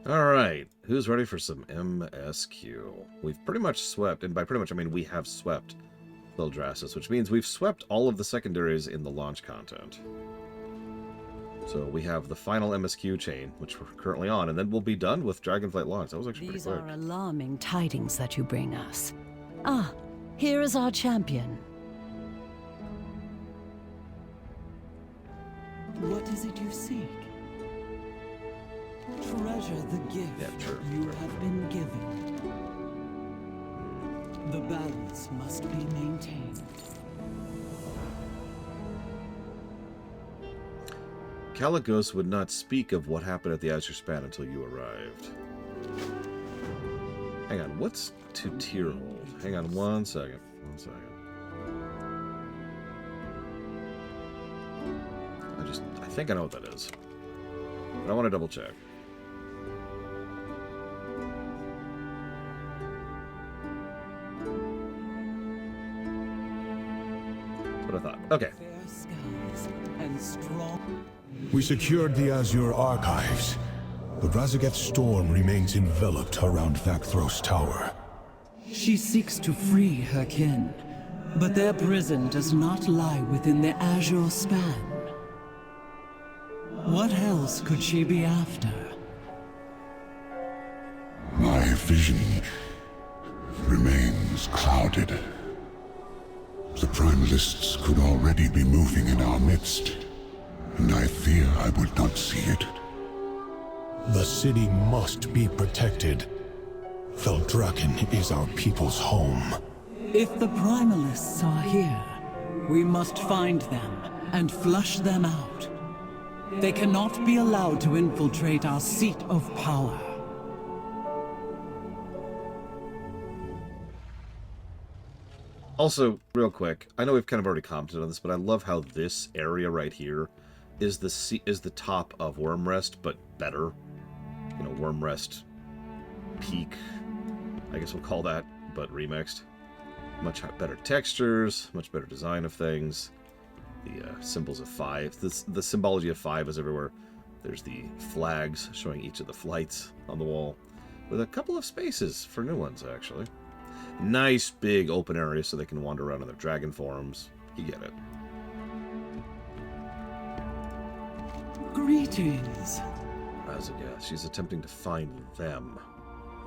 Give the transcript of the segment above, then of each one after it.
Alright, who's ready for some MSQ? We've pretty much swept, and by pretty much I mean we have swept Thaldraszus, which means we've swept all of the secondaries in the launch content. So we have the final MSQ chain, which we're currently on, and then we'll be done with Dragonflight launch. That was actually pretty quick. These are alarming tidings that you bring us. Ah, here is our champion. What is it you seek? Treasure the gift you have been given. The balance must be maintained. Caligos would not speak of what happened at the Azure Span until you arrived. Hang on, what's to tier hold? Hang on one second. One second. I think I know what that is. But I want to double check. That's what I thought. Okay. Fair skies and strong. We secured the Azure archives. The Razaget storm remains enveloped around Vakthros Tower. She seeks to free her kin, but their prison does not lie within the Azure Span. What else could she be after? My vision remains clouded. The Primalists could already be moving in our midst, and I fear I would not see it. The city must be protected. Thaldraszus is our people's home. If the Primalists are here, we must find them and flush them out. They cannot be allowed to infiltrate our seat of power. Also, real quick, I know we've kind of already commented on this, but I love how this area right here is the top of Wormrest, but better. You know, Wormrest Peak, I guess we'll call that, but remixed. Much better textures, much better design of things. The symbols of 5. The symbology of 5 is everywhere. There's the flags showing each of the flights on the wall, with a couple of spaces for new ones, actually. Nice big open area so they can wander around in their dragon forms. You get it. Greetings. Razaget, she's attempting to find them.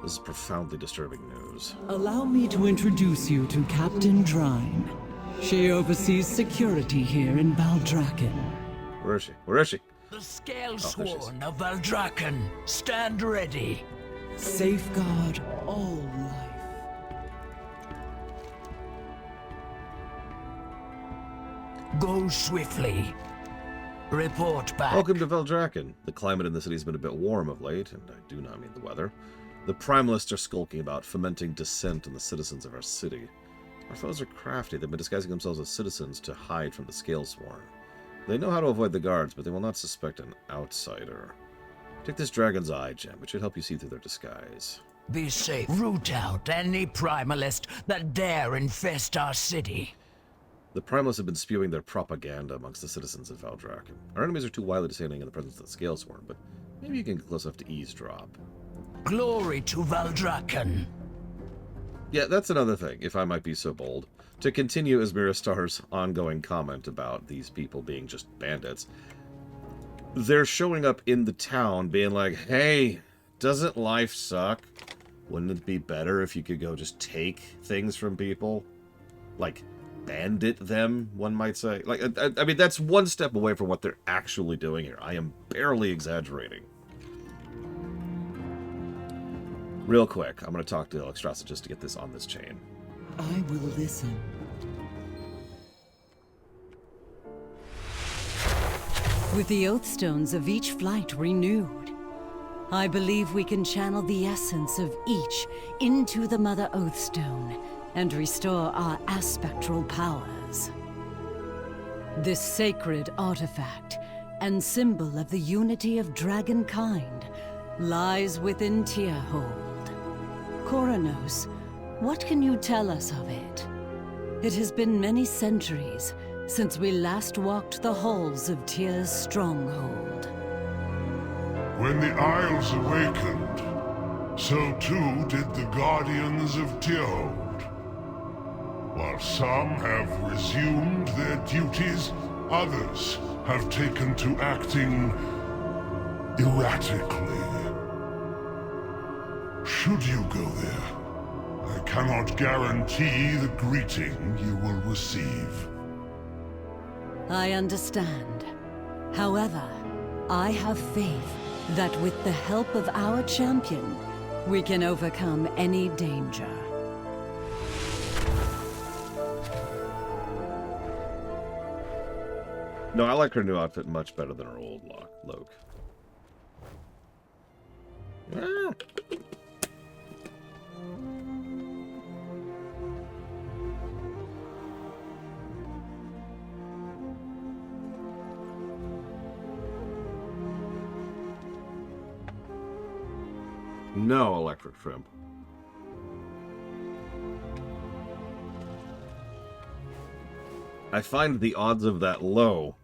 This is profoundly disturbing news. Allow me to introduce you to Captain Drine. She oversees security here in Thaldraszus. Where is she? Where is she? The Scalesworn of Thaldraszus, stand ready. Safeguard all life. Go swiftly. Report back. Welcome to Thaldraszus. The climate in the city has been a bit warm of late, and I do not mean the weather. The Primalists are skulking about, fomenting dissent in the citizens of our city. Our foes are crafty. They've been disguising themselves as citizens to hide from the Scalesworn. They know how to avoid the guards, but they will not suspect an outsider. Take this dragon's eye gem. It should help you see through their disguise. Be safe. Root out any Primalist that dare infest our city. The Primalists have been spewing their propaganda amongst the citizens of Thaldraszus. Our enemies are too wily to say anything in the presence of the Scalesworn, but maybe you can get close enough to eavesdrop. Glory to Thaldraszus. Yeah, that's another thing, if I might be so bold. To continue Asmirastar's ongoing comment about these people being just bandits, they're showing up in the town being like, hey, doesn't life suck? Wouldn't it be better if you could go just take things from people? Like, bandit them, one might say. Like, I mean, that's one step away from what they're actually doing here. I am barely exaggerating. Real quick, I'm going to talk to Thaldraszus just to get this on this chain. I will listen. With the Oathstones of each flight renewed, I believe we can channel the essence of each into the Mother Oathstone and restore our aspectral powers. This sacred artifact and symbol of the unity of dragonkind lies within Tierhold. Coronos, what can you tell us of it? It has been many centuries since we last walked the halls of Tyr's stronghold. When the Isles awakened, so too did the Guardians of Tyrhold. While some have resumed their duties, others have taken to acting erratically. Should you go there, I cannot guarantee the greeting you will receive. I understand. However, I have faith that with the help of our champion, we can overcome any danger. No, I like her new outfit much better than her old look. Ah. No electric trim. I find the odds of that low,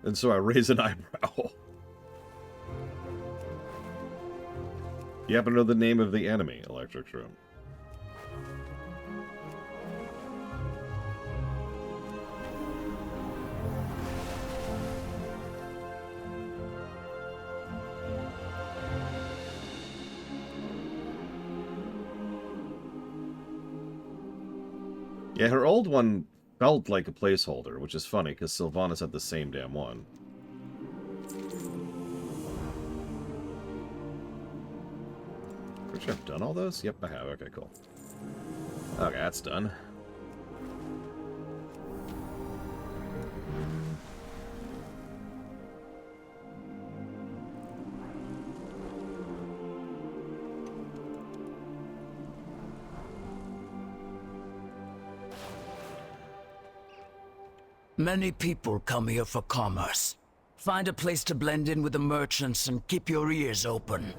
and so I raise an eyebrow. You happen to know the name of the enemy, electric trim? Yeah, her old one felt like a placeholder, which is funny, because Sylvanas had the same damn one. Pretty sure I've done all those? Yep, I have. Okay, cool. Okay, that's done. Many people come here for commerce. Find a place to blend in with the merchants and keep your ears open.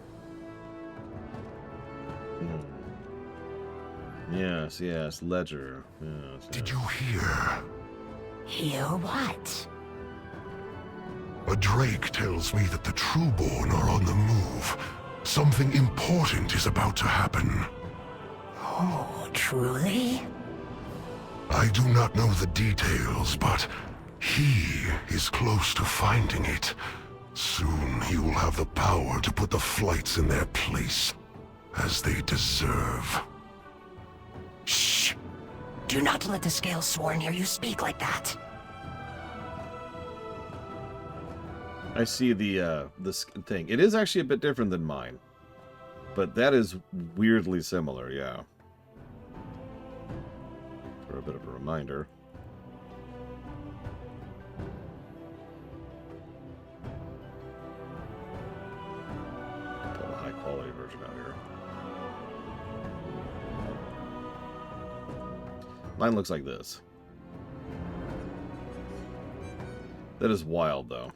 Yes, yes, ledger. Yes, Did you hear? Hear what? A drake tells me that the Trueborn are on the move. Something important is about to happen. Oh, truly? I do not know the details, but he is close to finding it. Soon he will have the power to put the flights in their place, as they deserve. Shh! Do not let the Scale Sworn hear you speak like that. I see the this thing. It is actually a bit different than mine, but that is weirdly similar, yeah. For a bit of a reminder. Pull a high quality version out here. Mine looks like this. That is wild, though.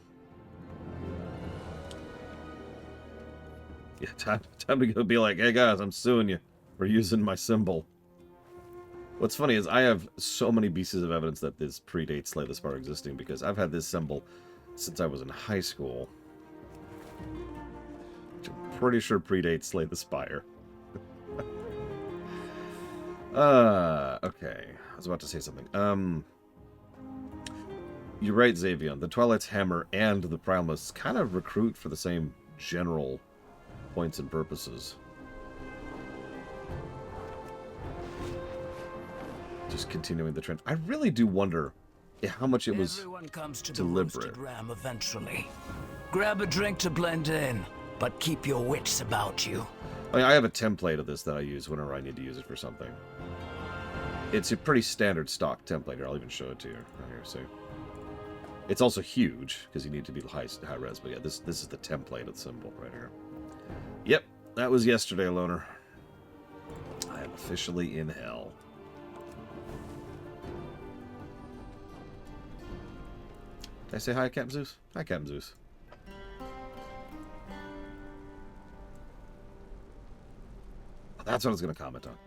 Yeah, time to go be like, hey guys, I'm suing you for using my symbol. What's funny is I have so many pieces of evidence that this predates Slay the Spire existing, because I've had this symbol since I was in high school. Which I'm pretty sure predates Slay the Spire. Okay. I was about to say something. You're right, Xavion. The Twilight's Hammer and the Primalist kind of recruit for the same general points and purposes. Just continuing the trend. I really do wonder how much it was Everyone comes to deliberate. The roasted ram eventually. Grab a drink to blend in, but keep your wits about you. I have a template of this that I use whenever I need to use it for something. It's a pretty standard stock template here. I'll even show it to you right here. See, it's also huge because you need to be high res. But yeah, this is the template of the symbol right here. Yep, that was yesterday, Loner. I am officially in hell. Did I say hi, Captain Zeus? Hi, Captain Zeus. That's what I was going to comment on.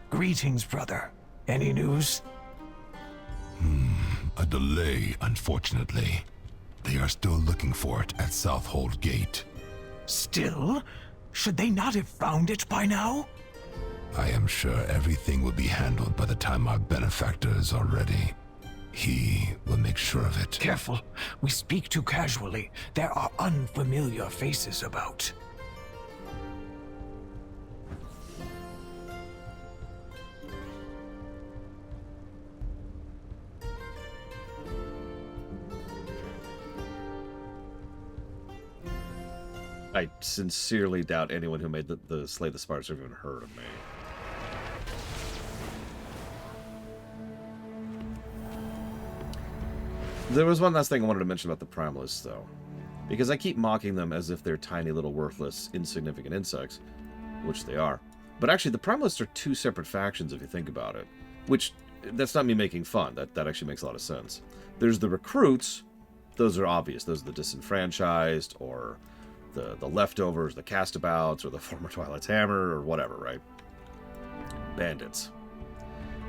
Greetings, brother. Any news? A delay, unfortunately. The They are still looking for it at Southhold Gate. Still? Should they not have found it by now? I am sure everything will be handled by the time our benefactor is already. He will make sure of it. Careful. We speak too casually. There are unfamiliar faces about. I sincerely doubt anyone who made the Slay the Spartans have even heard of me. There was one last thing I wanted to mention about the Primalists, though. Because I keep mocking them as if they're tiny little worthless, insignificant insects, which they are. But actually, the Primalists are two separate factions if you think about it. Which, that's not me making fun, that actually makes a lot of sense. There's the recruits, those are obvious, those are the disenfranchised, or the leftovers, the castabouts, or the former Twilight's Hammer, or whatever, right? Bandits.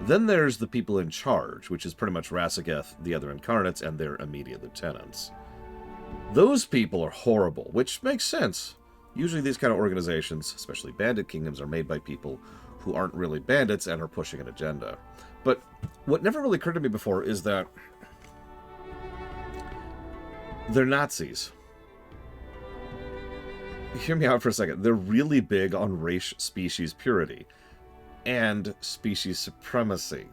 Then there's the people in charge, which is pretty much Rasageth, the other incarnates, and their immediate lieutenants. Those people are horrible, which makes sense. Usually these kind of organizations, especially bandit kingdoms, are made by people who aren't really bandits and are pushing an agenda. But what never really occurred to me before is that they're Nazis. Hear me out for a second. They're really big on race species purity and species supremacy.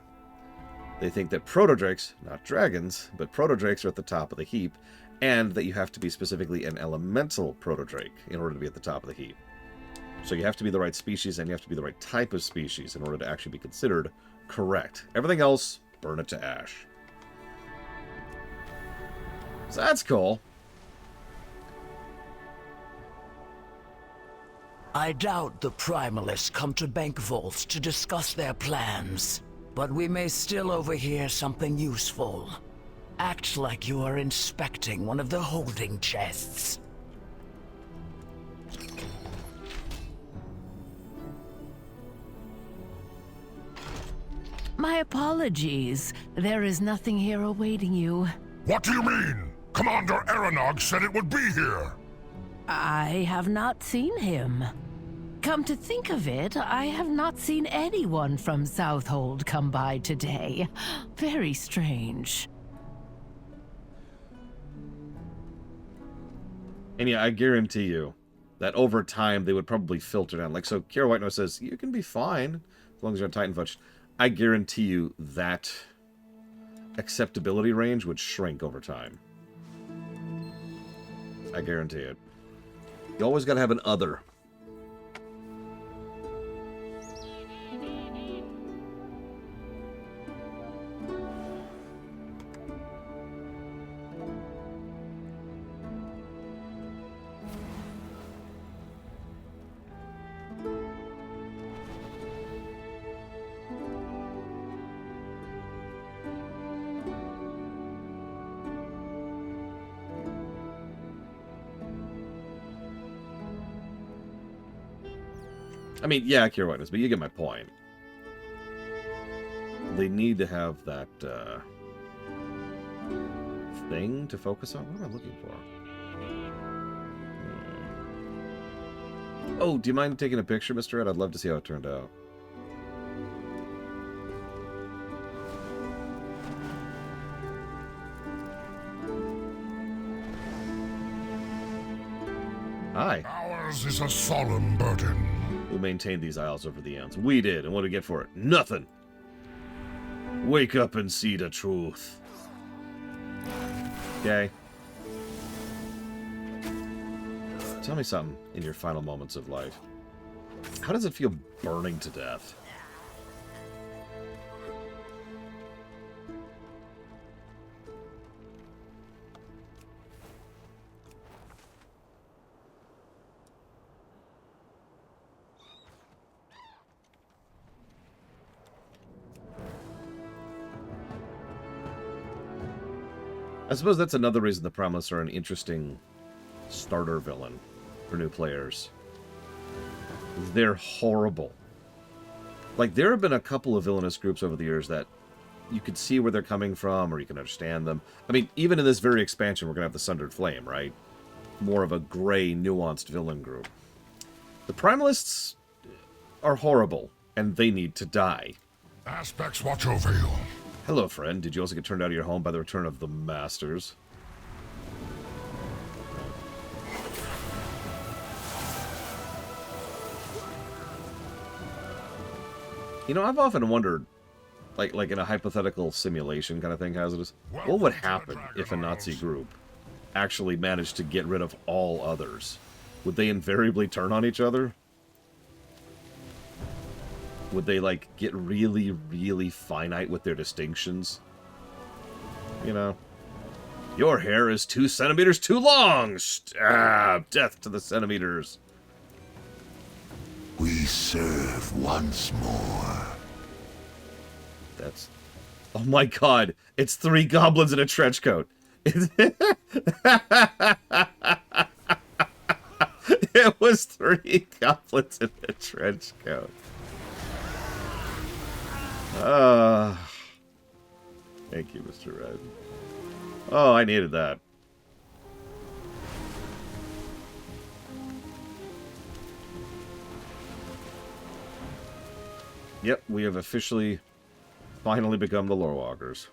They think that protodrakes, not dragons, but protodrakes are at the top of the heap, and that you have to be specifically an elemental protodrake in order to be at the top of the heap. So you have to be the right species, and you have to be the right type of species in order to actually be considered correct. Everything else, burn it to ash. So that's cool. I doubt the Primalists come to bank vaults to discuss their plans, but we may still overhear something useful. Act like you are inspecting one of the holding chests. My apologies. There is nothing here awaiting you. What do you mean? Commander Aranog said it would be here. I have not seen him. Come to think of it, I have not seen anyone from Southhold come by today. Very strange. And yeah, I guarantee you that over time they would probably filter down. Like, so Kiara Whitenose says, you can be fine as long as you're on Titan Fudge. I guarantee you that acceptability range would shrink over time. I guarantee it. You always got to have an other. I mean, yeah, Kiara Whitenose, but you get my point. They need to have that thing to focus on. What am I looking for? Oh, do you mind taking a picture, Mr. Ed? I'd love to see how it turned out. Hi. Ours is a solemn burden. Who maintained these isles over the eons? We did, and what did we get for it? Nothing. Wake up and see the truth. Okay. Tell me something in your final moments of life. How does it feel burning to death? I suppose that's another reason the Primalists are an interesting starter villain for new players. They're horrible. Like, there have been a couple of villainous groups over the years that you could see where they're coming from, or you can understand them. I mean, even in this very expansion, we're going to have the Sundered Flame, right? More of a gray, nuanced villain group. The Primalists are horrible, and they need to die. Aspects watch over you. Hello, friend. Did you also get turned out of your home by the return of the Masters? You know, I've often wondered, like in a hypothetical simulation kind of thing, Hazardous, what would happen if a Nazi group actually managed to get rid of all others? Would they invariably turn on each other? Would they, like, get really, really finite with their distinctions? You know? Your hair is 2 centimeters too long! Stab! Death to the centimeters! We serve once more. That's... Oh my god! It's 3 goblins in a trench coat! It was 3 goblins in a trench coat. Thank you, Mr. Red. Oh, I needed that. Yep, we have officially, finally become the Lore Walkers.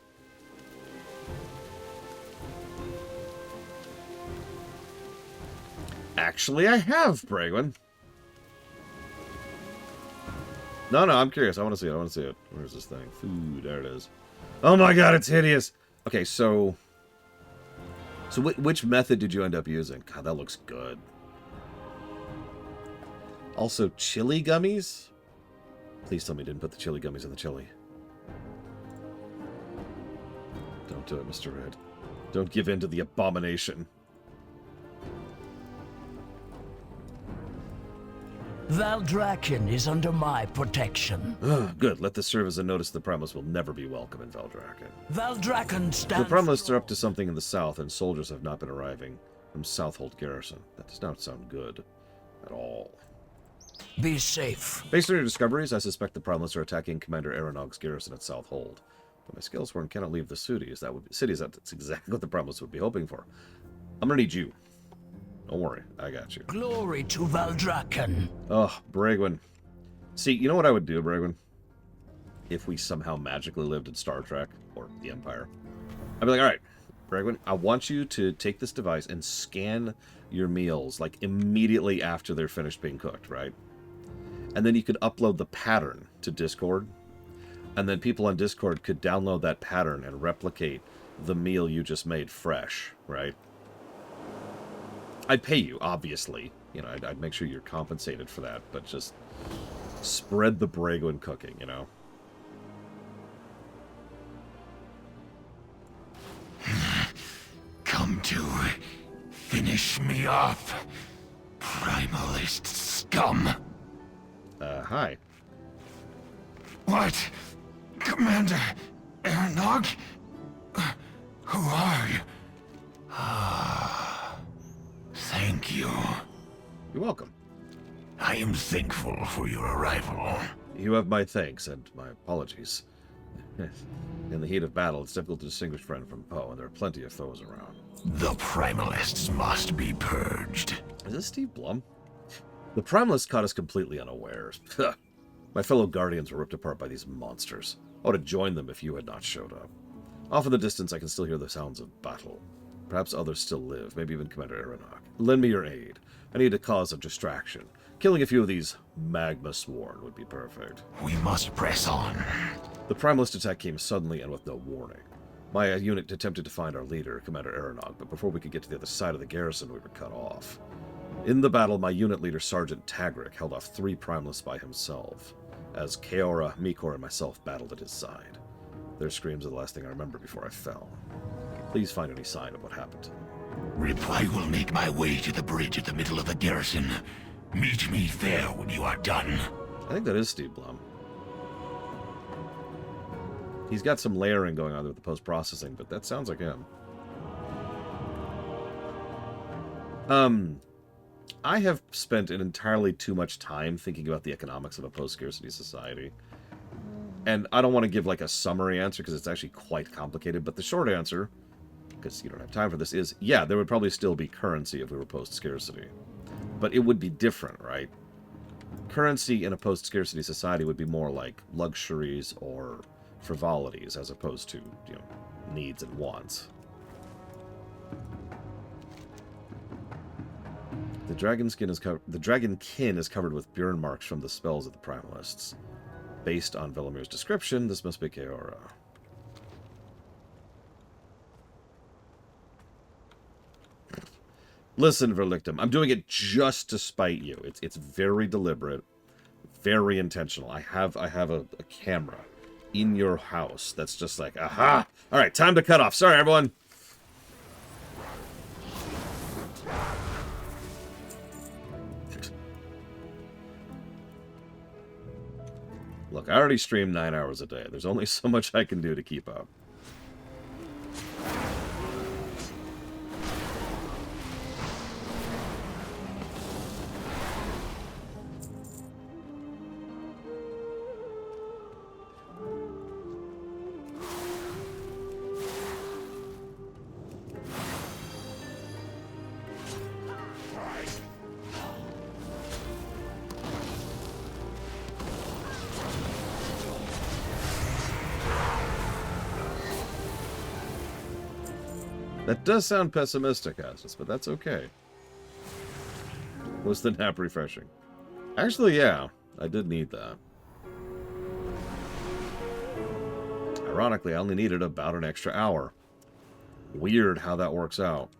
Actually, I have, Bragwin. No, I'm curious. I want to see it. I want to see it. Where's this thing? Food. There it is. Oh my god, it's hideous. Okay, so which method did you end up using? God, that looks good. Also, chili gummies? Please tell me you didn't put the chili gummies in the chili. Don't do it, Mr. Red. Don't give in to the abomination. Thaldraszus is under my protection. Good. Let this serve as a notice the Primalists will never be welcome in Thaldraszus. Thaldraszus stands... The Primalists are up to something in the south, and soldiers have not been arriving from Southold Garrison. That does not sound good at all. Be safe. Based on your discoveries, I suspect the Primalists are attacking Commander Aeronog's garrison at Southold. But my Scalesworn cannot leave the cities. That's exactly what the Primalists would be hoping for. I'm gonna need you. Don't worry, I got you. Glory to Thaldraszus. Oh, Bragwin. See, you know what I would do, Bragwin? If we somehow magically lived in Star Trek, or the Empire. I'd be like, alright, Bragwin, I want you to take this device and scan your meals, like, immediately after they're finished being cooked, right? And then you could upload the pattern to Discord, and then people on Discord could download that pattern and replicate the meal you just made fresh, right? I'd pay you, obviously. You know, I'd make sure you're compensated for that, but just spread the Bragwin cooking, you know? Come to finish me off, Primalist scum. Hi. What? Commander Aeronog? Who are you? Thank you. You're welcome. I am thankful for your arrival. You have my thanks and my apologies. In the heat of battle, it's difficult to distinguish friend from foe, and there are plenty of foes around. The Primalists must be purged. Is this Steve Blum? The Primalists caught us completely unawares. My fellow Guardians were ripped apart by these monsters. I would have joined them if you had not showed up. Off in the distance, I can still hear the sounds of battle. Perhaps others still live, maybe even Commander Aeronog. Lend me your aid. I need a cause of distraction. Killing a few of these magma sworn would be perfect. We must press on. The Primalist attack came suddenly and with no warning. My unit attempted to find our leader, Commander Aeronog, but before we could get to the other side of the garrison, we were cut off. In the battle, my unit leader, Sergeant Tagric, held off 3 Primalists by himself, as Kaora, Mikor, and myself battled at his side. Their screams are the last thing I remember before I fell. Please find any sign of what happened to them. I will make my way to the bridge at the middle of the garrison. Meet me there when you are done. I think that is Steve Blum. He's got some layering going on with the post-processing, but that sounds like him. I have spent an entirely too much time thinking about the economics of a post-scarcity society. And I don't want to give like a summary answer because it's actually quite complicated, but the short answer, because you don't have time for this, is yeah, there would probably still be currency if we were post-scarcity. But it would be different, right? Currency in a post-scarcity society would be more like luxuries or frivolities as opposed to, you know, needs and wants. The dragonkin is covered with burn marks from the spells of the primalists. Based on Velomir's description, this must be Keora. Listen, Verlictum, I'm doing it just to spite you. It's very deliberate, very intentional. I have a camera in your house that's just like, aha! All right, time to cut off. Sorry, everyone. Look, I already stream 9 hours a day. There's only so much I can do to keep up. That does sound pessimistic, Astus, but that's okay. Was the nap refreshing? Actually, yeah. I did need that. Ironically, I only needed about an extra hour. Weird how that works out.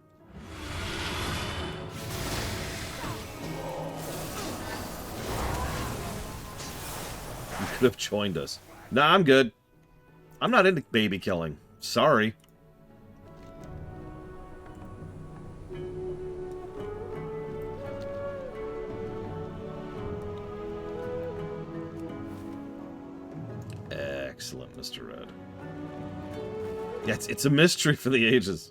You could have joined us. Nah, I'm good. I'm not into baby killing. Sorry. Excellent, Mr. Red. Yeah, it's a mystery for the ages.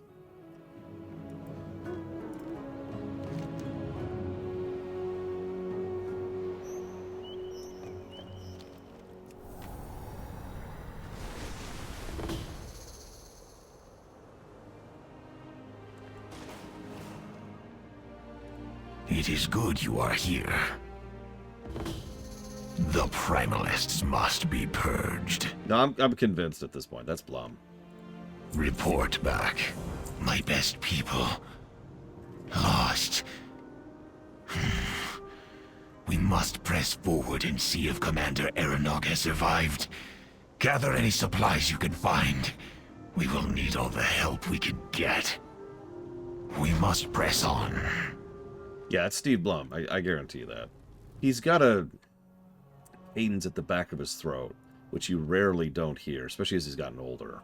It is good you are here. The Primalists must be purged. No, I'm convinced at this point. That's Blum. Report back. My best people. Lost. We must press forward and see if Commander Eranog has survived. Gather any supplies you can find. We will need all the help we can get. We must press on. Yeah, it's Steve Blum. I guarantee that. He's got a cadence at the back of his throat, which you rarely don't hear, especially as he's gotten older.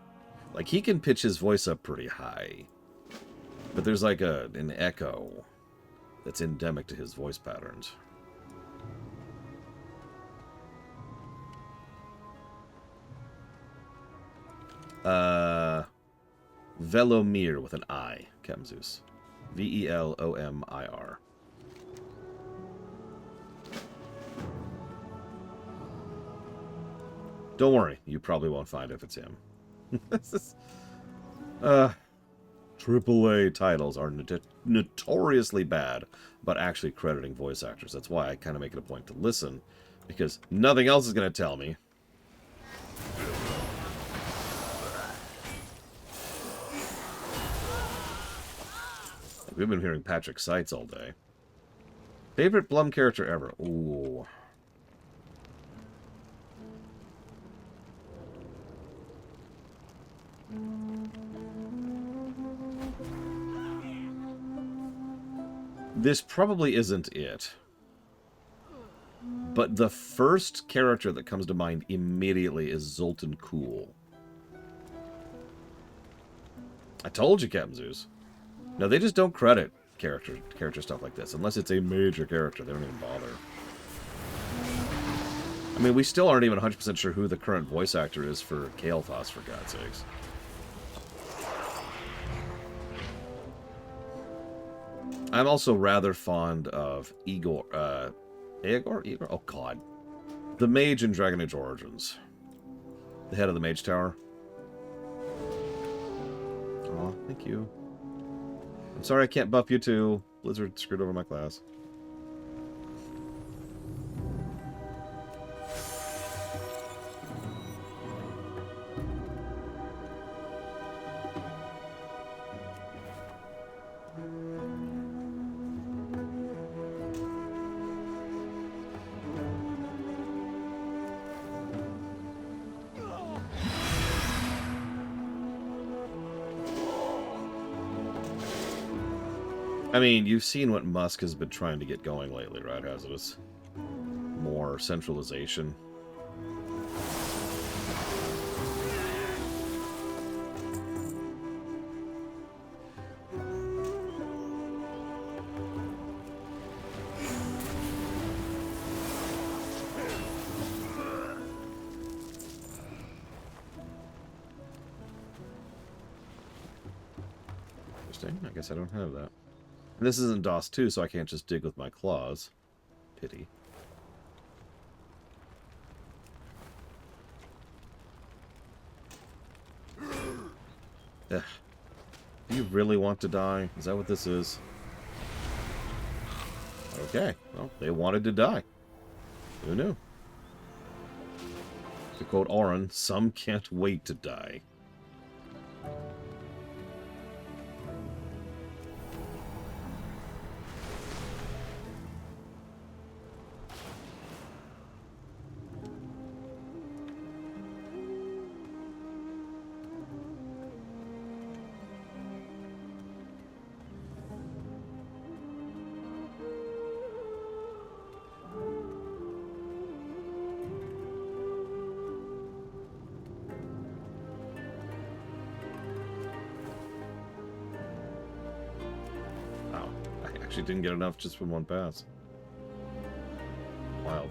Like, he can pitch his voice up pretty high, but there's like an echo that's endemic to his voice patterns. Velomir with an I, Kemzus. Velomir. Don't worry, you probably won't find if it's him. AAA titles are notoriously bad about actually crediting voice actors. That's why I kind of make it a point to listen, because nothing else is going to tell me. We've been hearing Patrick Seitz all day. Favorite Blum character ever? Ooh. This probably isn't it. But the first character that comes to mind immediately is Zoltan Kuhl. I told you, Captain Zeus. No, they just don't credit character stuff like this. Unless it's a major character, they don't even bother. I mean, we still aren't even 100% sure who the current voice actor is for Kael'thas, for God's sakes. I'm also rather fond of Igor? Oh, God. The mage in Dragon Age Origins. The head of the mage tower. Aw, thank you. I'm sorry I can't buff you too. Blizzard screwed over my class. I mean, you've seen what Musk has been trying to get going lately, right, Hazardous? More centralization. Interesting. I guess I don't have that. And this isn't DOS 2, so I can't just dig with my claws. Pity. Ugh. Do you really want to die? Is that what this is? Okay. Well, they wanted to die. Who knew? To quote Auron, some can't wait to die. Actually didn't get enough just from one pass. Wild.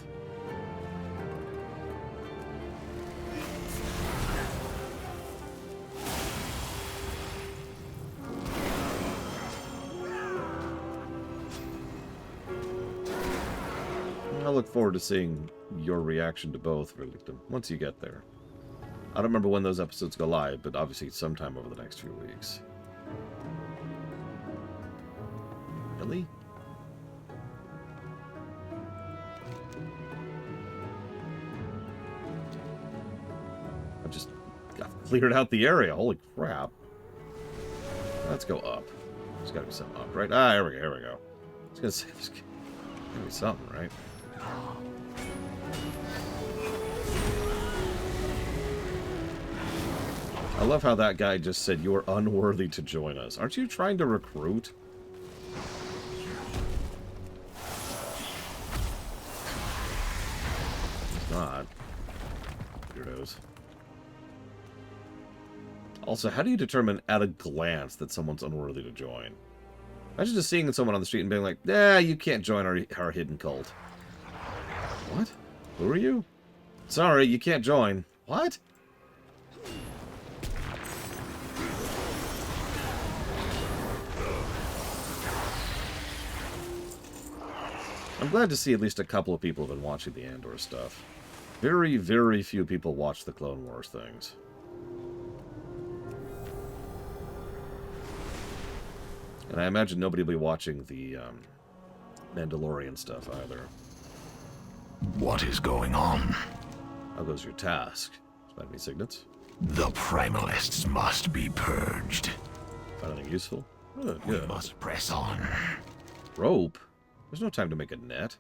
I look forward to seeing your reaction to both, Relictum, once you get there. I don't remember when those episodes go live, but obviously sometime over the next few weeks. Really? I've cleared out the area. Holy crap. Let's go up. There's gotta be something up, right? Ah, here we go, here we go. I was gonna say, there's gotta be something, right? I love how that guy just said, "You are unworthy to join us." Aren't you trying to recruit? Not. Weirdos. Also, how do you determine at a glance that someone's unworthy to join? Imagine just seeing someone on the street and being like, "Nah, you can't join our hidden cult." What? Who are you? Sorry, you can't join. What? I'm glad to see at least a couple of people have been watching the Andor stuff. Very, very few people watch the Clone Wars things. And I imagine nobody will be watching the Mandalorian stuff either. What is going on? How goes your task? Find any signets? The Primalists must be purged. Find anything useful? Oh, We good. must press on. Rope? There's no time to make a net.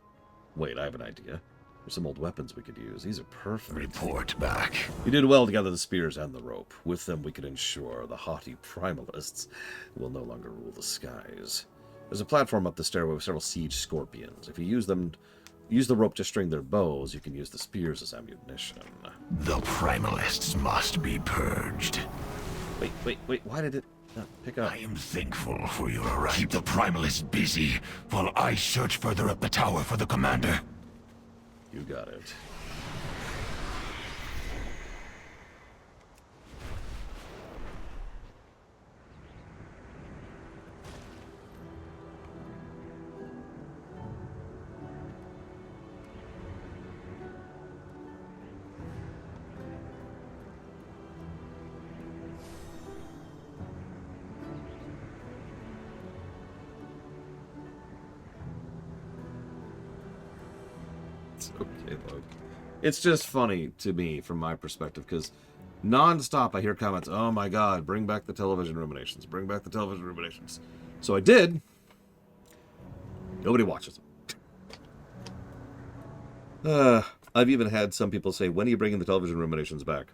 Wait, I have an idea. There's some old weapons we could use. These are perfect. Report back. You did well to gather the spears and the rope. With them, we can ensure the haughty primalists will no longer rule the skies. There's a platform up the stairway with several siege scorpions. If you use the rope to string their bows, you can use the spears as ammunition. The Primalists must be purged. Wait, why did it not pick up? I am thankful for your arrival. Keep the Primalists busy while I search further up the tower for the commander. You got it. Okay, look. It's just funny to me from my perspective, because non-stop I hear comments, oh my god, bring back the television ruminations, bring back the television ruminations. So I did. Nobody watches them. I've even had some people say, when are you bringing the television ruminations back?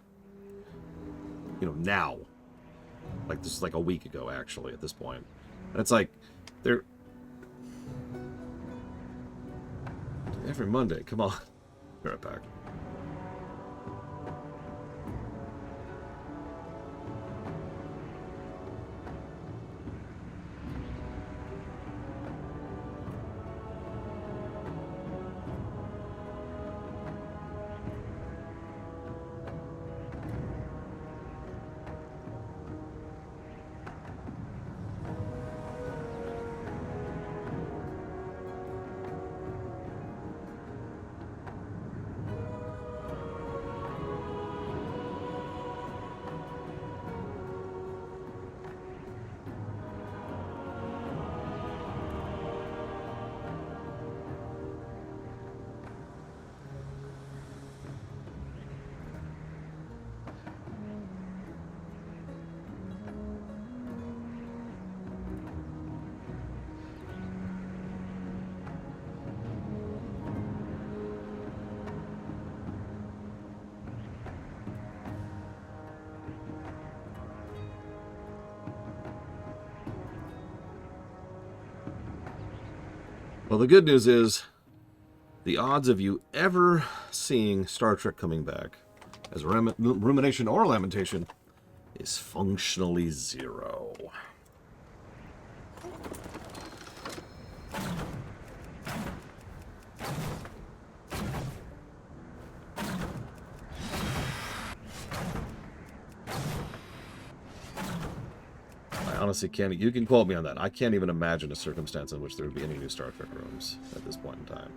You know, now. Like, this is like a week ago, actually, at this point. And it's like, they're... Every Monday, come on. Be right back. Well, the good news is, the odds of you ever seeing Star Trek coming back as a rumination or lamentation is functionally 0. I honestly can't. You can quote me on that. I can't even imagine a circumstance in which there would be any new Star Trek rooms at this point in time.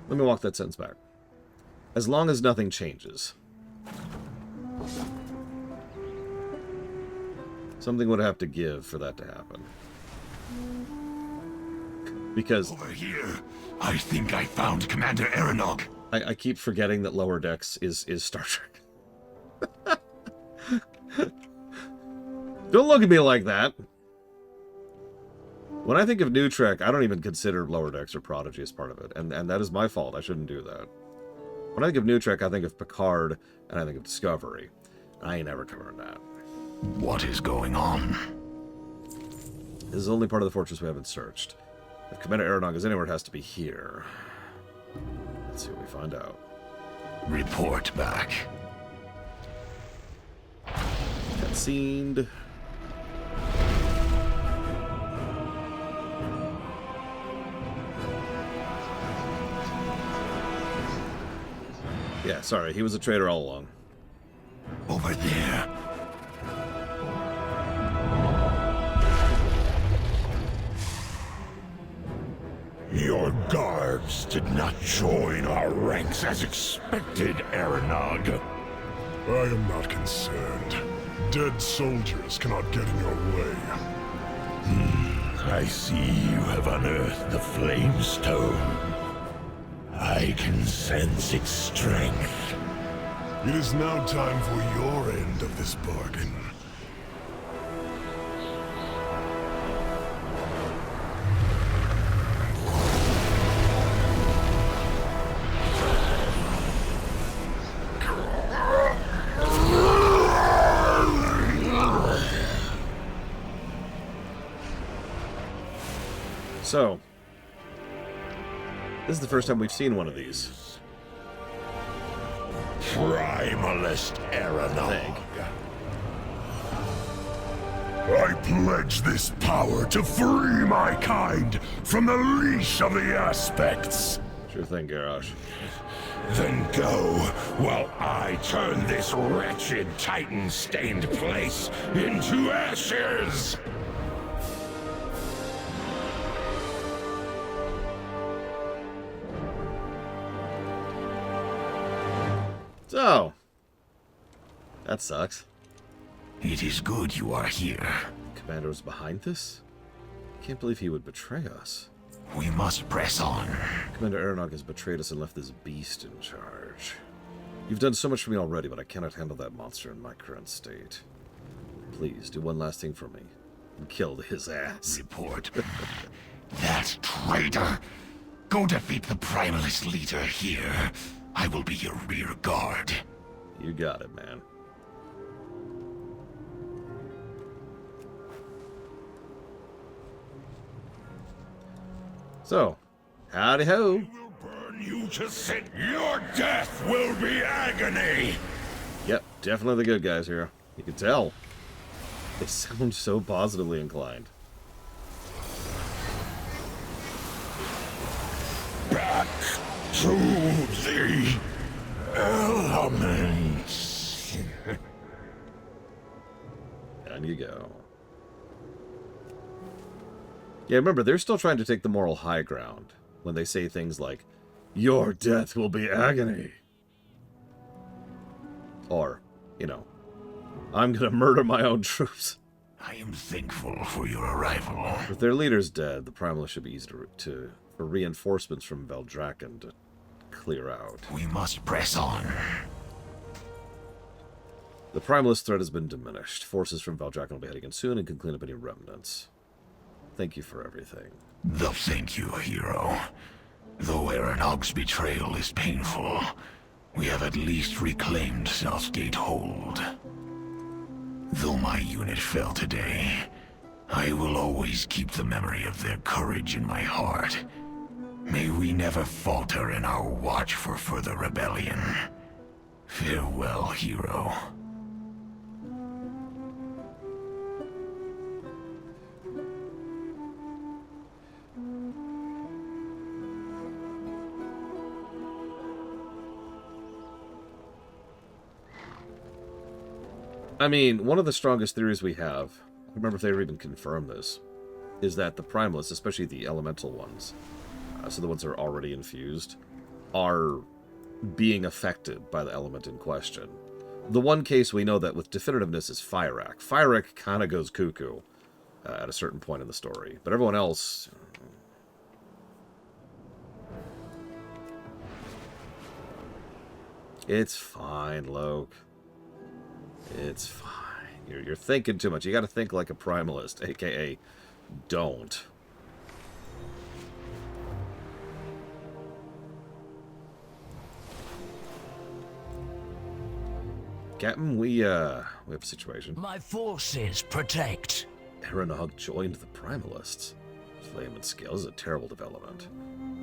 Let me walk that sentence back. As long as nothing changes. Something would have to give for that to happen. Because... Over here, I think I found Commander Aranog. I keep forgetting that Lower Decks is Star Trek. Don't look at me like that. When I think of New Trek, I don't even consider Lower Decks or Prodigy as part of it. And that is my fault. I shouldn't do that. When I think of New Trek, I think of Picard, and I think of Discovery. I ain't ever covering that. What is going on? This is the only part of the fortress we haven't searched. If Commander Aranog is anywhere, it has to be here. Let's see what we find out. Report back. Cutscened. Yeah, sorry, he was a traitor all along. Over there. Your guards did not join our ranks as expected, Aranog. I am not concerned. Dead soldiers cannot get in your way. I see you have unearthed the Flame Stone. I can sense its strength. It is now time for your end of this bargain. So, this is the first time we've seen one of these. Primalist Aranog. I pledge this power to free my kind from the leash of the aspects. Sure thing, Garrosh. Then go, while I turn this wretched Titan-stained place into ashes! So, that sucks. It is good you are here. Commander was behind this? I can't believe he would betray us. We must press on. Commander Aranog has betrayed us and left this beast in charge. You've done so much for me already, but I cannot handle that monster in my current state. Please, do one last thing for me. And kill his ass. Report. That traitor! Go defeat the Primalist leader here. I will be your rear guard. You got it, man. So, howdy ho. will burn you to sit. Your death will be agony. Yep, definitely the good guys here. You can tell. They sound so positively inclined. Back to the elements. Down you go. Yeah, remember, they're still trying to take the moral high ground when they say things like, your death will be agony. Or, you know, I'm gonna murder my own troops. I am thankful for your arrival. With their leaders dead, the Primalists should be easy for reinforcements from Thaldraszus to clear out. We must press on. The Primalist threat has been diminished. Forces from Thaldraszus will be heading in soon and can clean up any remnants. Thank you for everything. The thank you, hero. Though Aranog's betrayal is painful, we have at least reclaimed Southgate Hold. Though my unit fell today, I will always keep the memory of their courage in my heart. May we never falter in our watch for further rebellion. Farewell, hero. I mean, one of the strongest theories we have, I don't remember if they ever even confirmed this, is that the Primalists, especially the elemental ones, so the ones that are already infused, are being affected by the element in question. The one case we know that with definitiveness is Fyrak. Fyrak kind of goes cuckoo at a certain point in the story, but everyone else... It's fine, Loke. It's fine. You're thinking too much. You gotta think like a Primalist, aka don't. Captain, we have a situation. My forces protect. Aranog joined the Primalists. Flame and Scale is a terrible development.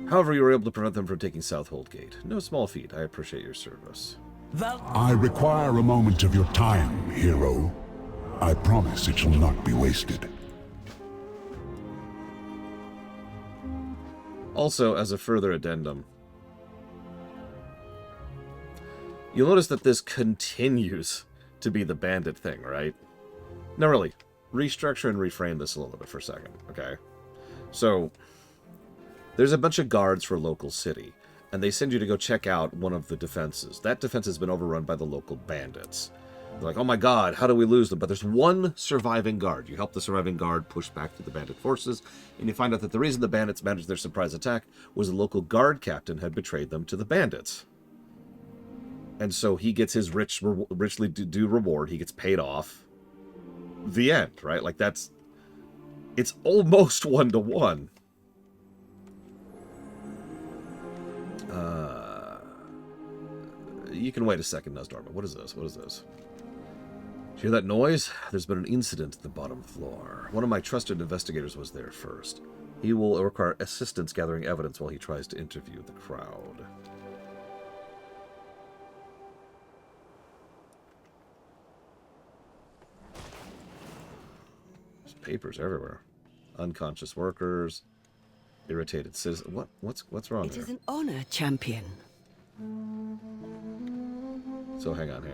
However, you were able to prevent them from taking South Holdgate. No small feat. I appreciate your service. I require a moment of your time, hero. I promise it shall not be wasted. Also, as a further addendum, you'll notice that this continues to be the bandit thing, right? No, really. Restructure and reframe this a little bit for a second, okay? So, there's a bunch of guards for a local city, and they send you to go check out one of the defenses. That defense has been overrun by the local bandits. They're like, oh my god, how do we lose them? But there's one surviving guard. You help the surviving guard push back to the bandit forces, and you find out that the reason the bandits managed their surprise attack was the local guard captain had betrayed them to the bandits. And so he gets his richly due reward. He gets paid off. The end, right? Like, that's... It's almost one-to-one. You can wait a second, Nosnorma. What is this? What is this? Did you hear that noise? There's been an incident at the bottom floor. One of my trusted investigators was there first. He will require assistance gathering evidence while he tries to interview the crowd. There's papers everywhere. Unconscious workers, irritated citizens. What's wrong It there? is an honor, champion. So hang on.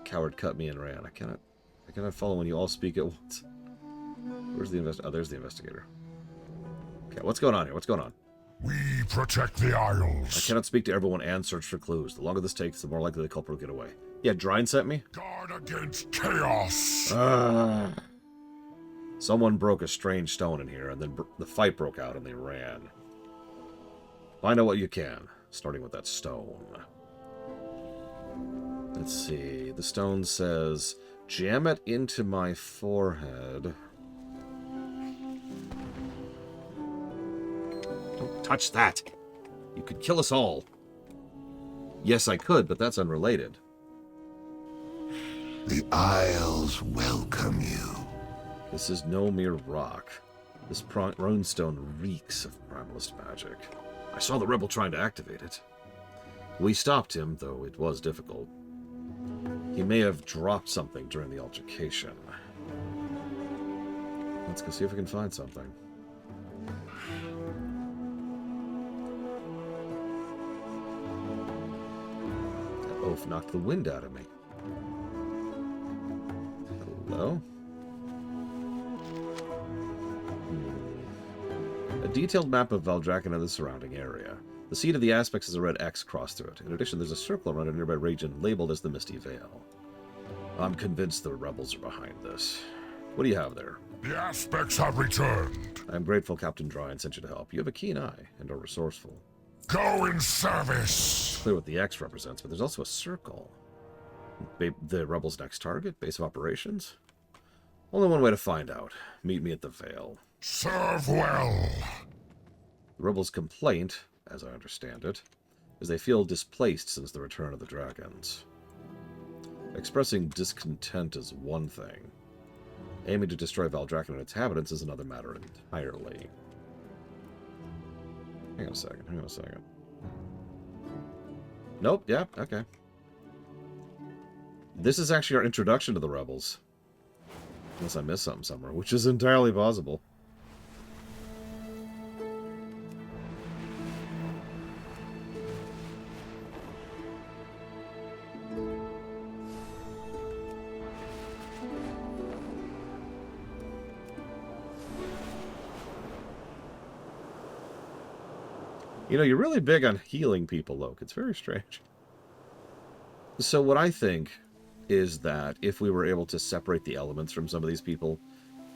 Coward cut me and ran. I cannot follow when you all speak at once. Where's the investigator? Oh, there's the investigator. Okay, what's going on here? What's going on? We protect the Isles. I cannot speak to everyone and search for clues. The longer this takes, the more likely the culprit will get away. Yeah, Drine sent me? Guard against chaos. Someone broke a strange stone in here, and then the fight broke out, and they ran. Find out what you can, starting with that stone. Let's see. The stone says, jam it into my forehead. Don't touch that. You could kill us all. Yes, I could, but that's unrelated. The Isles welcome you. This is no mere rock. This runestone reeks of primalist magic. I saw the rebel trying to activate it. We stopped him, though it was difficult. He may have dropped something during the altercation. Let's go see if we can find something. That oaf knocked the wind out of me. Hello? A detailed map of Thaldrazus and the surrounding area. The seat of the aspects has a red X crossed through it. In addition, there's a circle around a nearby region labeled as the Misty Vale. I'm convinced the rebels are behind this. What do you have there? The aspects have returned. I'm grateful Captain Dryan sent you to help. You have a keen eye and are resourceful. Go in service. It's clear what the X represents, but there's also a circle. The rebels' next target? Base of operations? Only one way to find out. Meet me at the Vale. Serve well. The rebels' complaint, as I understand it, is they feel displaced since the return of the dragons. Expressing discontent is one thing. Aiming to destroy Thaldrazus and its inhabitants is another matter entirely. Hang on a second. Nope, yeah, okay. This is actually our introduction to the rebels. Unless I missed something somewhere, which is entirely possible. You know, you're really big on healing people, Loke. It's very strange. So what I think is that if we were able to separate the elements from some of these people,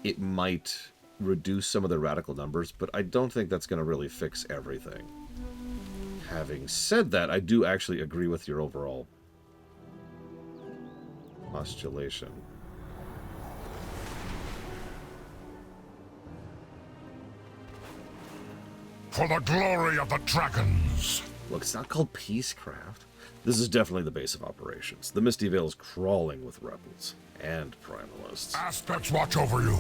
it might reduce some of the radical numbers, but I don't think that's going to really fix everything. Having said that, I do actually agree with your overall postulation. For the glory of the dragons. Look, it's not called Peacecraft. This is definitely the base of operations. The Misty Vale is crawling with rebels and primalists. Aspects watch over you.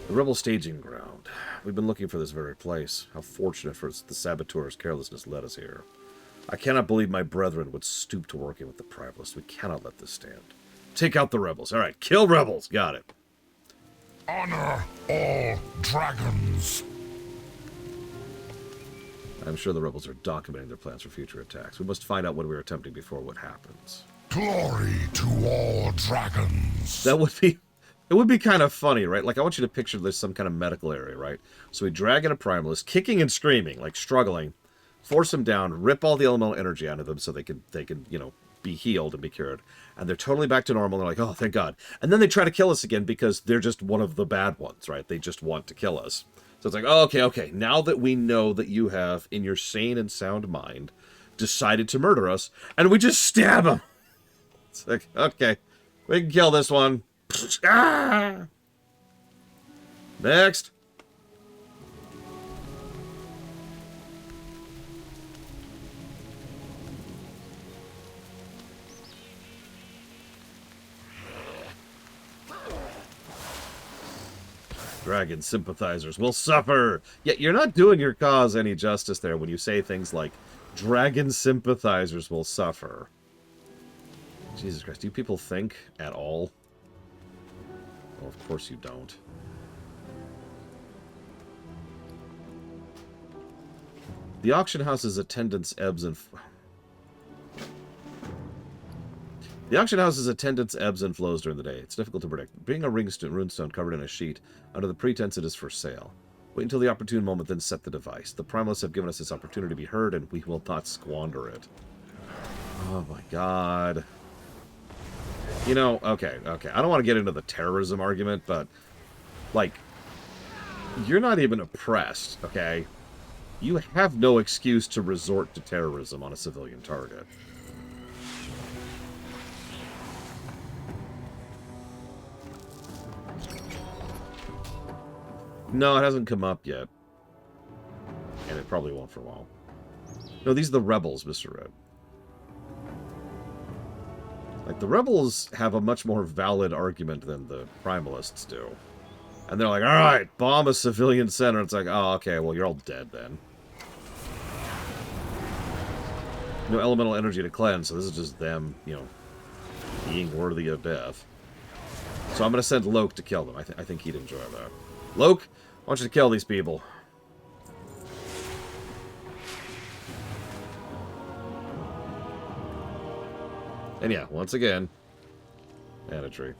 The rebel staging ground. We've been looking for this very place. How fortunate for the saboteur's carelessness led us here. I cannot believe my brethren would stoop to working with the primalists. We cannot let this stand. Take out the rebels. All right, kill rebels. Got it. Honor all dragons. I'm sure the rebels are documenting their plans for future attacks. We must find out what we are attempting before what happens. Glory to all dragons. That would be... It would be kind of funny, right? Like, I want you to picture there's some kind of medical area, right? So we drag in a primalist, kicking and screaming, like struggling, force them down, rip all the elemental energy out of them so they can, you know, be healed and be cured. And they're totally back to normal. They're like, oh, thank God. And then they try to kill us again because they're just one of the bad ones, right? They just want to kill us. So it's like, oh, okay. Now that we know that you have, in your sane and sound mind, decided to murder us, and we just stab them. It's like, okay, we can kill this one. Ah! Next. Dragon sympathizers will suffer. Yet you're not doing your cause any justice there when you say things like, dragon sympathizers will suffer. Jesus Christ, do people think at all? Well, of course you don't. The auction house's attendance ebbs and... The auction house's attendance ebbs and flows during the day. It's difficult to predict. Being a runestone covered in a sheet, under the pretense it is for sale. Wait until the opportune moment, then set the device. The primalists have given us this opportunity to be heard, and we will not squander it. Oh my God. You know, okay. I don't want to get into the terrorism argument, but, like, you're not even oppressed, okay? You have no excuse to resort to terrorism on a civilian target. No, it hasn't come up yet. And it probably won't for a while. No, these are the rebels, Mr. Red. Like, the rebels have a much more valid argument than the primalists do. And they're like, alright, bomb a civilian center. It's like, oh, okay, well, you're all dead then. No elemental energy to cleanse, so this is just them, you know, being worthy of death. So I'm going to send Loke to kill them. I think he'd enjoy that. Loke, I want you to kill these people. And yeah, once again, and a tree.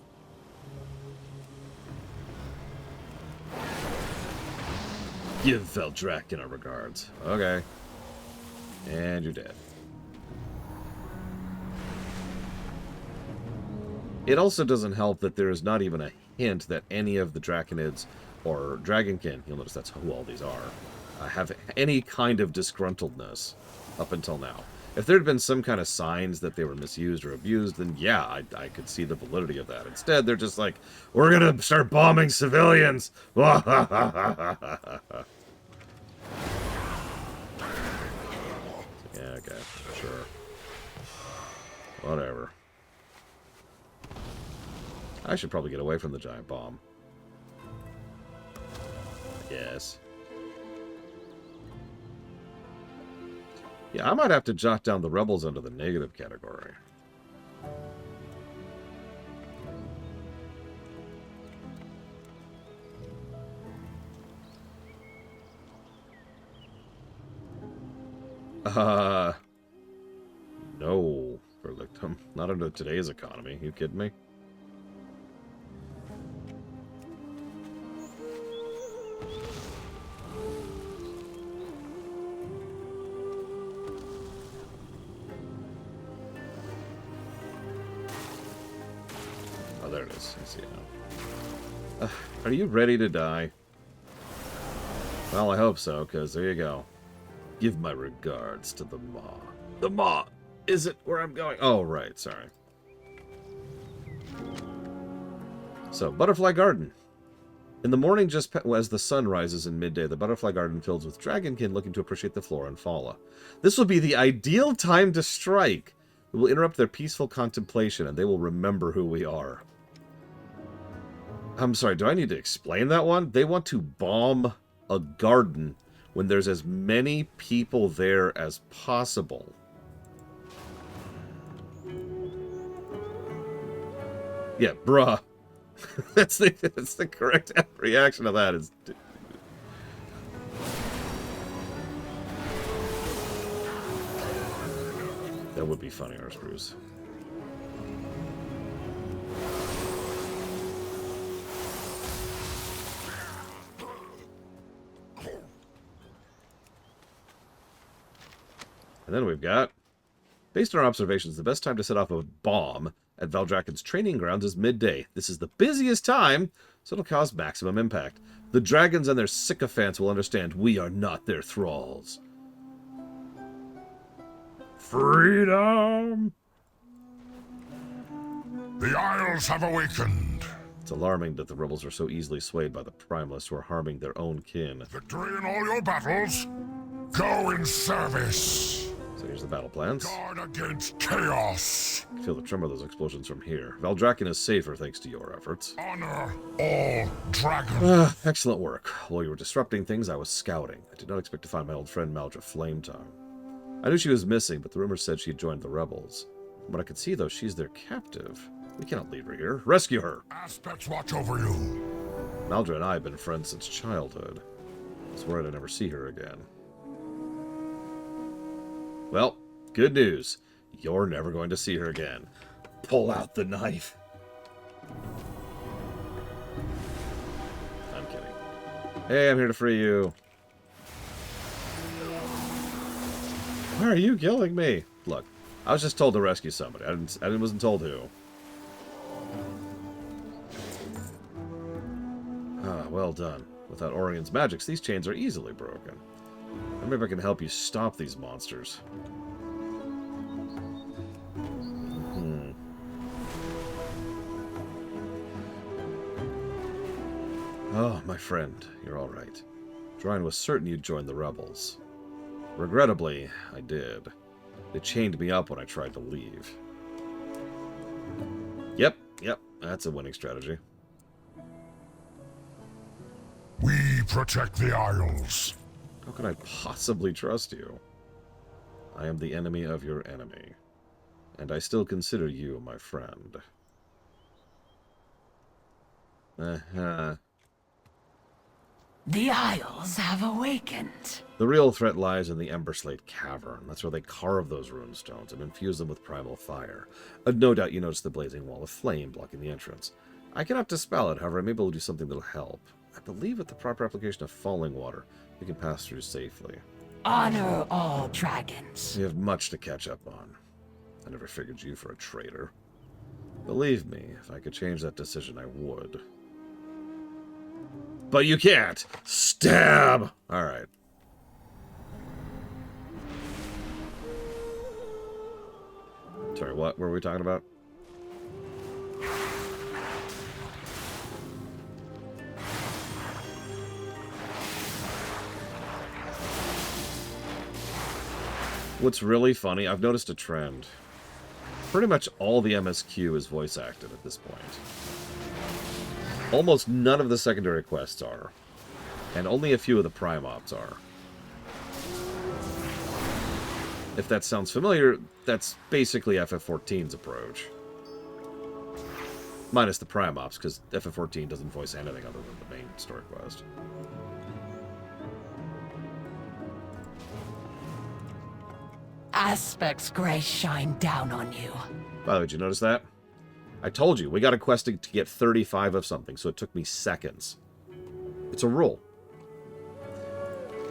Give Thaldraszus our regards. Okay. And you're dead. It also doesn't help that there is not even a hint that any of the Draconids or Dragonkin, you'll notice that's who all these are, have any kind of disgruntledness up until now. If there had been some kind of signs that they were misused or abused, then yeah, I could see the validity of that. Instead, they're just like, we're gonna start bombing civilians! Yeah, okay, sure. Whatever. I should probably get away from the giant bomb. Yes. Yeah, I might have to jot down the rebels under the negative category. No, Verlictum. Not under today's economy. You kidding me? Oh, there it is. I see it now. Are you ready to die? Well, I hope so, because there you go. Give my regards to the Maw. The Maw! Is it where I'm going? Oh, right. Sorry. So, Butterfly Garden. In the morning, just as the sun rises in midday, the Butterfly Garden fills with Dragonkin looking to appreciate the flora and fauna. This will be the ideal time to strike. We will interrupt their peaceful contemplation, and they will remember who we are. I'm sorry, do I need to explain that one? They want to bomb a garden when there's as many people there as possible. Yeah, bruh. that's the correct reaction to that. Is that would be funny, our screws. And then we've got, based on our observations, the best time to set off a bomb at Valdraken's training grounds is midday. This is the busiest time, so it'll cause maximum impact. The dragons and their sycophants will understand we are not their thralls. Freedom! The Isles have awakened. It's alarming that the rebels are so easily swayed by the primalists who are harming their own kin. Victory in all your battles. Go in service. So here's the battle plans. Guard against chaos. I can feel the tremor of those explosions from here. Valdrakken is safer thanks to your efforts. Honor all dragons. Excellent work. While you were disrupting things, I was scouting. I did not expect to find my old friend Maldra Flametongue. I knew she was missing, but the rumors said she had joined the rebels. From what I could see, though, she's their captive. We cannot leave her here. Rescue her! Aspects watch over you. Maldra and I have been friends since childhood. I was worried I'd never see her again. Well, good news. You're never going to see her again. Pull out the knife. I'm kidding. Hey, I'm here to free you. Why are you killing me? Look, I was just told to rescue somebody. I wasn't told who. well done. Without Orion's magics, these chains are easily broken. Maybe I can help you stop these monsters. Oh, my friend, you're all right. Dryan was certain you'd join the rebels. Regrettably, I did. They chained me up when I tried to leave. Yep, that's a winning strategy. We protect the Isles. How can I possibly trust you? I am the enemy of your enemy, and I still consider you my friend. The Isles have awakened. The real threat lies in the Emberslate Cavern. That's where they carve those rune stones and infuse them with primal fire. No doubt you noticed the blazing wall of flame blocking the entrance. I cannot dispel it, however I may be able to do something that'll help. I believe with the proper application of falling water, we can pass through safely. Honor all dragons. We have much to catch up on. I never figured you for a traitor. Believe me, if I could change that decision, I would. But you can't! Stab! Alright. Sorry, what were we talking about? What's really funny, I've noticed a trend. Pretty much all the MSQ is voice acted at this point. Almost none of the secondary quests are. And only a few of the prime ops are. If that sounds familiar, that's basically FF14's approach. Minus the prime ops, because FF14 doesn't voice anything other than the main story quest. Aspect's grace shine down on you. By the way, did you notice that? I told you, we got a quest to get 35 of something, so it took me seconds. It's a rule.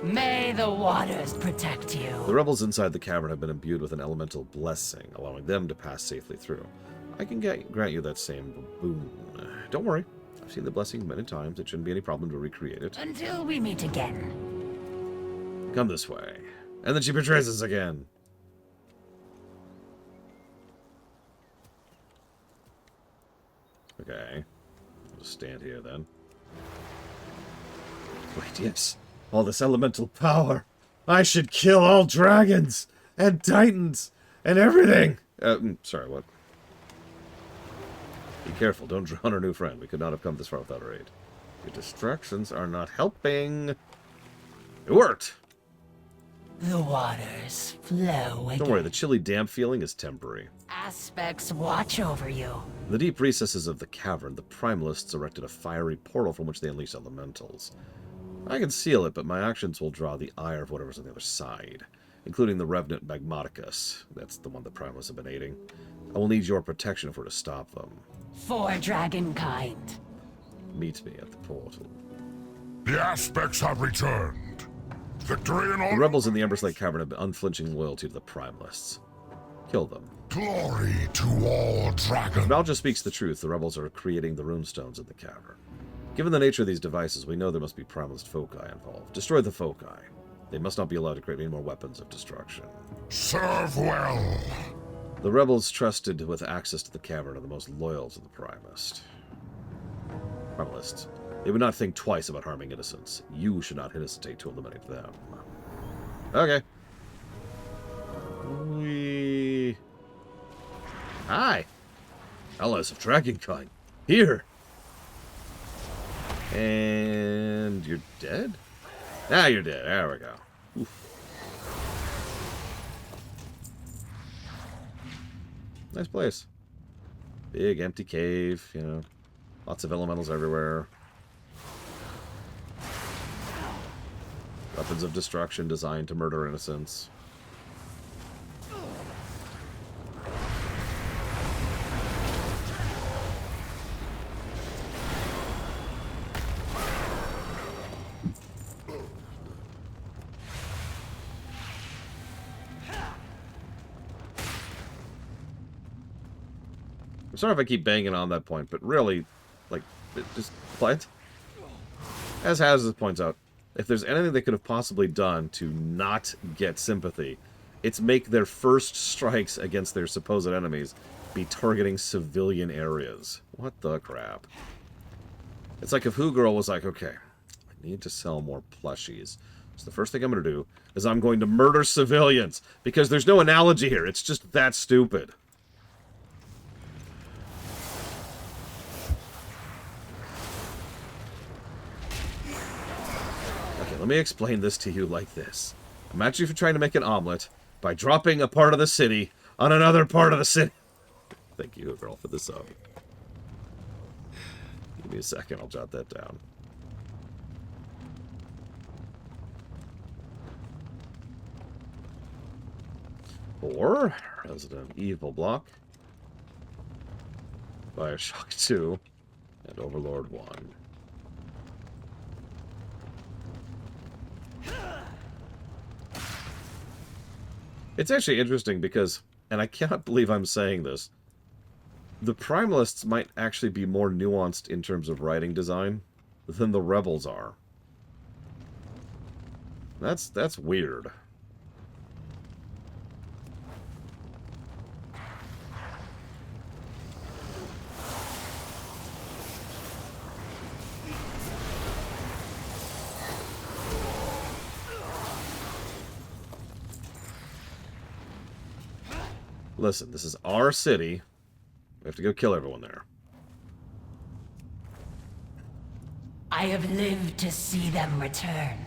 May the waters protect you. The rebels inside the cavern have been imbued with an elemental blessing, allowing them to pass safely through. I can grant you that same boon. Don't worry, I've seen the blessing many times. It shouldn't be any problem to recreate it. Until we meet again. Come this way. And then she betrays us again. Okay. I'll just stand here then. Wait, yes. All this elemental power. I should kill all dragons and titans and everything. Sorry, what? Be careful, don't drown our new friend. We could not have come this far without her aid. Your distractions are not helping. It worked. The waters flow again. Don't worry, the chilly damp feeling is temporary. Aspects watch over you. In the deep recesses of the cavern, the primalists erected a fiery portal from which they unleash elementals. I can seal it, but my actions will draw the ire of whatever's on the other side, including the revenant Magmaticus. That's the one the primalists have been aiding. I will need your protection if we're to stop them. For dragonkind. Meet me at the portal. The Aspects have returned. Victory in all... The rebels in the Emberslate Cavern have been unflinching loyalty to the primalists. Kill them. Glory to all dragons. Valja speaks the truth. The rebels are creating the runestones in the cavern. Given the nature of these devices, we know there must be primalist foci involved. Destroy the foci. They must not be allowed to create any more weapons of destruction. Serve well. The rebels trusted with access to the cavern are the most loyal to the primalists. They would not think twice about harming innocents. You should not hesitate to eliminate them. Okay. Hi! Allies of Dragonkind. Here! And you're dead? Ah, you're dead. There we go. Oof. Nice place. Big, empty cave, you know. Lots of elementals everywhere. Weapons of destruction designed to murder innocents. I'm sorry if I keep banging on that point, but really, like, just play it. As Hazard points out, if there's anything they could have possibly done to not get sympathy, it's make their first strikes against their supposed enemies be targeting civilian areas. What the crap? It's like if Who Girl was like, okay, I need to sell more plushies. So the first thing I'm going to do is I'm going to murder civilians. Because there's no analogy here. It's just that stupid. Okay, let me explain this to you like this. Imagine if you're trying to make an omelet by dropping a part of the city on another part of the city. Thank you, girl, for the sub. Give me a second, I'll jot that down. Or Resident Evil block, Bioshock 2, and Overlord 1. It's actually interesting because, and I cannot believe I'm saying this, the Primalists might actually be more nuanced in terms of writing design than the Rebels are. That's weird. Listen, this is our city. We have to go kill everyone there. I have lived to see them return.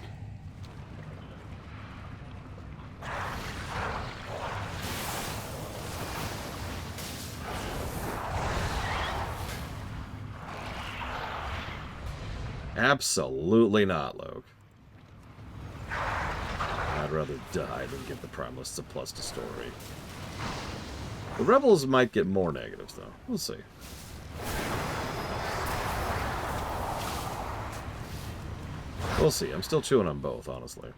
Absolutely not, Loke. I'd rather die than give the Primalists a plus to story. The Rebels might get more negatives, though. We'll see. We'll see. I'm still chewing on both, honestly.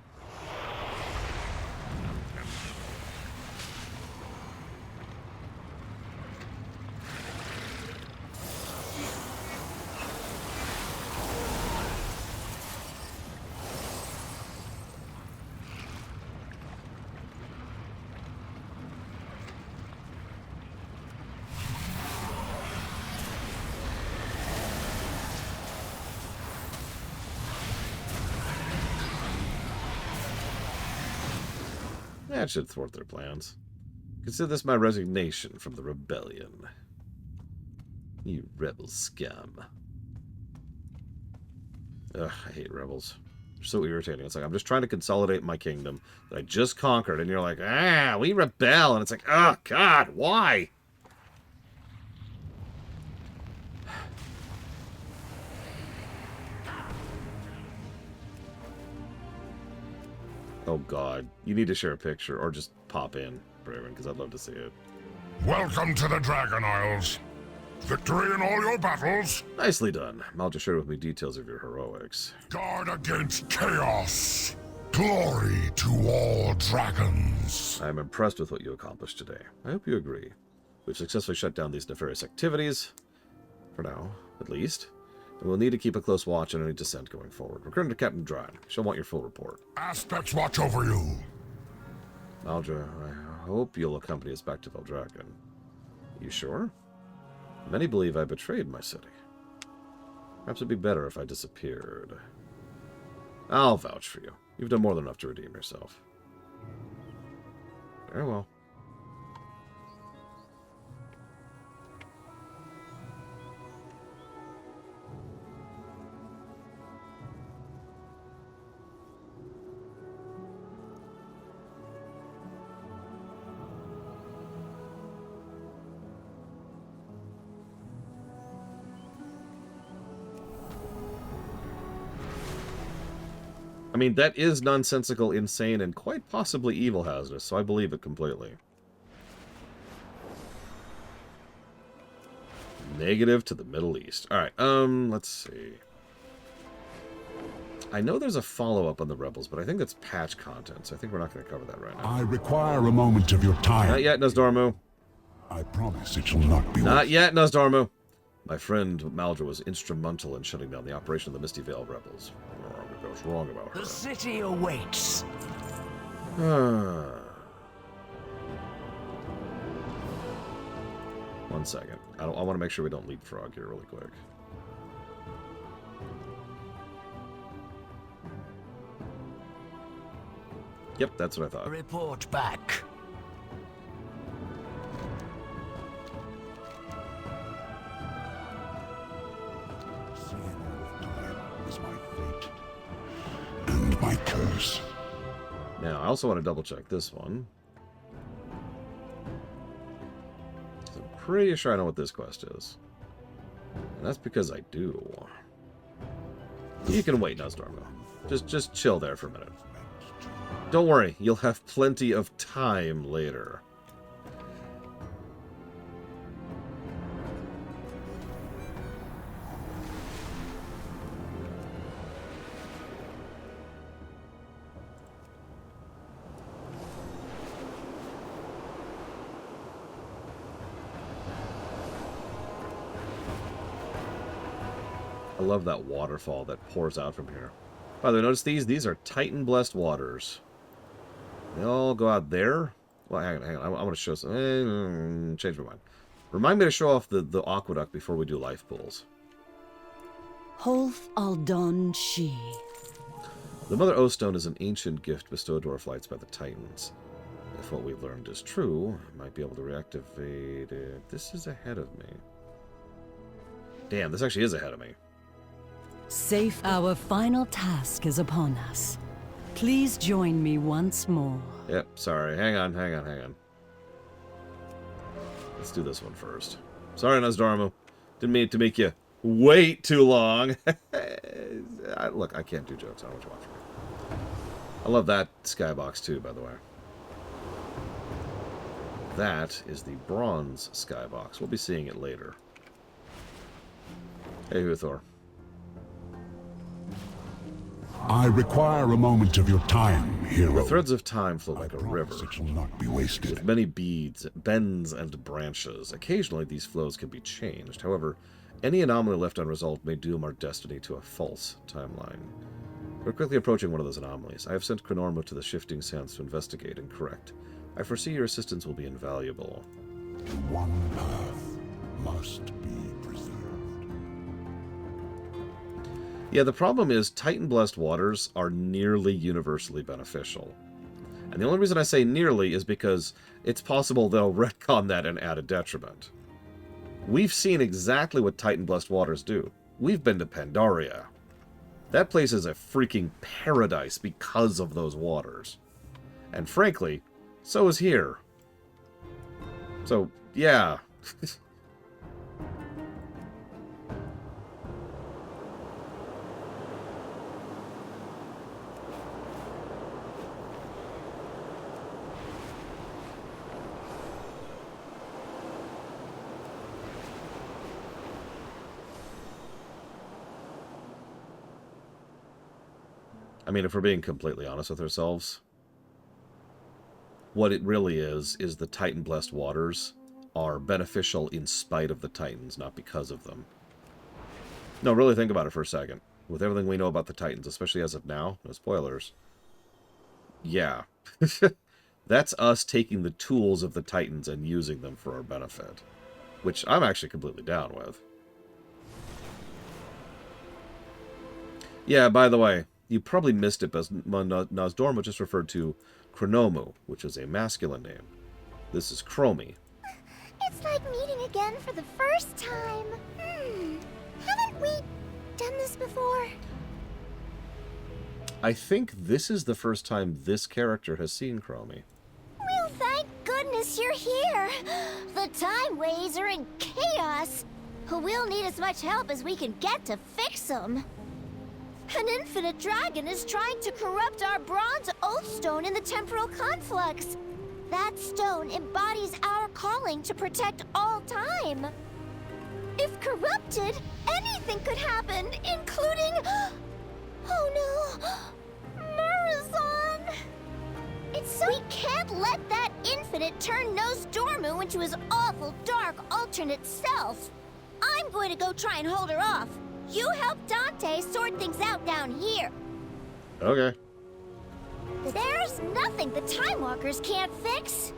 That should thwart their plans. Consider this my resignation from the rebellion. You rebel scum. Ugh, I hate rebels. They're so irritating. It's like, I'm just trying to consolidate my kingdom that I just conquered, and you're like, we rebel, and it's like, oh, God, why? Oh, God. You need to share a picture, or just pop in, Braven, because I'd love to see it. Welcome to the Dragon Isles. Victory in all your battles. Nicely done. Mal just shared with me details of your heroics. Guard against chaos. Glory to all dragons. I am impressed with what you accomplished today. I hope you agree. We've successfully shut down these nefarious activities. For now, at least. And we'll need to keep a close watch on any dissent going forward. Return to Captain Dryden. She'll want your full report. Aspects watch over you. Maldra, I hope you'll accompany us back to Thaldraszus. You sure? Many believe I betrayed my city. Perhaps it'd be better if I disappeared. I'll vouch for you. You've done more than enough to redeem yourself. Very well. I mean, that is nonsensical, insane, and quite possibly evil hazardous, so I believe it completely. Negative to the Middle East. Alright, let's see. I know there's a follow-up on the Rebels, but I think that's patch content, so I think we're not going to cover that right now. I require a moment of your time. Not yet, Nosdormu. I promise it shall not be Not yet, Nosdormu. My friend Maldra was instrumental in shutting down the operation of the Misty Veil Rebels. what's wrong about her. The city awaits. One second. I want to make sure we don't leapfrog here really quick. Yep, that's what I thought. Report back. Seeing out of time is my fate. And my curse. Now, I also want to double check this one. I'm pretty sure I know what this quest is. And that's because I do. You can wait, Nosdormo. Just chill there for a minute. Don't worry, you'll have plenty of time later. I love that waterfall that pours out from here. By the way, notice these? These are Titan-blessed waters. They all go out there. Well, hang on. I want to show some... change my mind. Remind me to show off the aqueduct before we do life pools. Holf Aldon Shi. The Mother Oathstone is an ancient gift bestowed to our flights by the Titans. If what we've learned is true, I might be able to reactivate it. This is ahead of me. Damn, this actually is ahead of me. Safe. Our final task is upon us. Please join me once more. Yep, sorry. Hang on. Let's do this one first. Sorry, Nosdormu. Didn't mean to make you wait too long. Look, I can't do jokes. I don't want you watching me. I love that skybox too, by the way. That is the bronze skybox. We'll be seeing it later. Hey, Huthor. I require a moment of your time, hero. The threads of time flow like a I river, promise it will not be wasted. with many beads, bends, and branches. Occasionally, these flows can be changed. However, any anomaly left unresolved may doom our destiny to a false timeline. We're quickly approaching one of those anomalies. I have sent Chronorma to the Shifting Sands to investigate and correct. I foresee your assistance will be invaluable. The one path must be preserved. Yeah, the problem is Titan-blessed waters are nearly universally beneficial. And the only reason I say nearly is because it's possible they'll retcon that and add a detriment. We've seen exactly what Titan-blessed waters do. We've been to Pandaria. That place is a freaking paradise because of those waters. And frankly, so is here. So, yeah. I mean, if we're being completely honest with ourselves, what it really is the Titan-blessed waters are beneficial in spite of the Titans, not because of them. No, really think about it for a second. With everything we know about the Titans, especially as of now, no spoilers, yeah. That's us taking the tools of the Titans and using them for our benefit. Which I'm actually completely down with. Yeah, by the way, you probably missed it, but Nosdormu just referred to Chronomu, which is a masculine name. This is Chromie. It's like meeting again for the first time. Haven't we done this before? I think this is the first time this character has seen Chromie. Well, thank goodness you're here. The time ways are in chaos. We'll need as much help as we can get to fix them. An infinite dragon is trying to corrupt our bronze oathstone in the temporal conflux. That stone embodies our calling to protect all time. If corrupted, anything could happen, including... Oh no! Murazan! It's so... We can't let that infinite turn Nosdormu into his awful, dark, alternate self. I'm going to go try and hold her off. You help Dante sort things out down here. Okay. There's nothing the Time Walkers can't fix.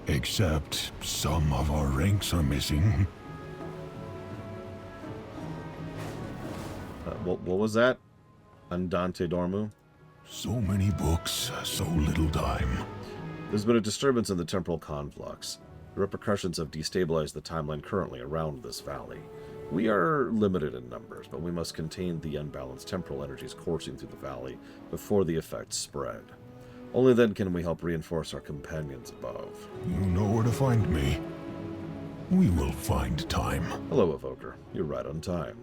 Except some of our ranks are missing. What was that? Andante Dormu? So many books, so little time. There's been a disturbance in the temporal conflux. The repercussions have destabilized the timeline currently around this valley. We are limited in numbers, but we must contain the unbalanced temporal energies coursing through the valley before the effects spread. Only then can we help reinforce our companions above. You know where to find me. We will find time. Hello, Evoker. You're right on time.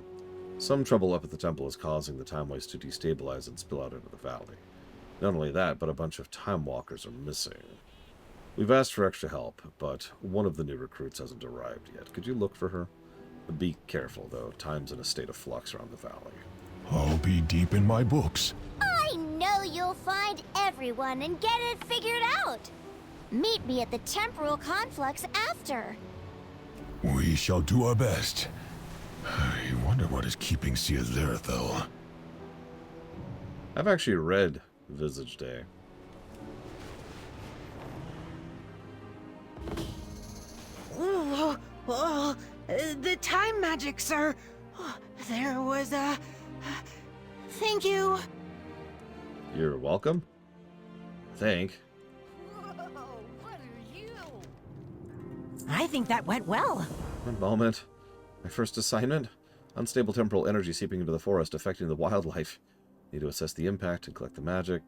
Some trouble up at the temple is causing the timeways to destabilize and spill out into the valley. Not only that, but a bunch of time walkers are missing. We've asked for extra help, but one of the new recruits hasn't arrived yet. Could you look for her? Be careful, though. Time's in a state of flux around the valley. I'll be deep in my books. I know you'll find everyone and get it figured out. Meet me at the temporal conflux after. We shall do our best. I wonder what is keeping Sia there, though. I've actually read Visage Day. The time magic, sir. There was a... Thank you. You're welcome. Thank. I think that went well. One moment. My first assignment? Unstable temporal energy seeping into the forest, affecting the wildlife. Need to assess the impact and collect the magic.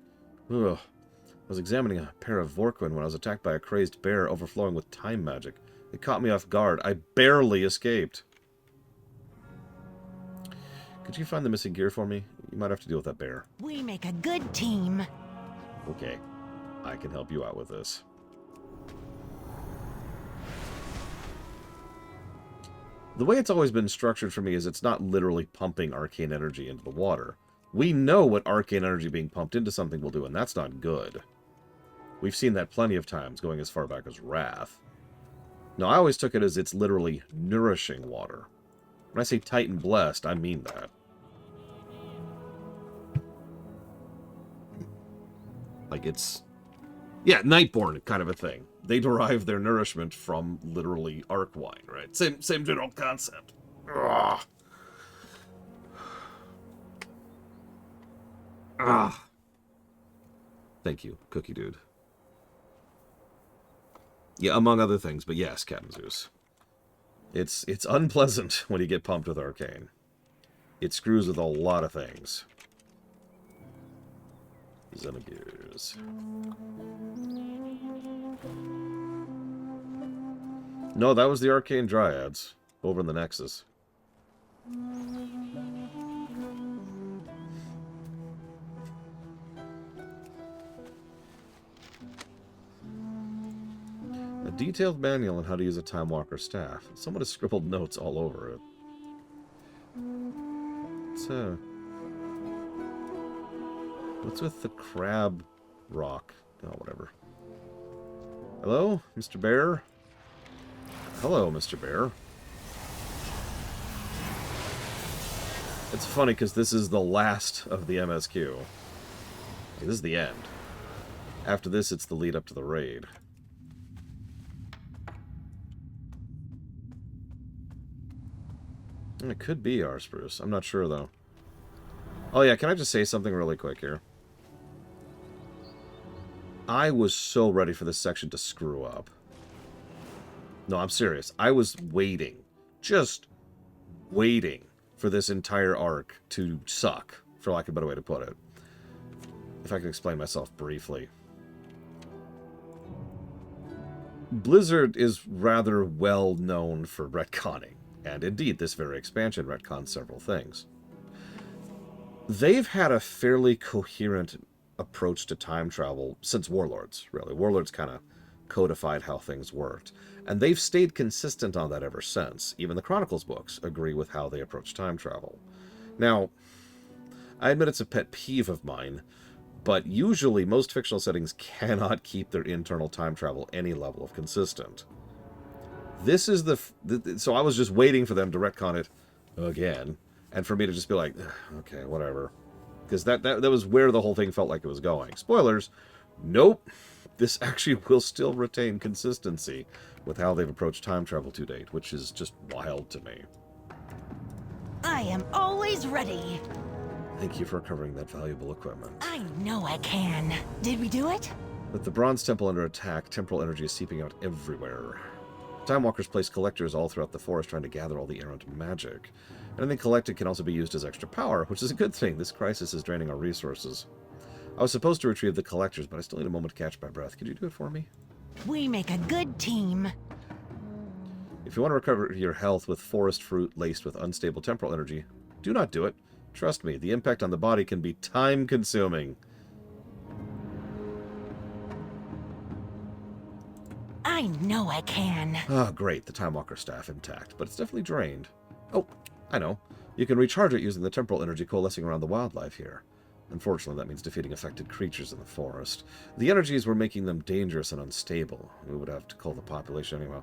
Ugh. I was examining a pair of Vorquin when I was attacked by a crazed bear overflowing with time magic. It caught me off guard. I barely escaped. Could you find the missing gear for me? You might have to deal with that bear. We make a good team. Okay. I can help you out with this. The way it's always been structured for me is it's not literally pumping arcane energy into the water. We know what arcane energy being pumped into something will do, and that's not good. We've seen that plenty of times, going as far back as Wrath. Now, I always took it as it's literally nourishing water. When I say Titan blessed, I mean that. Like it's... Yeah, Nightborn kind of a thing. They derive their nourishment from literally arc wine, right? Same general concept. Ugh. Ah. Thank you, Cookie Dude. Yeah, among other things, but yes, Captain Zeus. It's unpleasant when you get pumped with arcane. It screws with a lot of things. Xenogears. No, that was the Arcane Dryads over in the Nexus. A detailed manual on how to use a Time Walker staff. Someone has scribbled notes all over it. What's with the crab rock? Oh, whatever. Hello, Mr. Bear? Hello, Mr. Bear. It's funny because this is the last of the MSQ. This is the end. After this, it's the lead up to the raid. It could be Arspruce. I'm not sure, though. Oh, yeah, can I just say something really quick here? I was so ready for this section to screw up. No, I'm serious. I was waiting. Just waiting for this entire arc to suck, for lack of a better way to put it. If I can explain myself briefly. Blizzard is rather well known for retconning. And indeed, this very expansion retcons several things. They've had a fairly coherent approach to time travel since Warlords, really. Warlords kind of codified how things worked. And they've stayed consistent on that ever since. Even the Chronicles books agree with how they approach time travel. Now, I admit it's a pet peeve of mine, but usually most fictional settings cannot keep their internal time travel any level of consistent. This is so I was just waiting for them to retcon it again, and for me to just be like, okay, whatever. Because that was where the whole thing felt like it was going. Spoilers, nope. This actually will still retain consistency with how they've approached time travel to date, which is just wild to me. I am always ready. Thank you for recovering that valuable equipment. I know I can. Did we do it? With the Bronze Temple under attack, temporal energy is seeping out everywhere. Time Walkers place collectors all throughout the forest trying to gather all the errant magic. Anything collected can also be used as extra power, which is a good thing. This crisis is draining our resources. I was supposed to retrieve the collectors, but I still need a moment to catch my breath. Could you do it for me? We make a good team. If you want to recover your health with forest fruit laced with unstable temporal energy, do not do it. Trust me, the impact on the body can be time-consuming. I know I can. Ah, great. The Time Walker staff intact, but it's definitely drained. Oh, I know. You can recharge it using the temporal energy coalescing around the wildlife here. Unfortunately, that means defeating affected creatures in the forest. The energies were making them dangerous and unstable. We would have to cull the population anyway.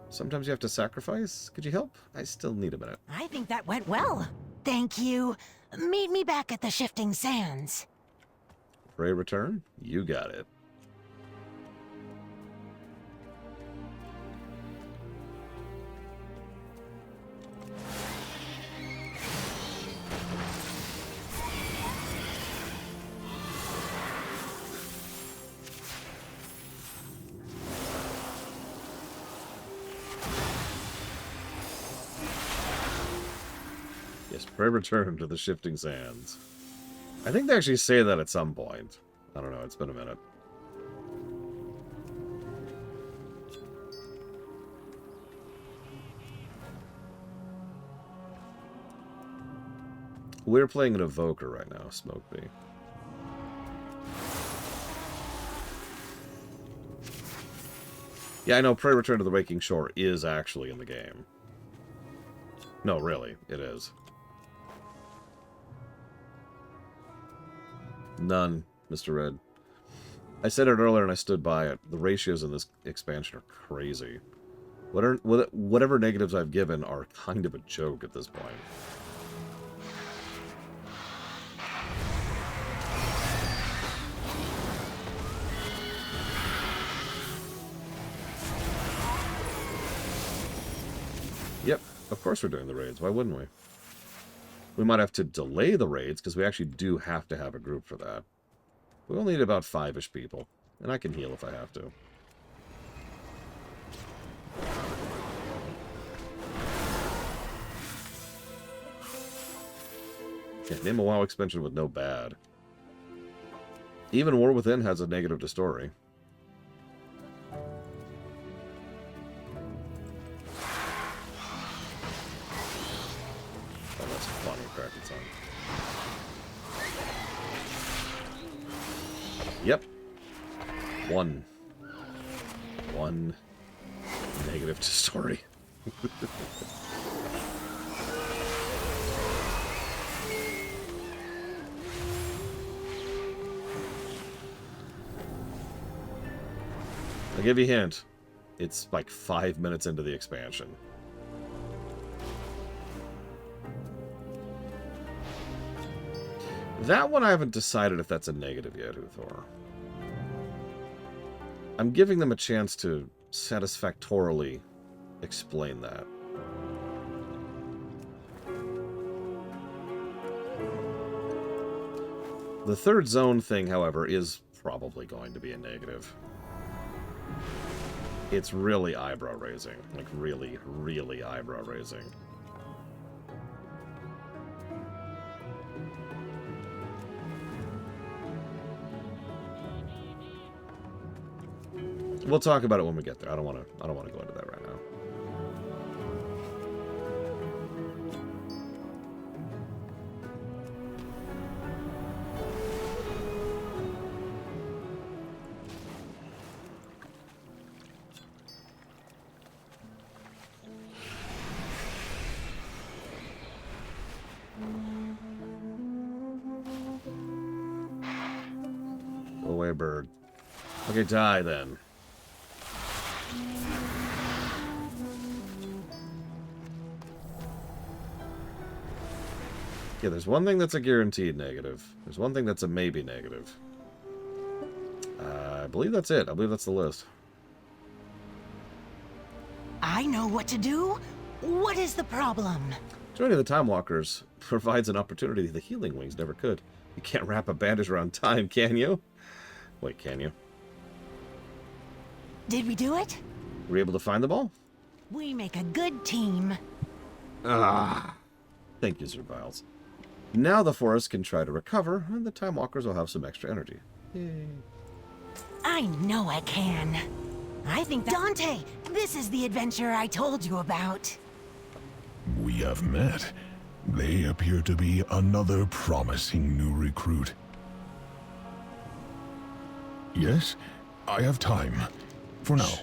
Sometimes you have to sacrifice. Could you help? I still need a minute. I think that went well. Thank you. Meet me back at the Shifting Sands. Ray return? You got it. Pray return to the Shifting Sands. I think they actually say that at some point. I don't know, it's been a minute. We're playing an Evoker right now, Smoke Bee. Yeah, I know Pray Return to the Waking Shore is actually in the game. No, really, it is. None, Mr. Red. I said it earlier and I stood by it. The ratios in this expansion are crazy. Whatever negatives I've given are kind of a joke at this point. Yep, of course we're doing the raids. Why wouldn't we? We might have to delay the raids, because we actually do have to have a group for that. We only need about 5-ish people, and I can heal if I have to. Yeah, name a WoW expansion with no bad. Even War Within has a negative to story. Yep. One negative to story. I'll give you a hint. It's like 5 minutes into the expansion. That one I haven't decided if that's a negative yet, Uthor. I'm giving them a chance to satisfactorily explain that. The third zone thing, however, is probably going to be a negative. It's really eyebrow-raising. Like, really, really eyebrow-raising. We'll talk about it when we get there. I don't want to go into that right now. Go away, bird. Okay, die then. Okay, there's one thing that's a guaranteed negative. There's one thing that's a maybe negative. I believe that's it. I believe that's the list. I know what to do. What is the problem? Joining the Time Walkers provides an opportunity the Healing Wings never could. You can't wrap a bandage around time, can you? Wait, can you? Did we do it? Were you able to find them all? We make a good team. Ah. Thank you, Sir Viles. Now the forest can try to recover, and the Time Walkers will have some extra energy. Yay. I know I can. I think Dante, this is the adventure I told you about. We have met. They appear to be another promising new recruit. Yes, I have time. For now.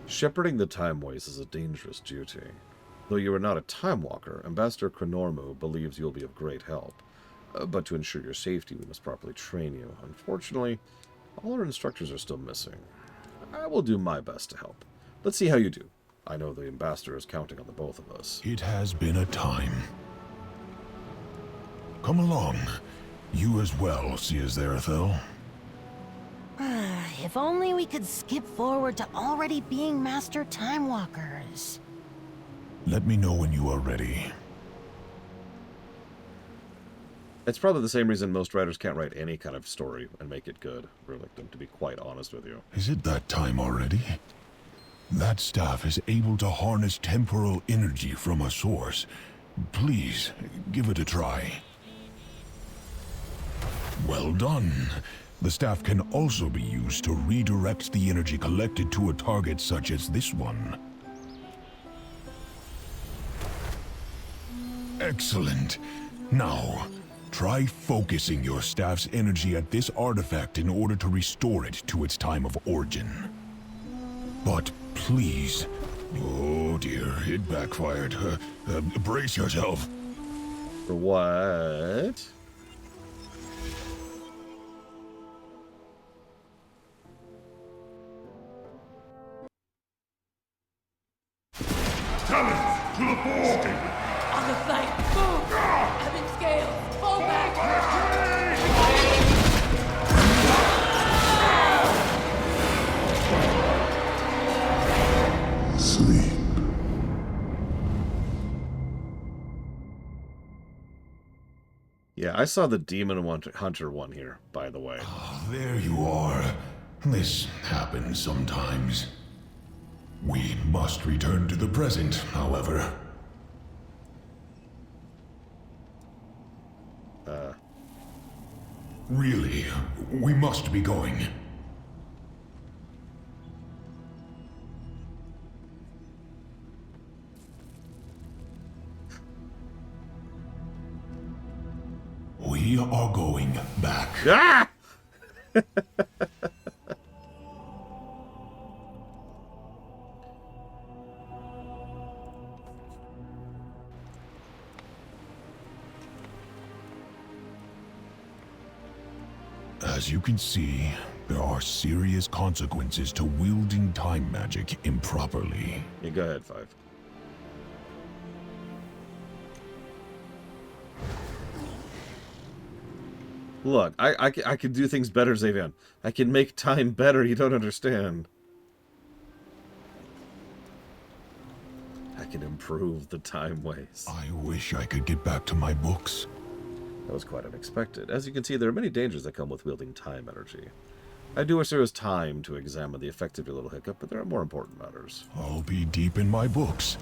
Shepherding the Time Ways is a dangerous duty. Though you are not a Time Walker, Ambassador Kronormu believes you will be of great help. But to ensure your safety, we must properly train you. Unfortunately, all our instructors are still missing. I will do my best to help. Let's see how you do. I know the Ambassador is counting on the both of us. It has been a time. Come along. You as well, see as there, Thel. If only we could skip forward to already being Master Time Walkers. Let me know when you are ready. It's probably the same reason most writers can't write any kind of story and make it good, Relictum, to be quite honest with you. Is it that time already? That staff is able to harness temporal energy from a source. Please, give it a try. Well done. The staff can also be used to redirect the energy collected to a target such as this one. Excellent. Now, try focusing your staff's energy at this artifact in order to restore it to its time of origin. But please... Oh dear, it backfired. Brace yourself. For what? Talent to the fore! On the flank, move! Having scales, fall back! Sleep. Yeah, I saw the Demon Hunter one here, by the way. There you are. This happens sometimes. We must return to the present, however. Really, we must be going. We are going back. Ah! As you can see, there are serious consequences to wielding time magic improperly. Yeah, go ahead, Five. Look, I can do things better, Xavian. I can make time better, you don't understand. I can improve the time ways. I wish I could get back to my books. That was quite unexpected. As you can see, there are many dangers that come with wielding time energy. I do wish there was time to examine the effect of your little hiccup, but there are more important matters. I'll be deep in my books.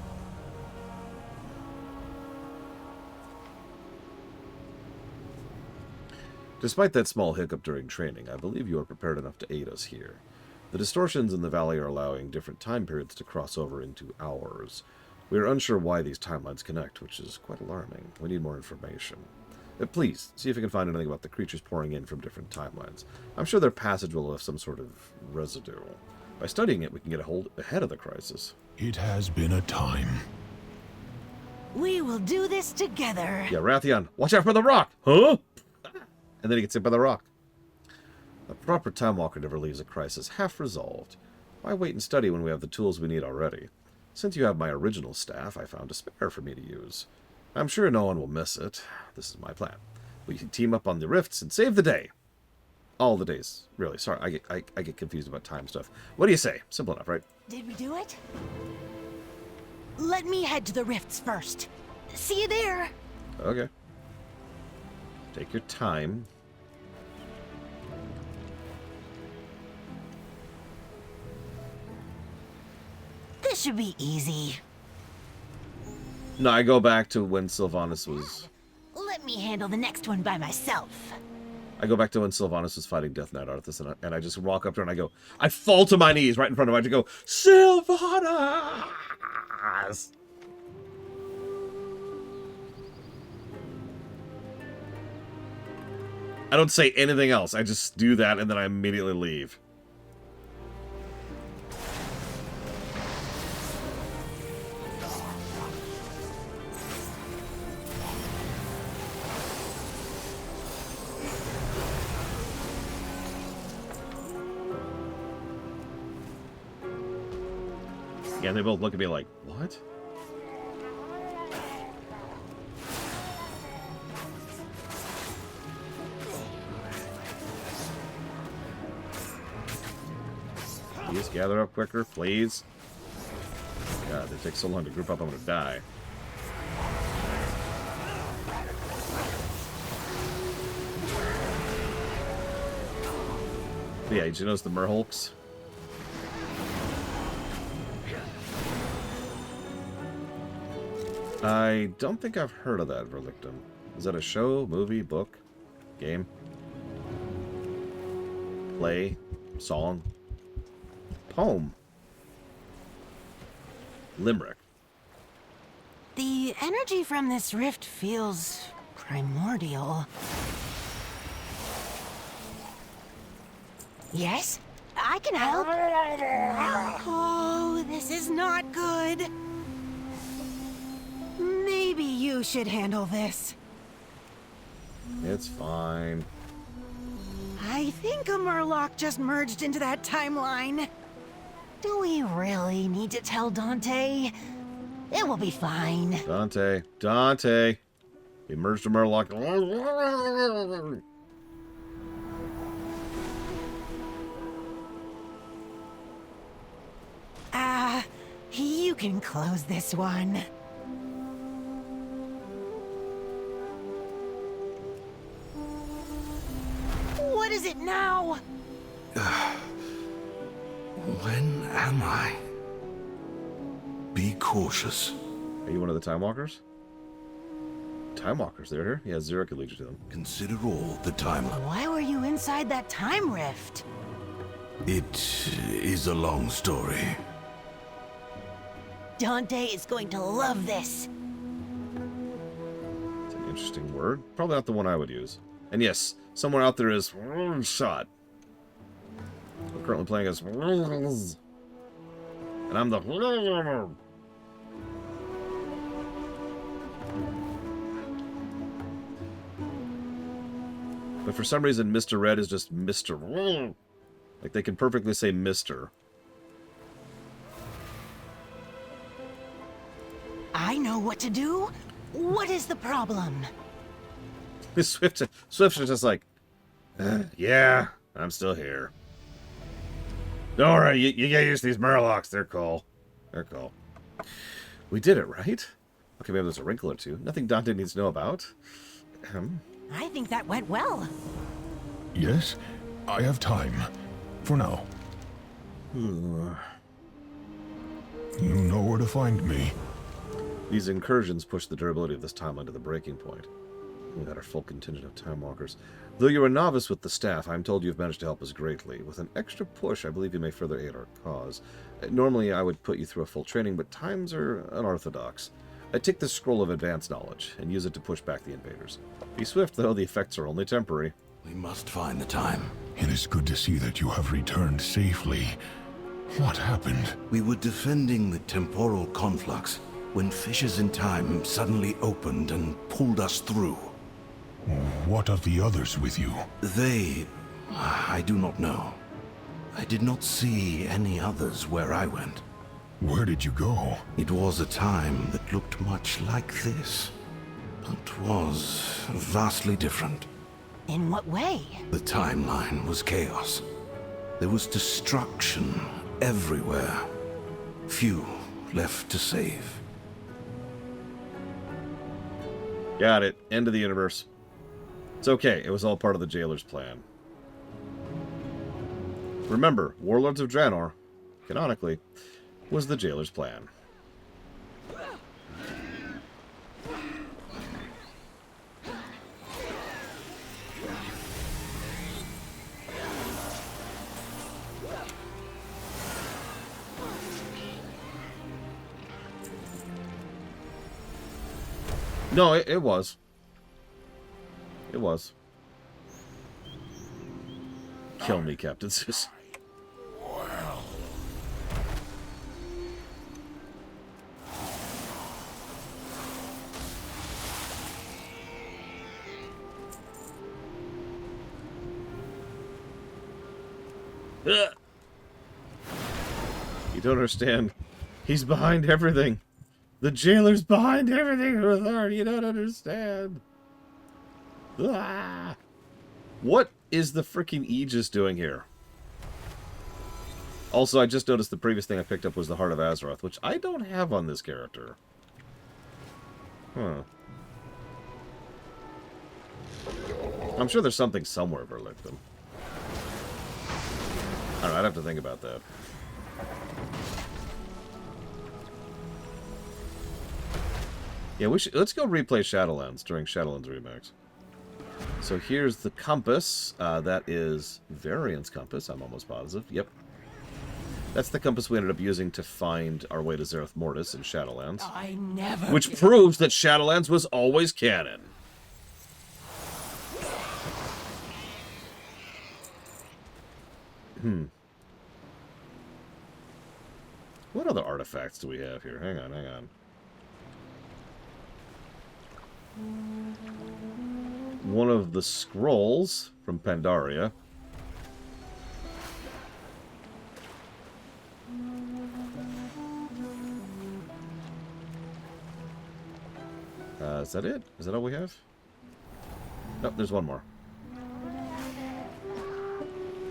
Despite that small hiccup during training, I believe you are prepared enough to aid us here. The distortions in the valley are allowing different time periods to cross over into ours. We are unsure why these timelines connect, which is quite alarming. We need more information. Please, see if you can find anything about the creatures pouring in from different timelines. I'm sure their passage will have some sort of residue. By studying it, we can get ahead of the crisis. It has been a time. We will do this together. Yeah, Rathian, watch out for the rock! Huh? And then he gets hit by the rock. A proper Time Walker never leaves a crisis half resolved. Why wait and study when we have the tools we need already? Since you have my original staff, I found a spare for me to use. I'm sure no one will miss it. This is my plan. We can team up on the rifts and save the day. All the days. Really, sorry, I get confused about time stuff. What do you say? Simple enough, right? Did we do it? Let me head to the rifts first. See you there. Okay. Take your time. This should be easy. No, I go back to when Sylvanas was... Let me handle the next one by myself. I go back to when Sylvanas was fighting Death Knight Arthas, and I just walk up to her and I go... I fall to my knees right in front of her. I just go, Sylvanas! I don't say anything else. I just do that, and then I immediately leave. Yeah, and they both look at me like, what? Please gather up quicker, please. God, they take so long to group up, I'm gonna die. But yeah, did you notice the merhulks? I don't think I've heard of that Verlictum. Is that a show, movie, book, game? Play? Song? Poem? Limerick? The energy from this rift feels primordial. Yes? I can help. Oh, this is not good. Maybe you should handle this. It's fine. I think a Murloc just merged into that timeline. Do we really need to tell Dante? It will be fine. Dante! We merged a Murloc. You can close this one. What is it now? When am I? Be cautious. Are you one of the Time Walkers? Time Walkers, they're here? Yeah, Zero could lead you to them. Consider all the time. Why were you inside that time rift? It is a long story. Dante is going to love this. It's an interesting word. Probably not the one I would use. And yes, someone out there is shot. We're currently playing as and I'm the but for some reason Mr. Red is just Mr. Like they can perfectly say Mr. I know what to do. What is the problem? Swift is just like, yeah, I'm still here. Don't worry, you get used to these Murlocs. They're cool. They're cool. We did it, right? Okay, maybe there's a wrinkle or two. Nothing Dante needs to know about. I think that went well. Yes, I have time. For now. You know where to find me. These incursions push the durability of this timeline to the breaking point. We got our full contingent of Time Walkers. Though you're a novice with the staff, I'm told you've managed to help us greatly. With an extra push, I believe you may further aid our cause. Normally, I would put you through a full training, but times are unorthodox. I take this scroll of advanced knowledge and use it to push back the invaders. Be swift, though. The effects are only temporary. We must find the time. It is good to see that you have returned safely. What happened? We were defending the temporal conflux when fissures in time suddenly opened and pulled us through. What of the others with you? I do not know. I did not see any others where I went. Where did you go? It was a time that looked much like this. was vastly different. In what way? The timeline was chaos. There was destruction everywhere. Few left to save. Got it. End of the universe. It's okay. It was all part of the Jailer's plan. Remember, Warlords of Draenor, canonically, was the Jailer's plan. No, it was. It was. Kill me, Captain Zeus. Ugh. You don't understand. He's behind everything. The Jailer's behind everything, Uthar. You don't understand. Ah. What is the freaking Aegis doing here? Also, I just noticed the previous thing I picked up was the Heart of Azeroth, which I don't have on this character. Huh. I'm sure there's something somewhere for Licton. I don't know, I'd have to think about that. Yeah, let's go replay Shadowlands during Shadowlands Remix. So here's the compass. That is Variant's compass, I'm almost positive. Yep. That's the compass we ended up using to find our way to Zereth Mortis in Shadowlands. Which proves that Shadowlands was always canon. What other artifacts do we have here? Hang on, hang on. One of the scrolls from Pandaria. Is that it? Is that all we have? Nope, there's one more.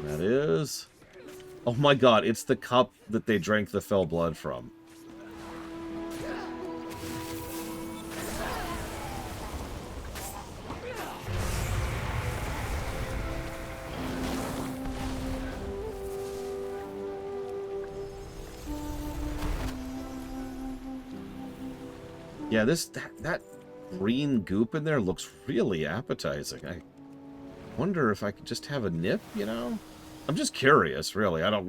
That is... Oh my god, it's the cup that they drank the fell blood from. Yeah, that green goop in there looks really appetizing. I wonder if I could just have a nip, you know? I'm just curious, really. I don't...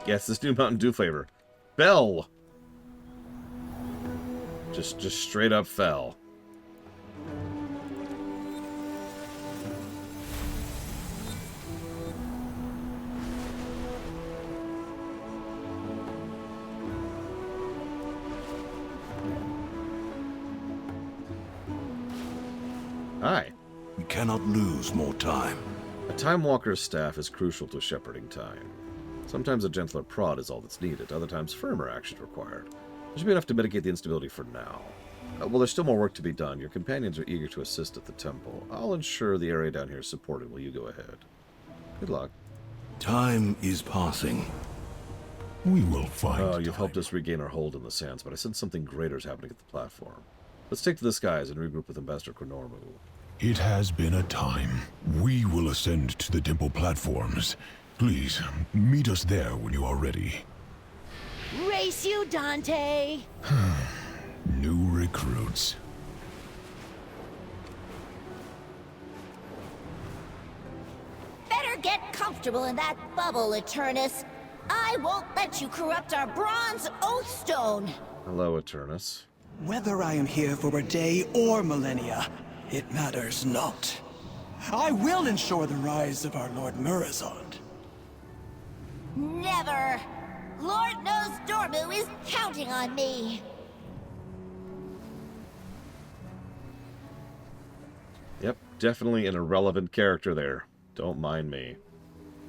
Yes, this new Mountain Dew flavor. Fell! Just straight up fell. Hi. We cannot lose more time. A Time Walker's staff is crucial to shepherding time. Sometimes a gentler prod is all that's needed, other times firmer action required. There should be enough to mitigate the instability for now. Well, there's still more work to be done. Your companions are eager to assist at the temple. I'll ensure the area down here is supported while you go ahead. Good luck. Time is passing. We will find Oh, you've helped us regain our hold in the sands, but I sense something greater is happening at the platform. Let's take to the skies and regroup with Ambassador Krenormu. It has been a time. We will ascend to the temple platforms. Please, meet us there when you are ready. Race you, Dante! New recruits. Better get comfortable in that bubble, Eternus. I won't let you corrupt our bronze Oathstone. Hello, Eternus. Whether I am here for a day or millennia, it matters not. I will ensure the rise of our Lord Murazond. Never. Lord knows Dormu is counting on me. Yep, definitely an irrelevant character there. Don't mind me.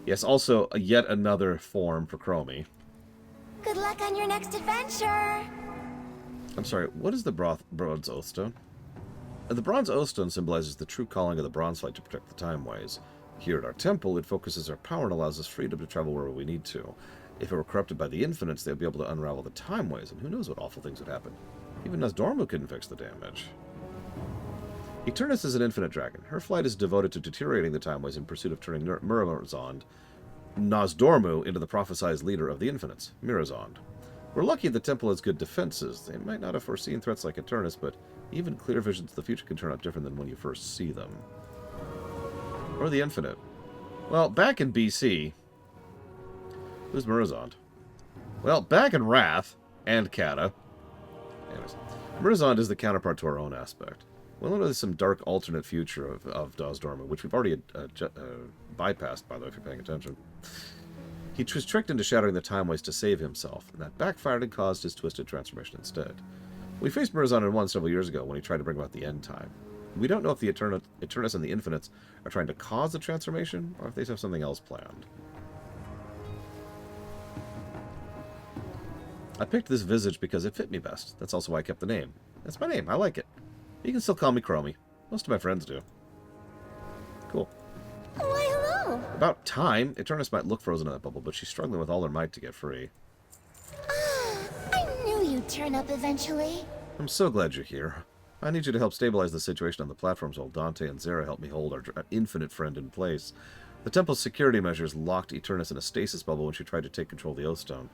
Yes, also yet another form for Chromie. Good luck on your next adventure. I'm sorry, what is the Bronze Oathstone? The Bronze Oathstone symbolizes the true calling of the Bronze Flight to protect the Time Ways. Here at our temple, it focuses our power and allows us freedom to travel wherever we need to. If it were corrupted by the Infinites, they would be able to unravel the Time Ways, and who knows what awful things would happen. Even Nosdormu couldn't fix the damage. Eternus is an infinite dragon. Her flight is devoted to deteriorating the Time Ways in pursuit of turning Mirazond, Nosdormu, into the prophesied leader of the Infinites, Mirazond. We're lucky the temple has good defenses. They might not have foreseen threats like Eternus, but even clear visions of the future can turn out different than when you first see them. Or the Infinite. Well, back in BC... Who's Mirazond? Well, back in Wrath, and Kata... Anyways, Mirazond is the counterpart to our own aspect. Well, there's some dark alternate future of Nosdormu, which we've already bypassed, by the way, if you're paying attention. He was tricked into shattering the Time Ways to save himself, and that backfired and caused his twisted transformation instead. We faced Mirazond in one several years ago when he tried to bring about the end time. We don't know if the Eternus and the Infinites are trying to cause the transformation, or if they have something else planned. I picked this visage because it fit me best. That's also why I kept the name. That's my name. I like it. You can still call me Chromie. Most of my friends do. Cool. Why, hello. About time. Eternus might look frozen in that bubble, but she's struggling with all her might to get free. I knew you'd turn up eventually. I'm so glad you're here. I need you to help stabilize the situation on the platforms while Dante and Zera help me hold our infinite friend in place. The temple's security measures locked Eternus in a stasis bubble when she tried to take control of the Oathstone.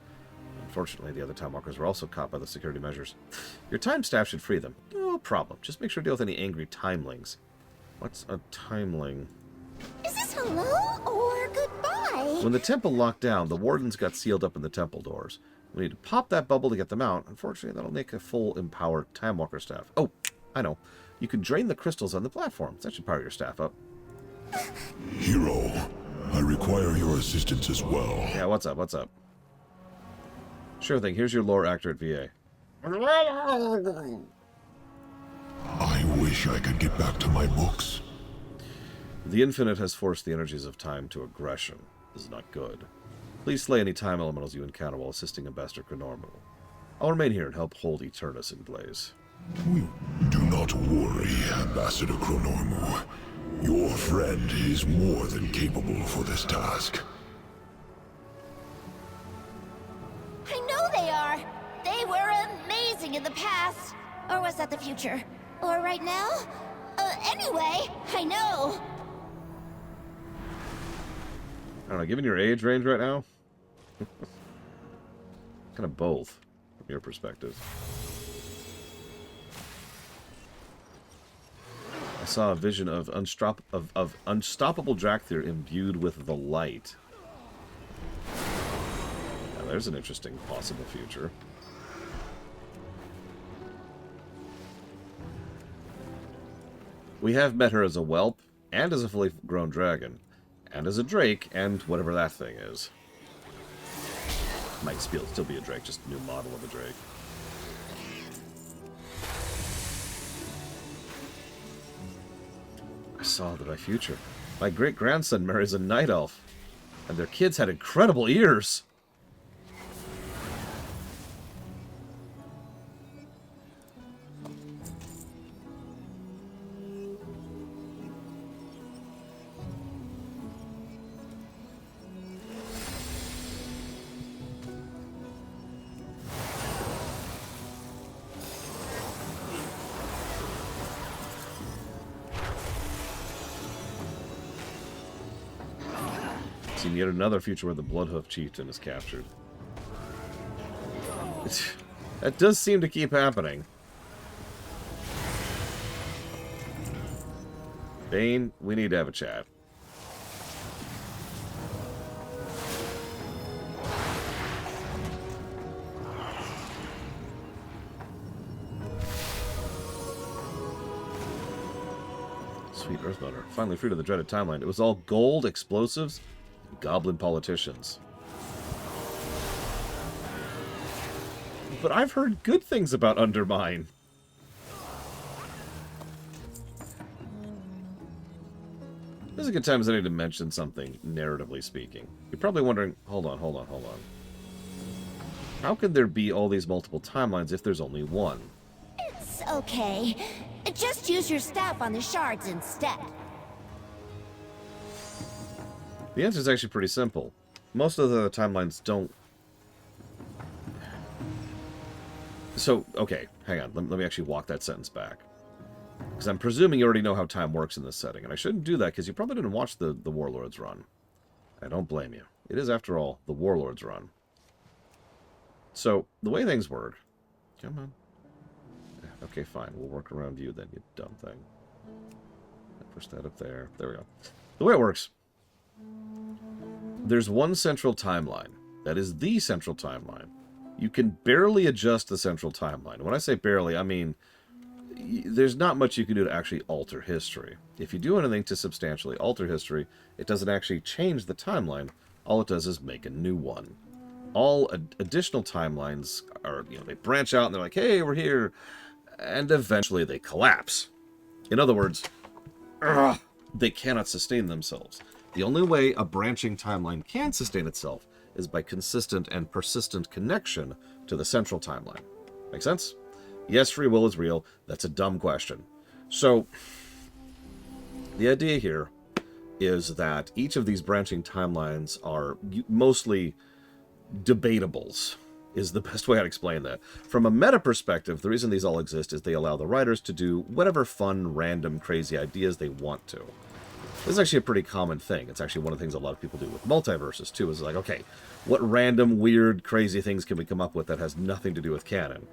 Unfortunately, the other Time Walkers were also caught by the security measures. Your time staff should free them. No problem. Just make sure to deal with any angry timelings. What's a timeling? Is this hello or goodbye? When the temple locked down, the wardens got sealed up in the temple doors. We need to pop that bubble to get them out. Unfortunately, that'll make a full empowered Time Walker staff. Oh, I know. You can drain the crystals on the platforms. That should power your staff up. Hero, I require your assistance as well. Yeah, what's up? What's up? Sure thing. Here's your lore actor at VA. I wish I could get back to my books. The Infinite has forced the energies of time to aggression. This is not good. Please slay any time elementals you encounter while assisting Ambassador Chronormu. I'll remain here and help hold Eternus in place. Do not worry, Ambassador Chronormu. Your friend is more than capable for this task. I know they are. They were amazing in the past. Or was that the future? Or right now? Anyway, I know. I don't know, given your age range right now? Kind of both, from your perspective. I saw a vision of unstoppable Drakthir imbued with the light. Now there's an interesting possible future. We have met her as a whelp, and as a fully grown dragon, and as a drake, and whatever that thing is. Might still be a drake, just a new model of a drake. I saw that my future. My great-grandson marries a night elf, and their kids had incredible ears. Seen yet another future where the Bloodhoof Chieftain is captured. That does seem to keep happening. Bane, we need to have a chat. Sweet Earthmother. Finally free to the dreaded timeline. It was all gold, explosives, and goblin politicians. But I've heard good things about Undermine. This This is a good time as any to mention something, narratively speaking. You're probably wondering, hold on. How could there be all these multiple timelines if there's only one? It's okay. Just use your staff on the shards instead. The answer is actually pretty simple. Most of the timelines don't... So, okay, hang on. Let me actually walk that sentence back. Because I'm presuming you already know how time works in this setting. And I shouldn't do that because you probably didn't watch the Warlords run. I don't blame you. It is, after all, the Warlords run. So, the way things work... Come on. Okay, fine. We'll work around you then, you dumb thing. Push that up there. There we go. The way it works... There's one central timeline. That is the central timeline. You can barely adjust the central timeline. When I say barely, I mean... There's not much you can do to actually alter history. If you do anything to substantially alter history, it doesn't actually change the timeline. All it does is make a new one. All additional timelines are, they branch out and they're like, hey, we're here. And eventually they collapse. In other words, they cannot sustain themselves. The only way a branching timeline can sustain itself is by consistent and persistent connection to the central timeline. Make sense? Yes, free will is real. That's a dumb question. So, the idea here is that each of these branching timelines are mostly debatables, is the best way I'd explain that. From a meta perspective, the reason these all exist is they allow the writers to do whatever fun, random, crazy ideas they want to. This is actually a pretty common thing. It's actually one of the things a lot of people do with multiverses, too, is like, okay, what random, weird, crazy things can we come up with that has nothing to do with canon?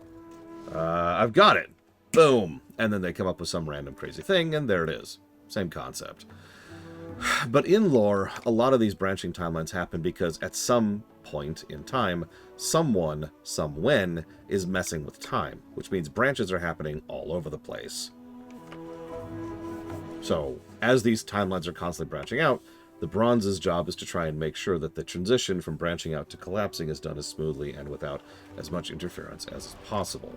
I've got it. Boom. And then they come up with some random crazy thing, and there it is. Same concept. But in lore, a lot of these branching timelines happen because at some point in time, someone, somewhen, is messing with time, which means branches are happening all over the place. So, as these timelines are constantly branching out, the Bronze's job is to try and make sure that the transition from branching out to collapsing is done as smoothly and without as much interference as is possible.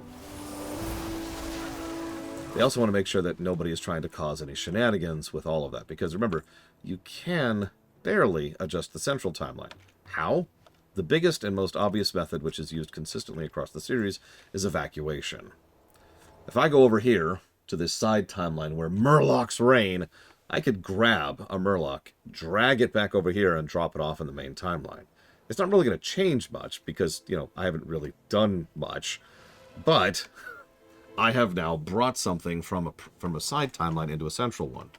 They also want to make sure that nobody is trying to cause any shenanigans with all of that, because remember, you can barely adjust the central timeline. How? The biggest and most obvious method, which is used consistently across the series, is evacuation. If I go over here to this side timeline where Murlocs reign, I could grab a Murloc, drag it back over here, and drop it off in the main timeline. It's not really going to change much because, I haven't really done much. But I have now brought something from a side timeline into a central one.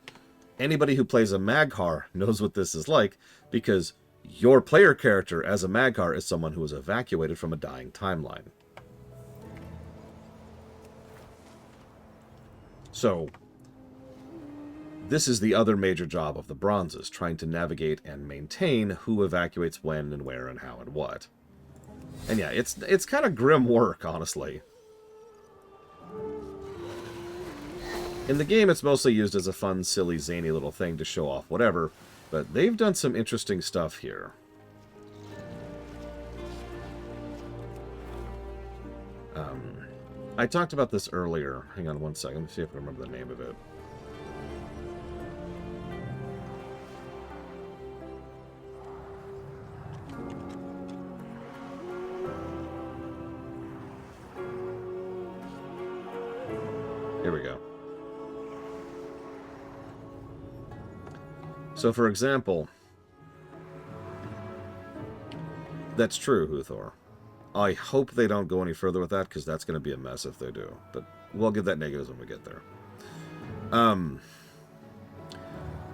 Anybody who plays a Mag'har knows what this is like because your player character as a Mag'har is someone who was evacuated from a dying timeline. So, this is the other major job of the Bronzes, trying to navigate and maintain who evacuates when and where and how and what. And yeah, it's kind of grim work, honestly. In the game, it's mostly used as a fun, silly, zany little thing to show off whatever, but they've done some interesting stuff here. I talked about this earlier. Hang on one second. Let me see if I remember the name of it. Here we go. So, for example, that's true, Huthor. I hope they don't go any further with that, because that's going to be a mess if they do. But we'll give that negatives when we get there.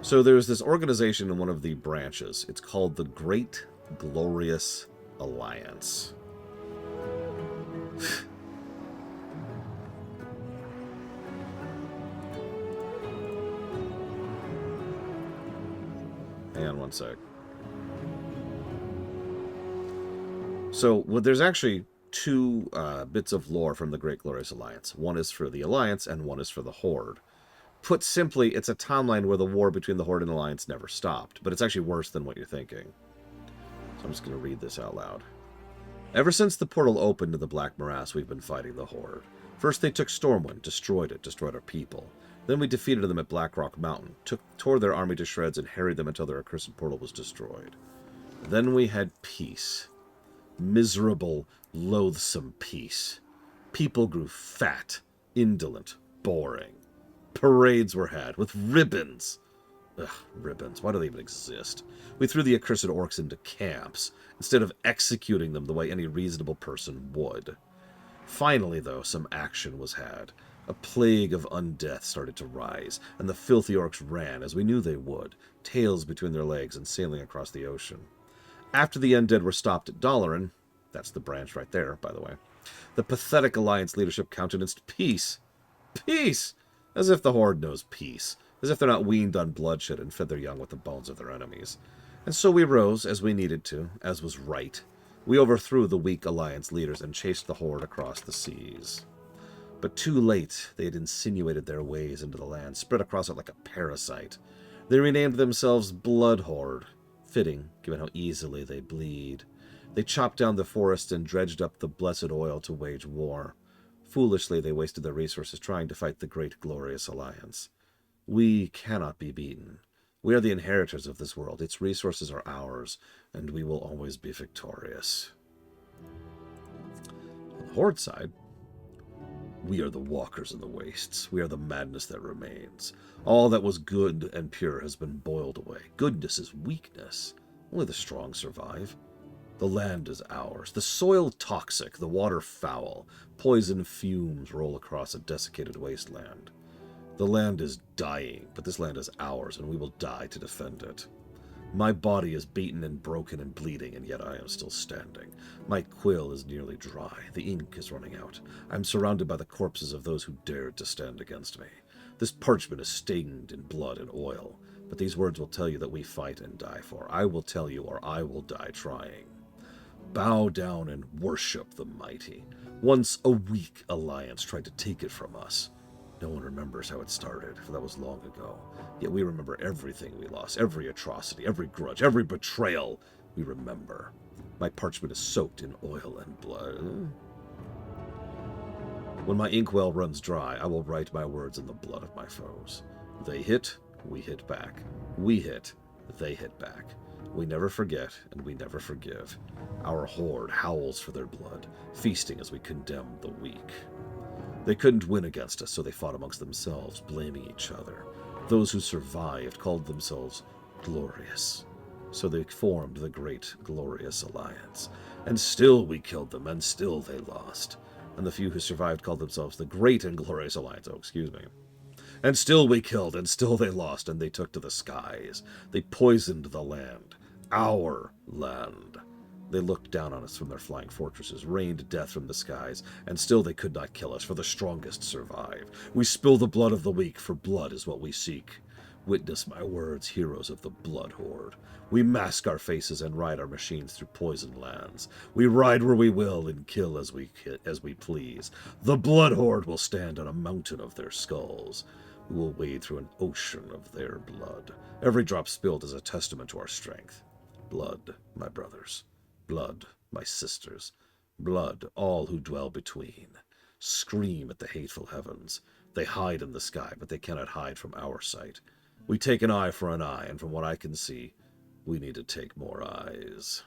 So there's this organization in one of the branches. It's called the Great Glorious Alliance. Hang on one sec. So, there's actually two bits of lore from the Great Glorious Alliance. One is for the Alliance, and one is for the Horde. Put simply, it's a timeline where the war between the Horde and the Alliance never stopped, but it's actually worse than what you're thinking. So I'm just going to read this out loud. Ever since the portal opened to the Black Morass, we've been fighting the Horde. First they took Stormwind, destroyed it, destroyed our people. Then we defeated them at Blackrock Mountain, tore their army to shreds, and harried them until their accursed portal was destroyed. Then we had peace. Miserable, loathsome peace. People grew fat, indolent, boring. Parades were had, with ribbons. Ugh, ribbons. Why do they even exist? We threw the accursed orcs into camps, instead of executing them the way any reasonable person would. Finally, though, some action was had. A plague of undeath started to rise, and the filthy orcs ran, as we knew they would, tails between their legs and sailing across the ocean. After the undead were stopped at Dalaran, that's the branch right there, by the way, the pathetic Alliance leadership countenanced peace. Peace! As if the Horde knows peace. As if they're not weaned on bloodshed and fed their young with the bones of their enemies. And so we rose, as we needed to, as was right. We overthrew the weak Alliance leaders and chased the Horde across the seas. But too late, they had insinuated their ways into the land, spread across it like a parasite. They renamed themselves Blood Horde, fitting, given how easily they bleed. They chopped down the forests and dredged up the blessed oil to wage war. Foolishly, they wasted their resources trying to fight the great, glorious Alliance. We cannot be beaten. We are the inheritors of this world. Its resources are ours, and we will always be victorious. On the Horde side, we are the walkers in the wastes. We are the madness that remains. All that was good and pure has been boiled away. Goodness is weakness. Only the strong survive. The land is ours. The soil toxic, the water foul. Poison fumes roll across a desiccated wasteland. The land is dying, but this land is ours, and we will die to defend it. My body is beaten and broken and bleeding, and yet I am still standing. My quill is nearly dry. The ink is running out. I am surrounded by the corpses of those who dared to stand against me. This parchment is stained in blood and oil, but these words will tell you that we fight and die for. I will tell you, or I will die trying. Bow down and worship the mighty. Once a weak Alliance tried to take it from us. No one remembers how it started, for that was long ago. Yet we remember everything we lost, every atrocity, every grudge, every betrayal. We remember. My parchment is soaked in oil and blood. When my inkwell runs dry, I will write my words in the blood of my foes. They hit, we hit back. We hit, they hit back. We never forget, and we never forgive. Our horde howls for their blood, feasting as we condemn the weak. They couldn't win against us, so they fought amongst themselves, blaming each other. Those who survived called themselves glorious. So they formed the Great Glorious Alliance. And still we killed them, and still they lost. And the few who survived called themselves the Great and Glorious Alliance. Oh, excuse me. And still we killed, and still they lost, and they took to the skies. They poisoned the land. Our land. They looked down on us from their flying fortresses, rained death from the skies, and still they could not kill us, for the strongest survive. We spill the blood of the weak, for blood is what we seek. Witness my words, heroes of the Blood Horde. We mask our faces and ride our machines through poisoned lands. We ride where we will and kill as we please. The Blood Horde will stand on a mountain of their skulls. We will wade through an ocean of their blood. Every drop spilled is a testament to our strength. Blood, my brothers. Blood, my sisters. Blood, all who dwell between. Scream at the hateful heavens. They hide in the sky, but they cannot hide from our sight. We take an eye for an eye, and from what I can see, we need to take more eyes.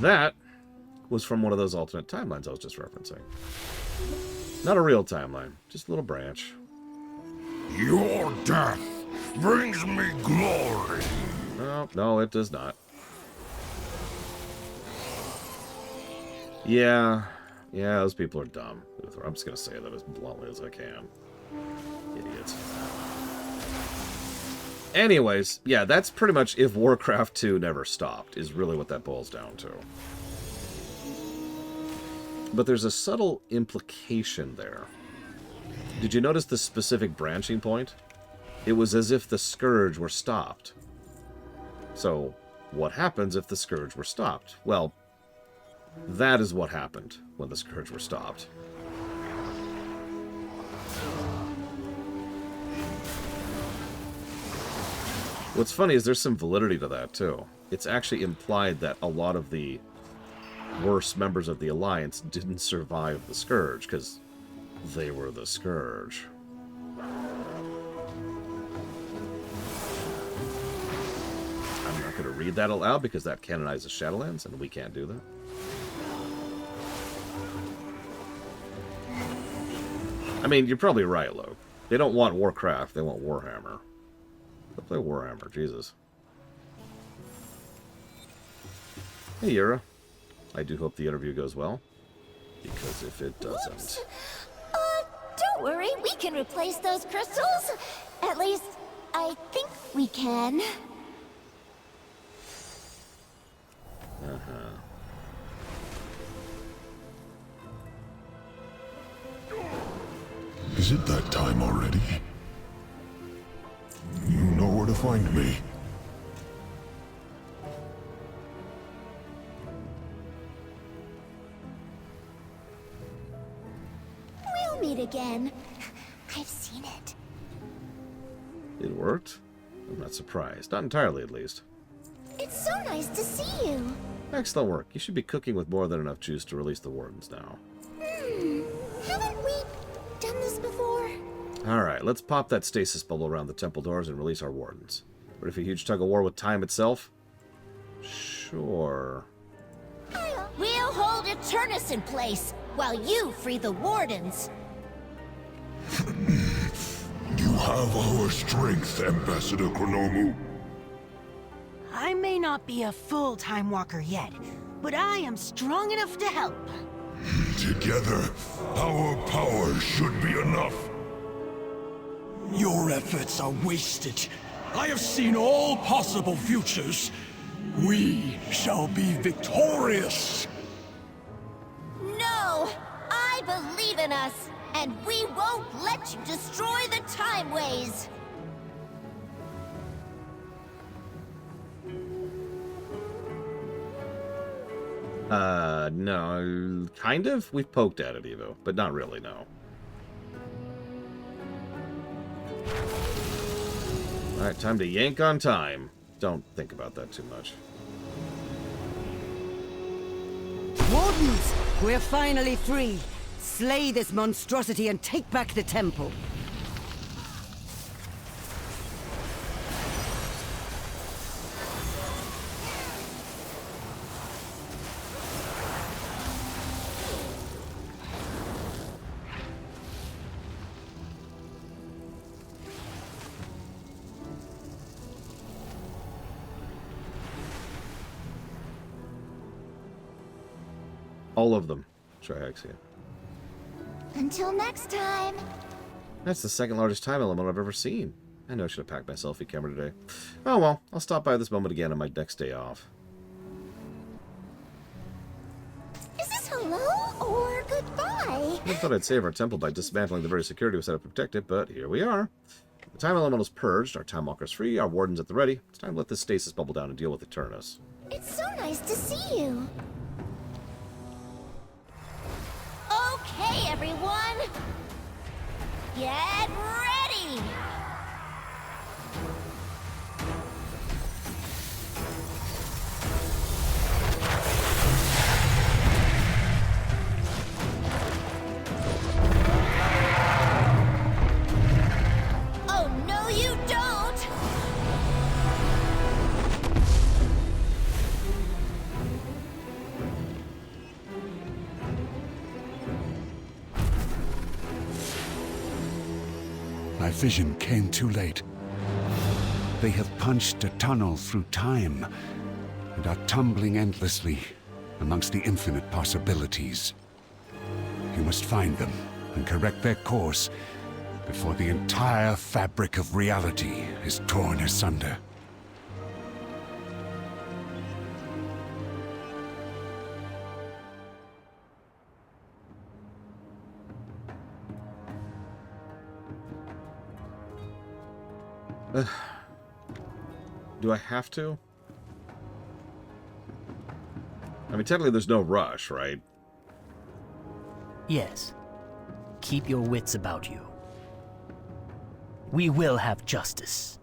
That was from one of those alternate timelines I was just referencing. Not a real timeline, just a little branch. Your death brings me glory. No, it does not. Yeah, those people are dumb. I'm just going to say that as bluntly as I can. Idiots. Anyways, yeah, that's pretty much if Warcraft 2 never stopped, is really what that boils down to. But there's a subtle implication there. Did you notice the specific branching point? It was as if the Scourge were stopped. So, what happens if the Scourge were stopped? Well, That is what happened when the Scourge were stopped. What's funny is there's some validity to that, too. It's actually implied that a lot of the worst members of the Alliance didn't survive the Scourge, because they were the Scourge. I'm not going to read that aloud because that canonizes Shadowlands, and we can't do that. I mean, you're probably right, Luke. They don't want Warcraft, they want Warhammer. They'll play Warhammer, Jesus. Hey, Yura. I do hope the interview goes well. Because if it doesn't... Whoops. Don't worry, we can replace those crystals. At least, I think we can. Uh-huh. Is it that time already? You know where to find me. We'll meet again. I've seen it. It worked? I'm not surprised. Not entirely, at least. It's so nice to see you. Excellent work. You should be cooking with more than enough juice to release the wardens now. Haven't we done this before? Alright, let's pop that stasis bubble around the temple doors and release our wardens. Ready for a huge tug-of-war with time itself? Sure. We'll hold Eternus in place while you free the wardens. You have our strength, Ambassador Chronomu. I may not be a full Time Walker yet, but I am strong enough to help. Together, our power should be enough. Your efforts are wasted. I have seen all possible futures. We shall be victorious. No! I believe in us, and we won't let you destroy the Time Ways! No. Kind of? We've poked at it, Evo. But not really, no. Alright, time to yank on time. Don't think about that too much. Wardens, we're finally free. Slay this monstrosity and take back the temple. All of them. Trihexia. Until next time. That's the second largest time element I've ever seen. I know I should have packed my selfie camera today. Oh well, I'll stop by this moment again on my next day off. Is this hello or goodbye? I thought I'd save our temple by dismantling the very security we set up to protect it, but here we are. The time elemental is purged, our time walkers free, our wardens at the ready. It's time to let this stasis bubble down and deal with Eternus. It's so nice to see you. Okay, everyone. Get ready. Oh, no, you don't. My vision came too late. They have punched a tunnel through time and are tumbling endlessly amongst the infinite possibilities. You must find them and correct their course before the entire fabric of reality is torn asunder. Do I have to? I mean, technically there's no rush, right? Yes. Keep your wits about you. We will have justice.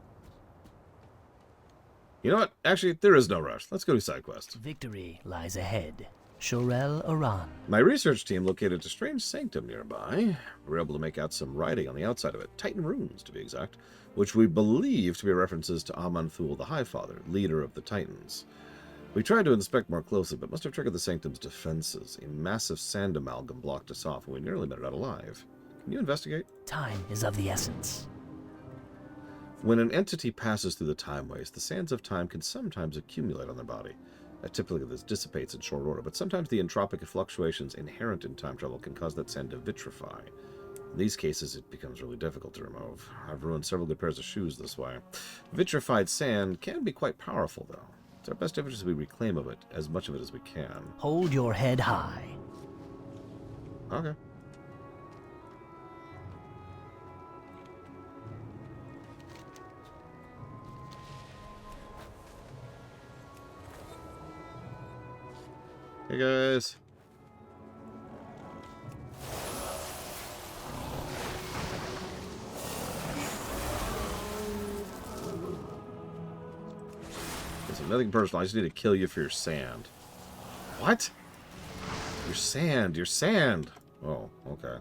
You know what? Actually, there is no rush. Let's go do side quests. Victory lies ahead. Shorel Aran. My research team located a strange sanctum nearby. We were able to make out some writing on the outside of it. Titan runes, to be exact. Which we believe to be references to Aman'Thul the Highfather, leader of the Titans. We tried to inspect more closely, but must have triggered the sanctum's defenses. A massive sand amalgam blocked us off, and we nearly made it out alive. Can you investigate? Time is of the essence. When an entity passes through the time waste, the sands of time can sometimes accumulate on their body. Typically, this dissipates in short order, but sometimes the entropic fluctuations inherent in time travel can cause that sand to vitrify. In these cases, it becomes really difficult to remove. I've ruined several good pairs of shoes this way. Vitrified sand can be quite powerful, though. It's our best interest we reclaim of it, as much of it as we can. Hold your head high. Okay. Hey guys. Listen, nothing personal. I just need to kill you for your sand. What? Your sand. Your sand. Oh, okay.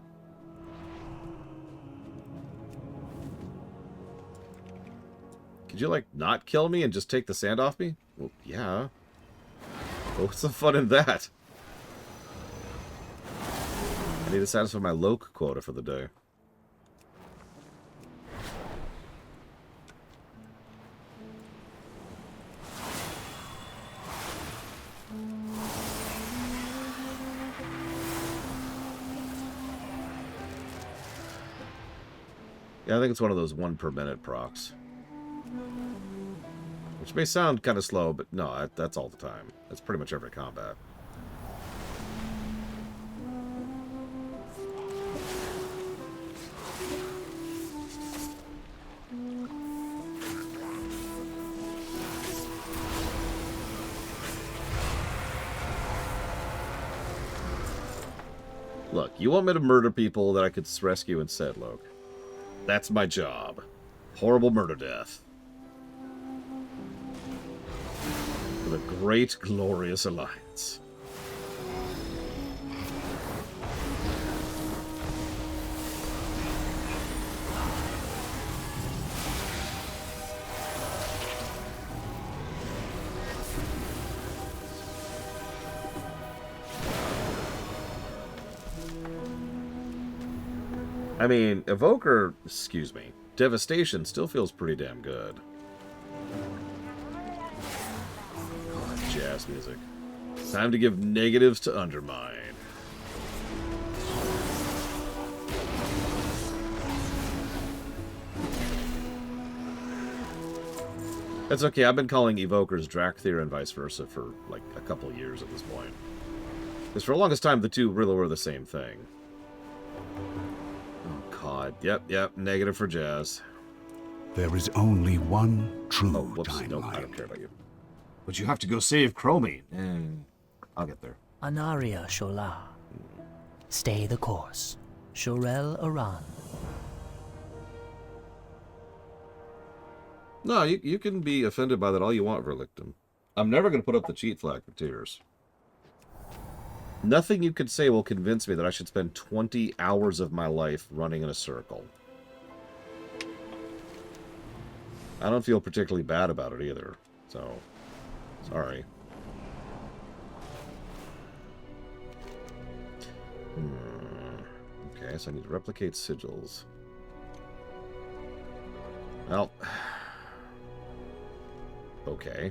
Could you, like, not kill me and just take the sand off me? Well, yeah. Well, what's the fun in that? I need to satisfy my Loke quota for the day. Yeah, I think it's one of those 1 per minute procs. Which may sound kind of slow, but no, that's all the time. That's pretty much every combat. Look, you want me to murder people that I could rescue instead, Loke. That's my job. Horrible murder death. For the great, glorious alliance. I mean, Evoker, excuse me, Devastation still feels pretty damn good. Oh, that jazz music. Time to give negatives to Undermine. That's okay, I've been calling Evokers Drakthir and vice versa for like a couple of years at this point. Because for the longest time, the two really were the same thing. God. Yep, negative for Jazz. There is only one true timeline. Nope, I don't care about you. But you have to go save Chromie. I'll get there. Anaria Shola. Stay the course. Shorel Aran. No, you can be offended by that all you want, Verlictum. I'm never going to put up the cheat flag for tears. Nothing you could say will convince me that I should spend 20 hours of my life running in a circle. I don't feel particularly bad about it either, so sorry. Okay, so I need to replicate sigils. Well, okay.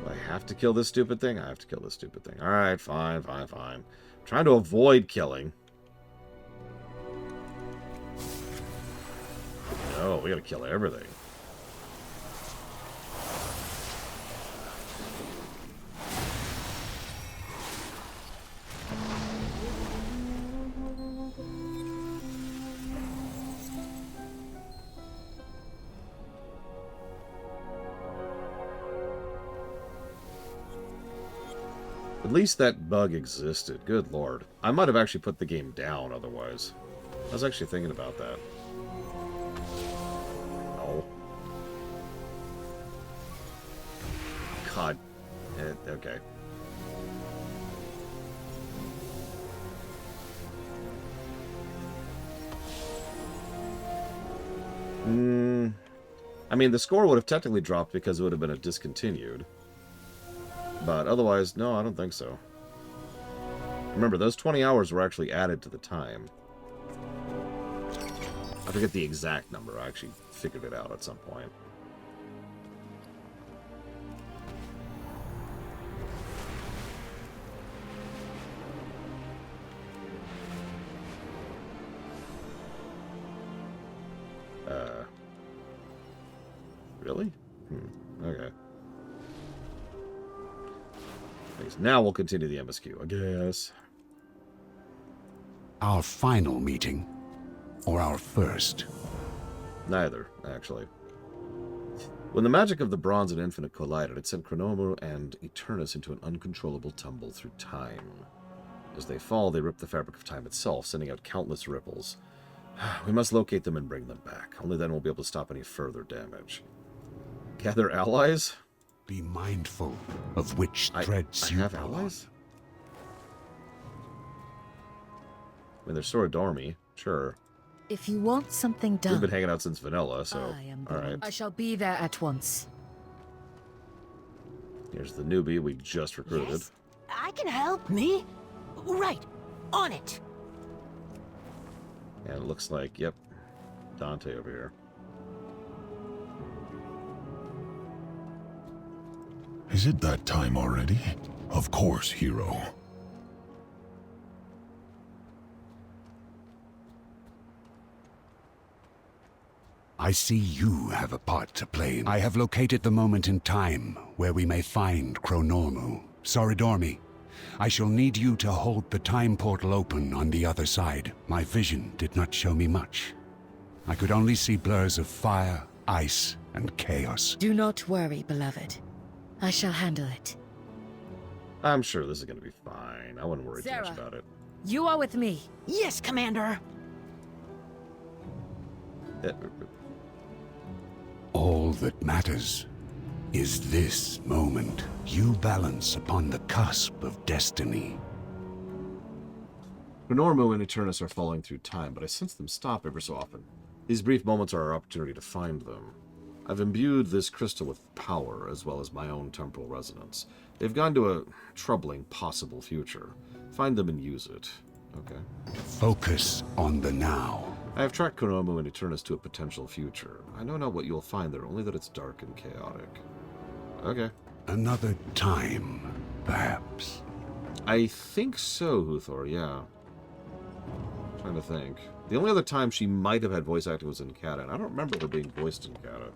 I have to kill this stupid thing? I have to kill this stupid thing. Alright, fine. I'm trying to avoid killing. No, we gotta kill everything. At least that bug existed. Good lord. I might have actually put the game down otherwise. I was actually thinking about that. No. God. Okay. I mean, the score would have technically dropped because it would have been a discontinued. But otherwise, no, I don't think so. Remember, those 20 hours were actually added to the time. I forget the exact number. I actually figured it out at some point. Really? Okay. Thanks. Now we'll continue the MSQ, I guess. Our final meeting? Or our first? Neither, actually. When the magic of the Bronze and Infinite collided, it sent Chronomu and Eternus into an uncontrollable tumble through time. As they fall, they rip the fabric of time itself, sending out countless ripples. We must locate them and bring them back. Only then we'll be able to stop any further damage. Gather allies? Be mindful of which threads you have allies? I mean, they're sort of dormy, sure. If you want something done... We've been hanging out since vanilla, so... Alright. I shall be there at once. Here's the newbie we just recruited. Yes, I can help. Me? Right. On it. And it looks like, yep, Dante over here. Is it that time already? Of course, hero. I see you have a part to play. I have located the moment in time where we may find Chronormu. Soridormi, I shall need you to hold the time portal open on the other side. My vision did not show me much. I could only see blurs of fire, ice, and chaos. Do not worry, beloved. I shall handle it. I'm sure this is going to be fine. I wouldn't worry too much about it. You are with me. Yes, Commander. All that matters is this moment. You balance upon the cusp of destiny. Chronormu and Eternus are falling through time, but I sense them stop ever so often. These brief moments are our opportunity to find them. I've imbued this crystal with power, as well as my own temporal resonance. They've gone to a troubling possible future. Find them and use it. Okay. Focus on the now. I have tracked Chronomu and Eternus to a potential future. I know not what you'll find there, only that it's dark and chaotic. Okay. Another time, perhaps. I think so, Huthor, yeah. Trying to think. The only other time she might have had voice acting was in Kata, and I don't remember her being voiced in Kata.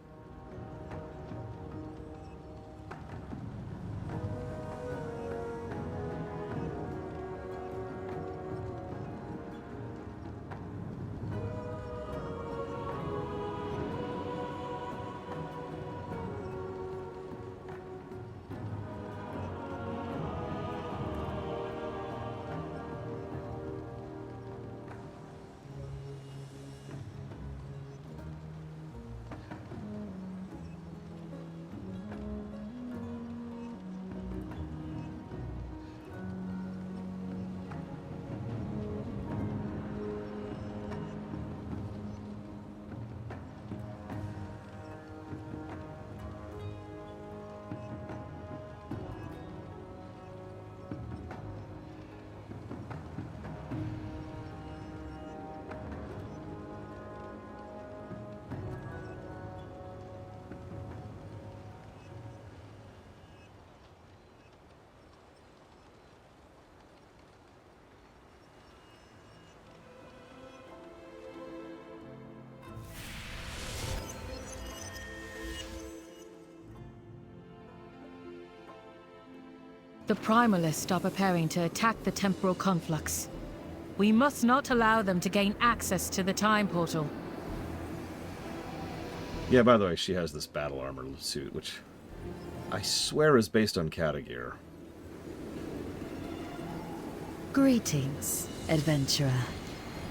The Primalists are preparing to attack the temporal conflux. We must not allow them to gain access to the time portal. Yeah, by the way, she has this battle armor suit, which I swear is based on Kata gear. Greetings, adventurer.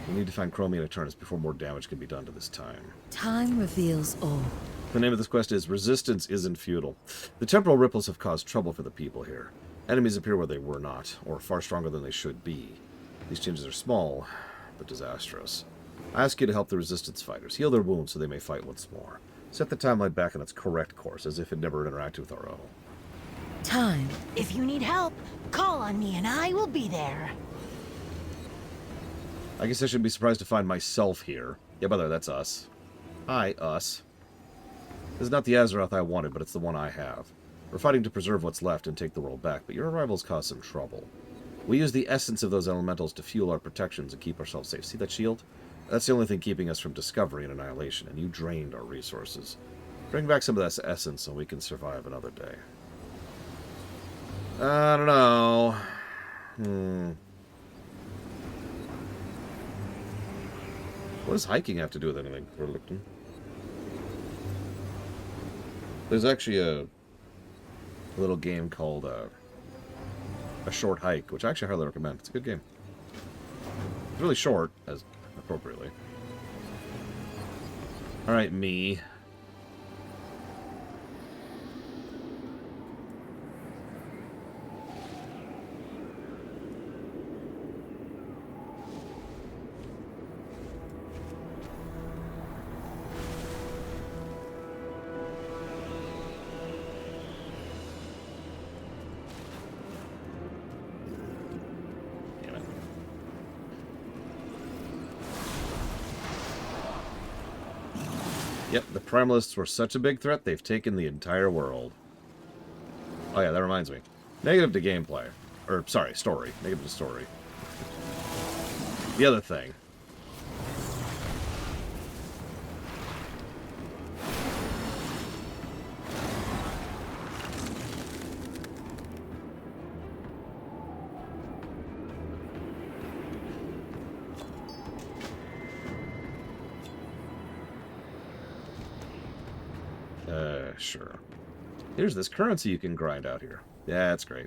We need to find Chromie and Eternus before more damage can be done to this time. Time reveals all. The name of this quest is Resistance Isn't Futile. The temporal ripples have caused trouble for the people here. Enemies appear where they were not, or far stronger than they should be. These changes are small, but disastrous. I ask you to help the Resistance fighters, heal their wounds so they may fight once more. Set the timeline back on its correct course, as if it never interacted with our own. Time. If you need help, call on me and I will be there. I guess I shouldn't be surprised to find myself here. Yeah, by the way, that's us. Hi, us. This is not the Azeroth I wanted, but it's the one I have. We're fighting to preserve what's left and take the world back, but your arrivals caused some trouble. We use the essence of those elementals to fuel our protections and keep ourselves safe. See that shield? That's the only thing keeping us from discovery and annihilation, and you drained our resources. Bring back some of that essence so we can survive another day. I don't know. What does hiking have to do with anything, Burlington? There's actually a little game called A Short Hike, which I actually highly recommend. It's a good game. It's really short, as appropriately. Alright, me. Yep, the Primalists were such a big threat, they've taken the entire world. Oh yeah, that reminds me. Negative to gameplay. Or, sorry, story. Negative to story. The other thing. Sure. Here's this currency you can grind out here. Yeah, that's great.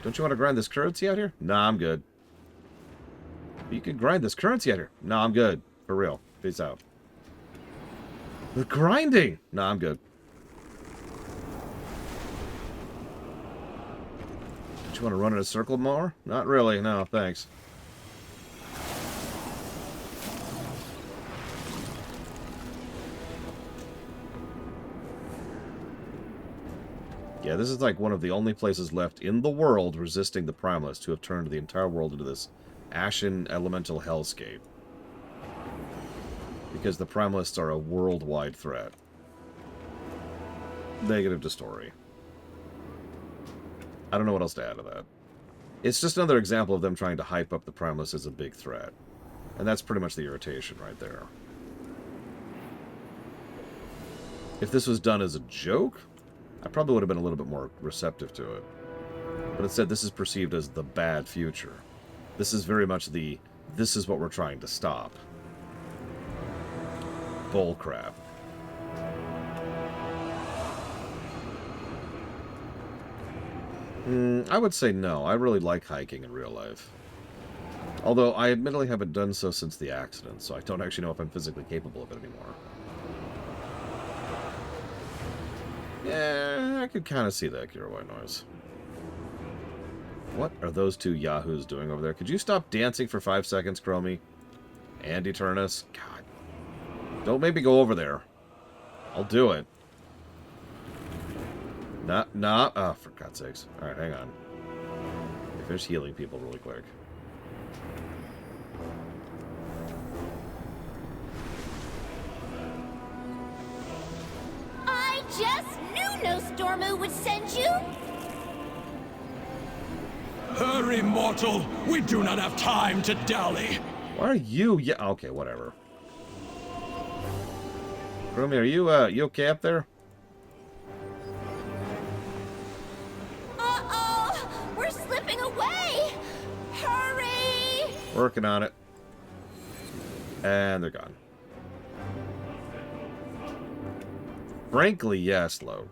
Don't you want to grind this currency out here? Nah, I'm good. You can grind this currency out here. Nah, I'm good. For real. Peace out. The grinding! Nah, I'm good. Don't you want to run in a circle more? Not really. No, thanks. Yeah, this is like one of the only places left in the world resisting the Primalists who have turned the entire world into this ashen elemental hellscape. Because the Primalists are a worldwide threat. Negative to story. I don't know what else to add to that. It's just another example of them trying to hype up the Primalists as a big threat. And that's pretty much the irritation right there. If this was done as a joke, I probably would have been a little bit more receptive to it. But instead, this is perceived as the bad future. This is very much the, this is what we're trying to stop. Bullcrap. I would say no. I really like hiking in real life. Although, I admittedly haven't done so since the accident, so I don't actually know if I'm physically capable of it anymore. Yeah, I could kind of see that Girawai noise. What are those two yahoos doing over there? Could you stop dancing for 5 seconds, Chromie? And Eternus? God. Don't make me go over there. I'll do it. Nah. Oh, for God's sakes. Alright, hang on. Let me finish healing people really quick. I just knew no Stormu would send you! Hurry, mortal! We do not have time to dally! Why are you... Yeah, okay, whatever. Chromie, are you okay up there? Uh-oh! We're slipping away! Hurry! Working on it. And they're gone. Frankly, yes, Lo.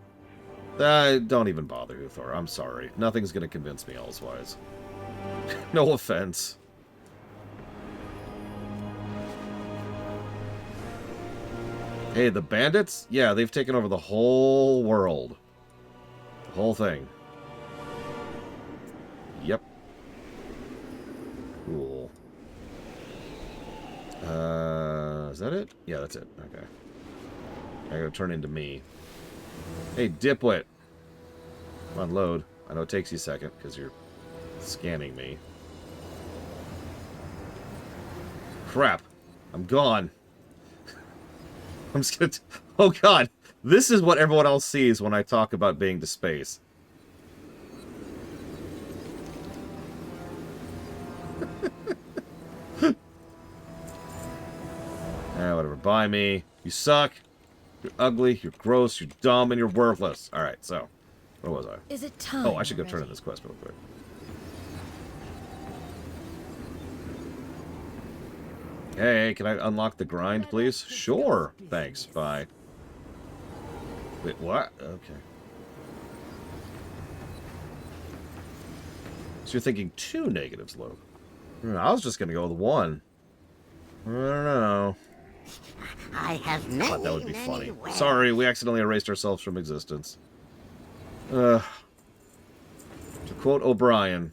Don't even bother, Uthor. I'm sorry. Nothing's going to convince me elsewise. No offense. Hey, the bandits? Yeah, they've taken over the whole world. The whole thing. Yep. Cool. Is that it? Yeah, that's it. Okay. I gotta turn into me. Hey, dipwit. Come on, load. I know it takes you a second, because you're scanning me. Crap. I'm gone. I'm just gonna... Oh, God. This is what everyone else sees when I talk about being to space. Whatever. Buy me. You suck. You're ugly. You're gross. You're dumb. And you're worthless. Alright, so. Where was I? Is it time? Oh, I should go turn in this quest real quick. Hey, can I unlock the grind, please? Sure. Thanks. Bye. Wait, what? Okay. So you're thinking 2 negatives, Luke. I was just going to go with 1. I don't know. I have I thought that would be funny. Sorry, we accidentally erased ourselves from existence. To quote O'Brien,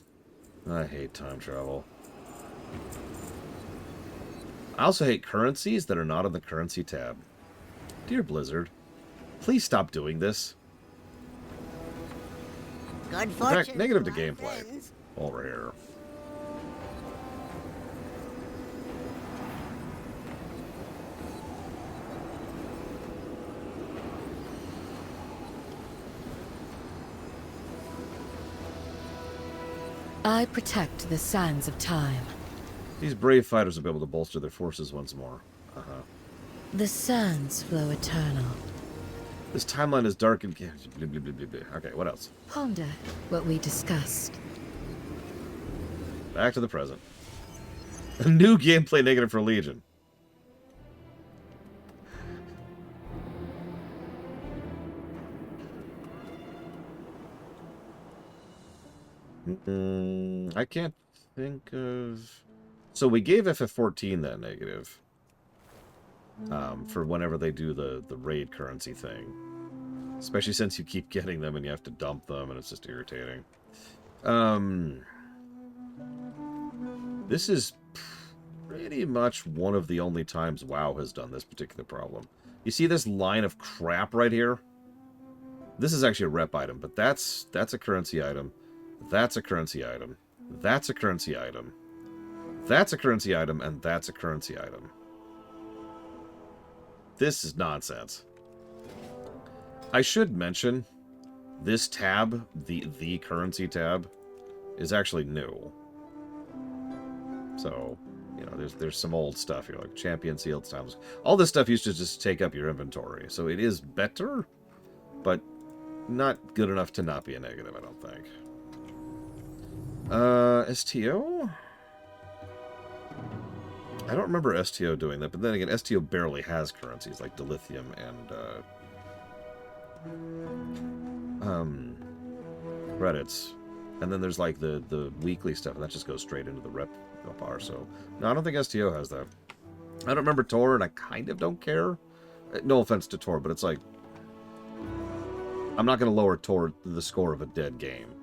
I hate time travel. I also hate currencies that are not on the currency tab. Dear Blizzard, please stop doing this. Good In fortune. fact, negative to gameplay. Over here. I protect the sands of time. These brave fighters will be able to bolster their forces once more. The sands flow eternal. This timeline is dark and... Okay, what else? Ponder what we discussed. Back to the present. A new gameplay negative for Legion. I can't think of... So we gave FF14 that negative. For whenever they do the raid currency thing. Especially since you keep getting them and you have to dump them and it's just irritating. This is pretty much one of the only times WoW has done this particular problem. You see this line of crap right here? This is actually a rep item, but that's a currency item. That's a currency item. That's a currency item. That's a currency item, and that's a currency item. This is nonsense. I should mention, this tab, the currency tab, is actually new. So, you know, there's some old stuff here, like champion sealed times. All this stuff used to just take up your inventory. So it is better, but not good enough to not be a negative, I don't think. STO? I don't remember STO doing that, but then again, STO barely has currencies like dilithium and credits. And then there's like the weekly stuff, and that just goes straight into the rep bar. So no, I don't think STO has that. I don't remember Tor, and I kind of don't care. No offense to Tor, but it's like I'm not going to lower Tor the score of a dead game.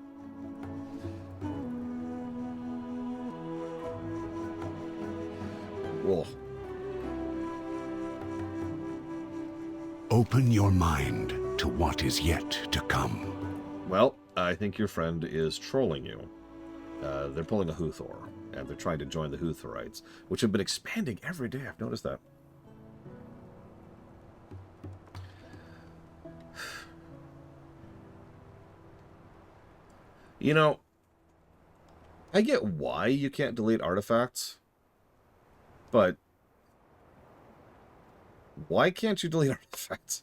Whoa. Open your mind to what is yet to come. Well, I think your friend is trolling you. They're pulling a Huthor, and they're trying to join the Huthorites, which have been expanding every day. I've noticed that. You know, I get why you can't delete artifacts, but why can't you delete artifacts?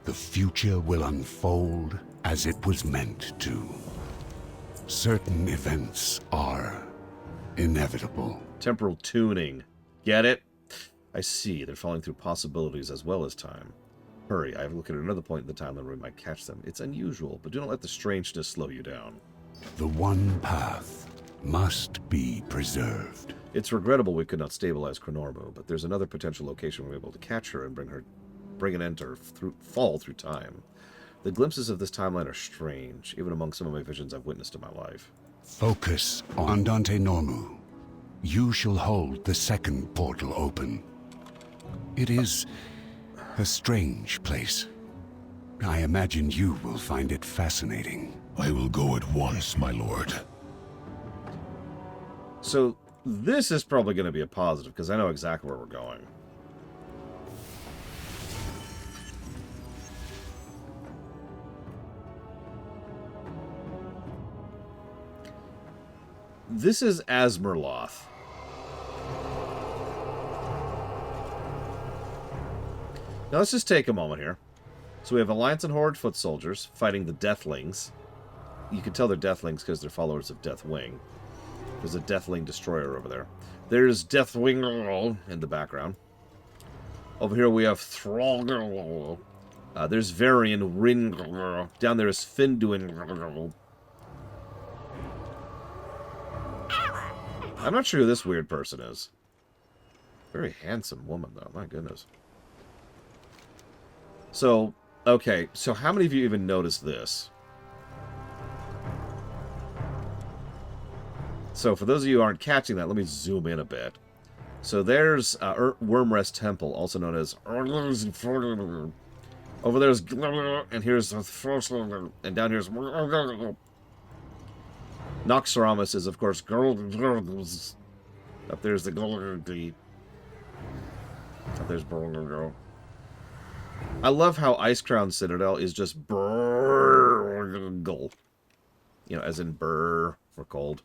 The future will unfold as it was meant to. Certain events are inevitable. Temporal tuning. Get it? I see. They're falling through possibilities as well as time. Hurry, I have looked at another point in the timeline where we might catch them. It's unusual, but do not let the strangeness slow you down. The one path must be preserved. It's regrettable we could not stabilize Krenormu, but there's another potential location we're able to catch her and bring an end to her fall through time. The glimpses of this timeline are strange, even among some of my visions I've witnessed in my life. Focus on Dante Normu. You shall hold the second portal open. It is a strange place. I imagine you will find it fascinating. I will go at once, my lord. So, this is probably going to be a positive, because I know exactly where we're going. This is Asmerloth. Now let's just take a moment here. So we have Alliance and Horde foot soldiers fighting the Deathlings. You can tell they're Deathlings because they're followers of Deathwing. There's a Deathling destroyer over there. There's Deathwing in the background. Over here we have Thrall. There's Varian Rin. Down there is Finduin. I'm not sure who this weird person is. Very handsome woman, though. My goodness. So, okay. So how many of you even noticed this? So for those of you who aren't catching that, let me zoom in a bit. So there's Wormrest Temple, also known as... Over there's... And here's... And down here's... Noxoramus is, of course, up there's the up there's Girl. I love how Icecrown Citadel is just Burgle. You know, as in burr for cold.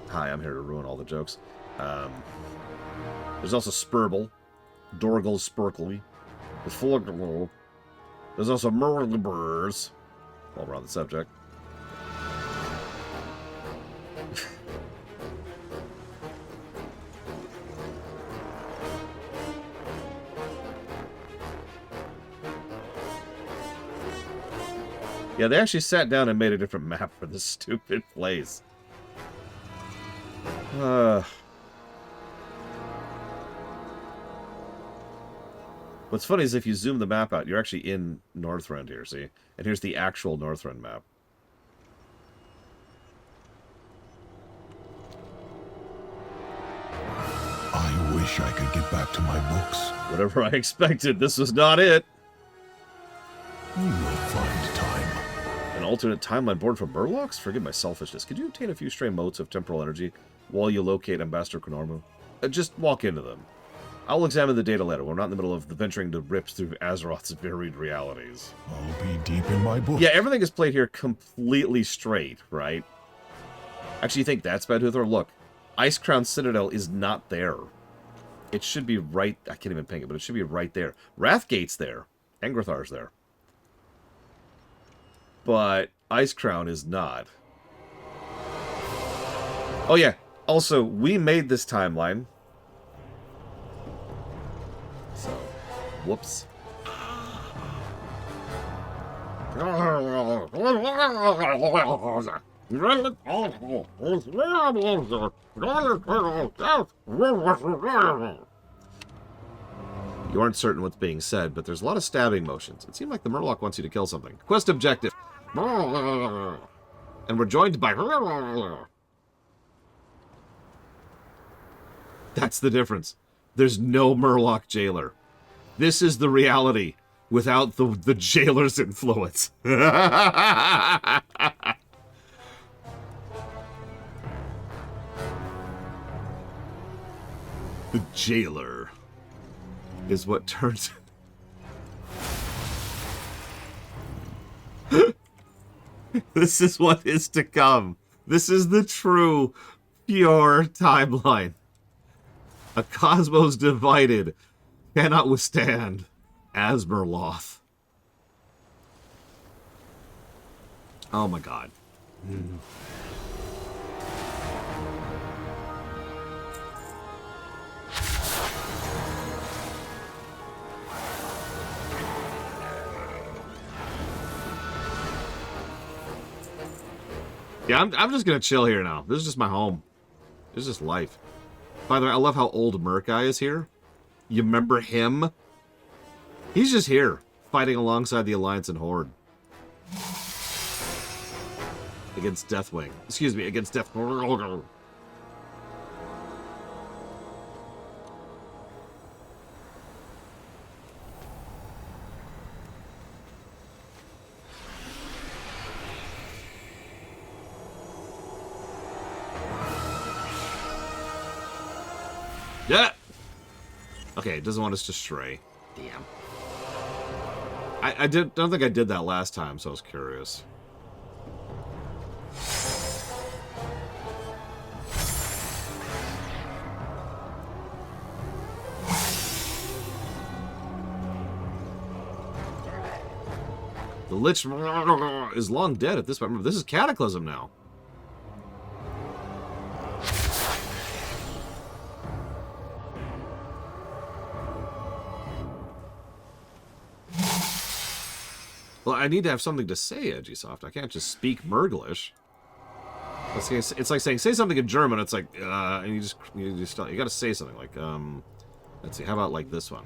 Hi, I'm here to ruin all the jokes. There's also Spurble, Dorgle Spurkly, the Fulgurgle. There's also Murgleburs, while we're on the subject. Yeah, they actually sat down and made a different map for this stupid place. What's funny is if you zoom the map out, you're actually in Northrend here, see? And here's the actual Northrend map. I wish I could get back to my books. Whatever I expected, this was not it. We will find time. An alternate timeline board for Murlocs? Forgive my selfishness. Could you obtain a few stray motes of temporal energy while you locate Ambassador Krenormu? Just walk into them. I'll examine the data later. We're not in the middle of the venturing to rips through Azeroth's varied realities. I'll be deep in my book. Yeah, everything is played here completely straight, right? Actually, you think that's bad, Huthor? Look, Icecrown Citadel is not there. It should be right... I can't even ping it, but it should be right there. Wrathgate's there. Engrithar's there. But Icecrown is not. Oh, yeah. Also, we made this timeline. So, whoops. You aren't certain what's being said, but there's a lot of stabbing motions. It seemed like the Murloc wants you to kill something. Quest objective. And we're joined by... That's the difference. There's no Murloc jailer. This is the reality without the jailer's influence. The jailer is what turns... This is what is to come. This is the true, pure timeline. A cosmos divided cannot withstand Asmerloth. Oh my god. Yeah, I'm just gonna chill here now. This is just my home. This is just life. By the way, I love how old Merc Guy is here. You remember him? He's just here, fighting alongside the Alliance and Horde. Against Deathwing. Excuse me, against Death... Yeah! Okay, it doesn't want us to stray. Damn. I don't think I did that last time, so I was curious. The Lich is long dead at this point. Remember, this is Cataclysm now. Well, I need to have something to say, Edgysoft. I can't just speak Merglish. It's like saying, say something in German. It's like, and you gotta say something like, let's see, how about like this one?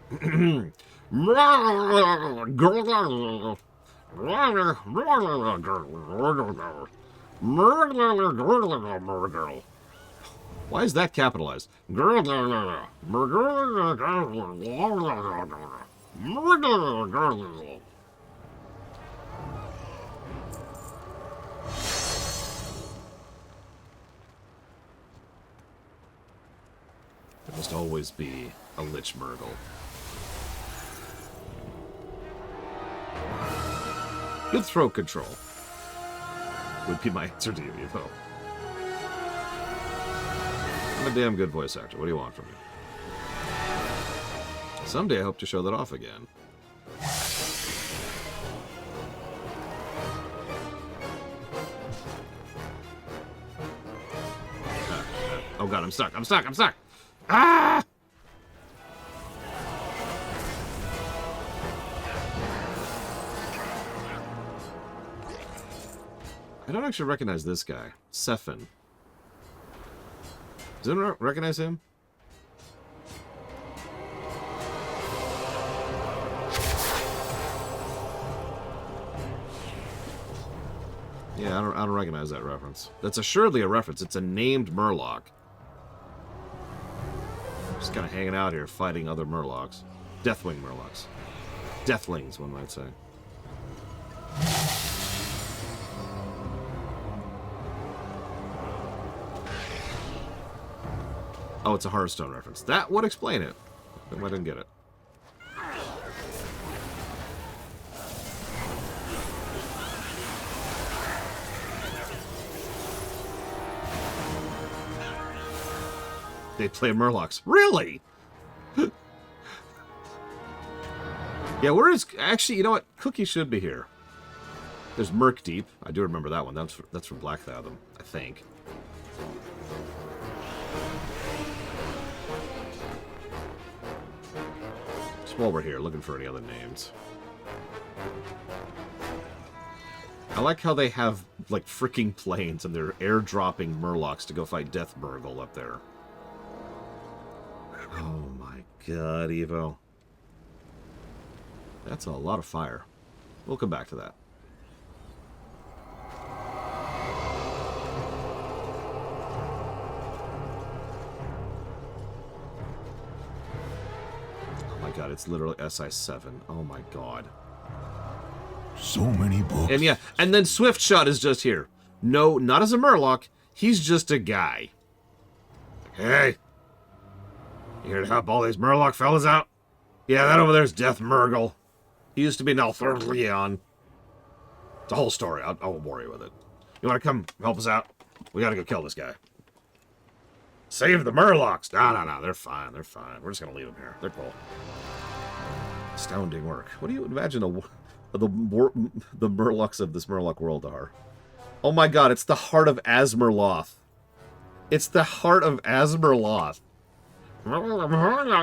Why is that capitalized? There must always be a Lich Murgle. Good throat control would be my answer to you, Evo. I'm a damn good voice actor. What do you want from me? Someday I hope to show that off again. Oh god, I'm stuck. I'm stuck. I'm stuck. Ah! I don't actually recognize this guy. Sephin. Does anyone recognize him? Yeah, I don't recognize that reference. That's assuredly a reference. It's a named Murloc. Just kind of hanging out here, fighting other Murlocs. Deathwing Murlocs. Deathlings, one might say. Oh, it's a Hearthstone reference. That would explain it. I didn't get it. They play Murlocs. Really? Yeah, where is... Actually, you know what? Cookie should be here. There's Merc Deep. I do remember that one. That's from Black Fathom, I think. Just while we're here, looking for any other names. I like how they have, like, freaking planes and they're airdropping Murlocs to go fight Death Murgle up there. Oh my god, Evo. That's a lot of fire. We'll come back to that. Oh my god, it's literally SI7. Oh my god. So many books. And yeah, and then Swiftshot is just here. No, not as a Murloc. He's just a guy. Hey. You here to help all these Murloc fellas out? Yeah, that over there's Death Murgle. He used to be Thaldraszus. It's a whole story. I won't bore you with it. You want to come help us out? We gotta go kill this guy. Save the Murlocs! No. They're fine. They're fine. We're just gonna leave them here. They're cool. Astounding work. What do you imagine the Murlocs of this Murloc world are? Oh my god, it's the heart of Azmerloth. It's the heart of Azmerloth. Azmerloth.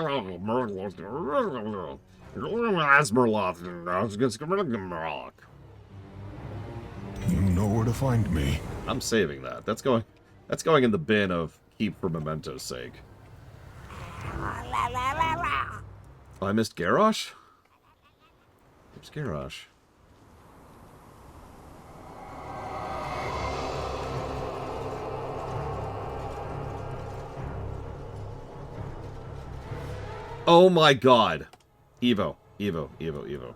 You know where to find me. I'm saving that. That's going in the bin of keep for memento's sake. Oh, I missed Garrosh? Where's Garrosh? Oh my god. Evo. Evo. Evo. Evo.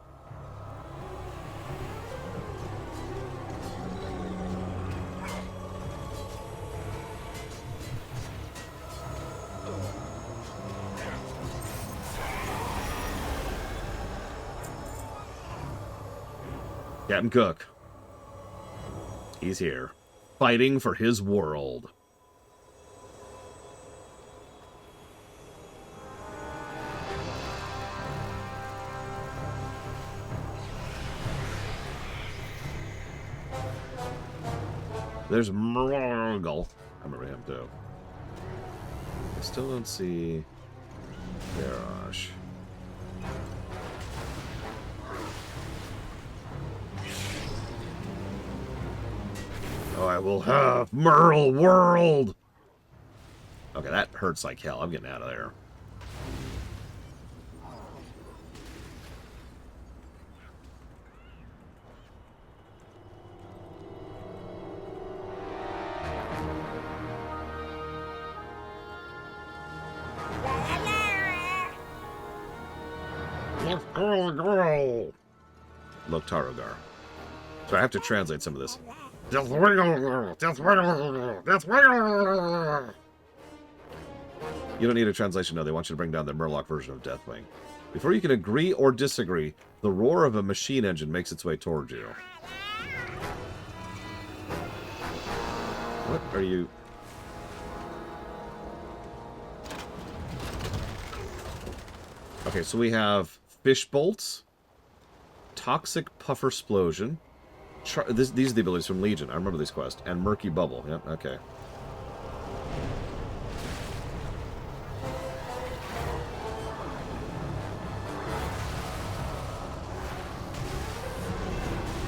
Captain Cook. He's here. Fighting for his world. There's Murgle. I remember him too. I still don't see Garrosh. Oh, I will have Merle World! Okay, that hurts like hell. I'm getting out of there. Loktarogar. So I have to translate some of this. You don't need a translation, no. They want you to bring down the Murloc version of Deathwing. Before you can agree or disagree, the roar of a machine engine makes its way towards you. What are you... Okay, so we have Fish Bolts, Toxic Puffer Explosion. These are the abilities from Legion. I remember this quest. And Murky Bubble. Yep, okay.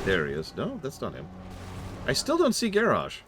There he is. No, that's not him. I still don't see Garrosh.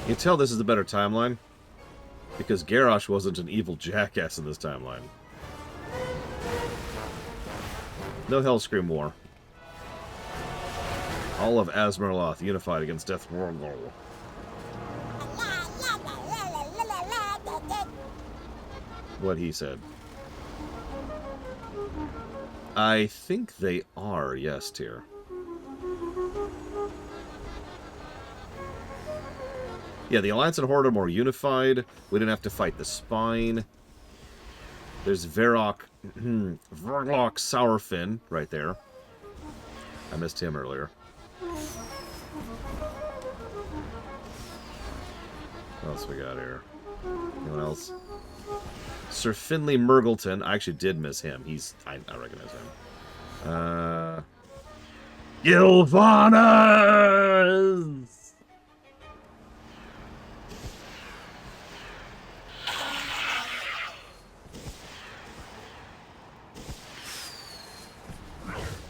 You can tell this is the better timeline, because Garrosh wasn't an evil jackass in this timeline. No Hellscream War. All of Azmerloth unified against Death World. What he said. I think they are, yes, Tyr. Yeah, the Alliance and Horde are more unified. We didn't have to fight the Spine. There's Verloc Sourfin right there. I missed him earlier. What else we got here? Anyone else? Sir Finley Murgleton. I actually did miss him. I recognize him. Gilvanas!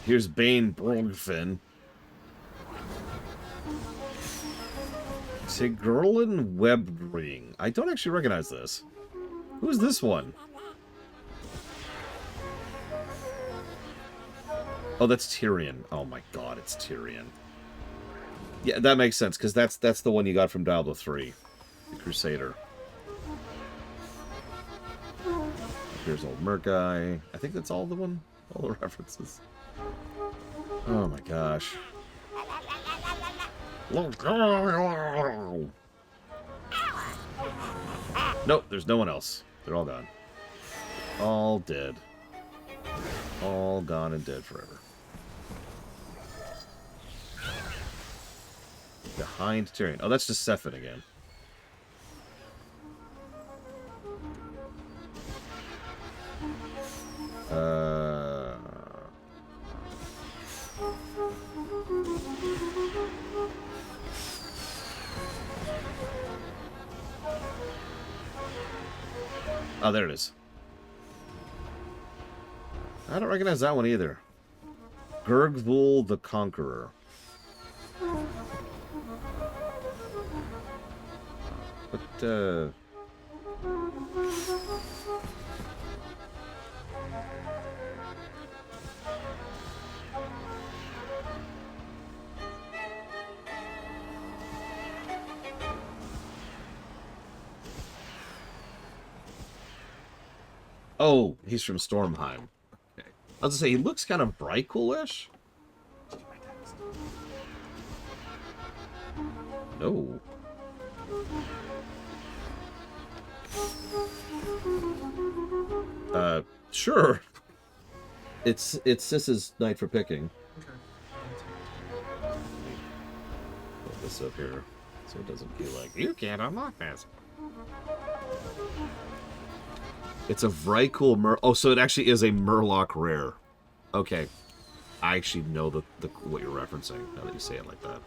Here's Bane Brogfin. Sigrolin Webring. I don't actually recognize this. Who's this one? Oh, that's Tyrion. Oh my god, it's Tyrion. Yeah, that makes sense, because that's the one you got from Diablo 3. The Crusader. Here's old Merc guy. I think that's all the one. All the references. Oh my gosh. Nope, there's no one else. They're all gone. All dead. All gone and dead forever. Behind Tyrion. Oh, that's just Sephin again. Oh, there it is. I don't recognize that one either. Gurgvul the Conqueror. But, oh, he's from Stormheim. Okay. I was gonna say, he looks kind of Brycool-ish. No. Sure. It's Sis's night for picking. Put this up here so it doesn't feel like you can't unlock this. It's a Vrykul Oh, so it actually is a Murloc rare. Okay. I actually know what you're referencing now that you say it like that.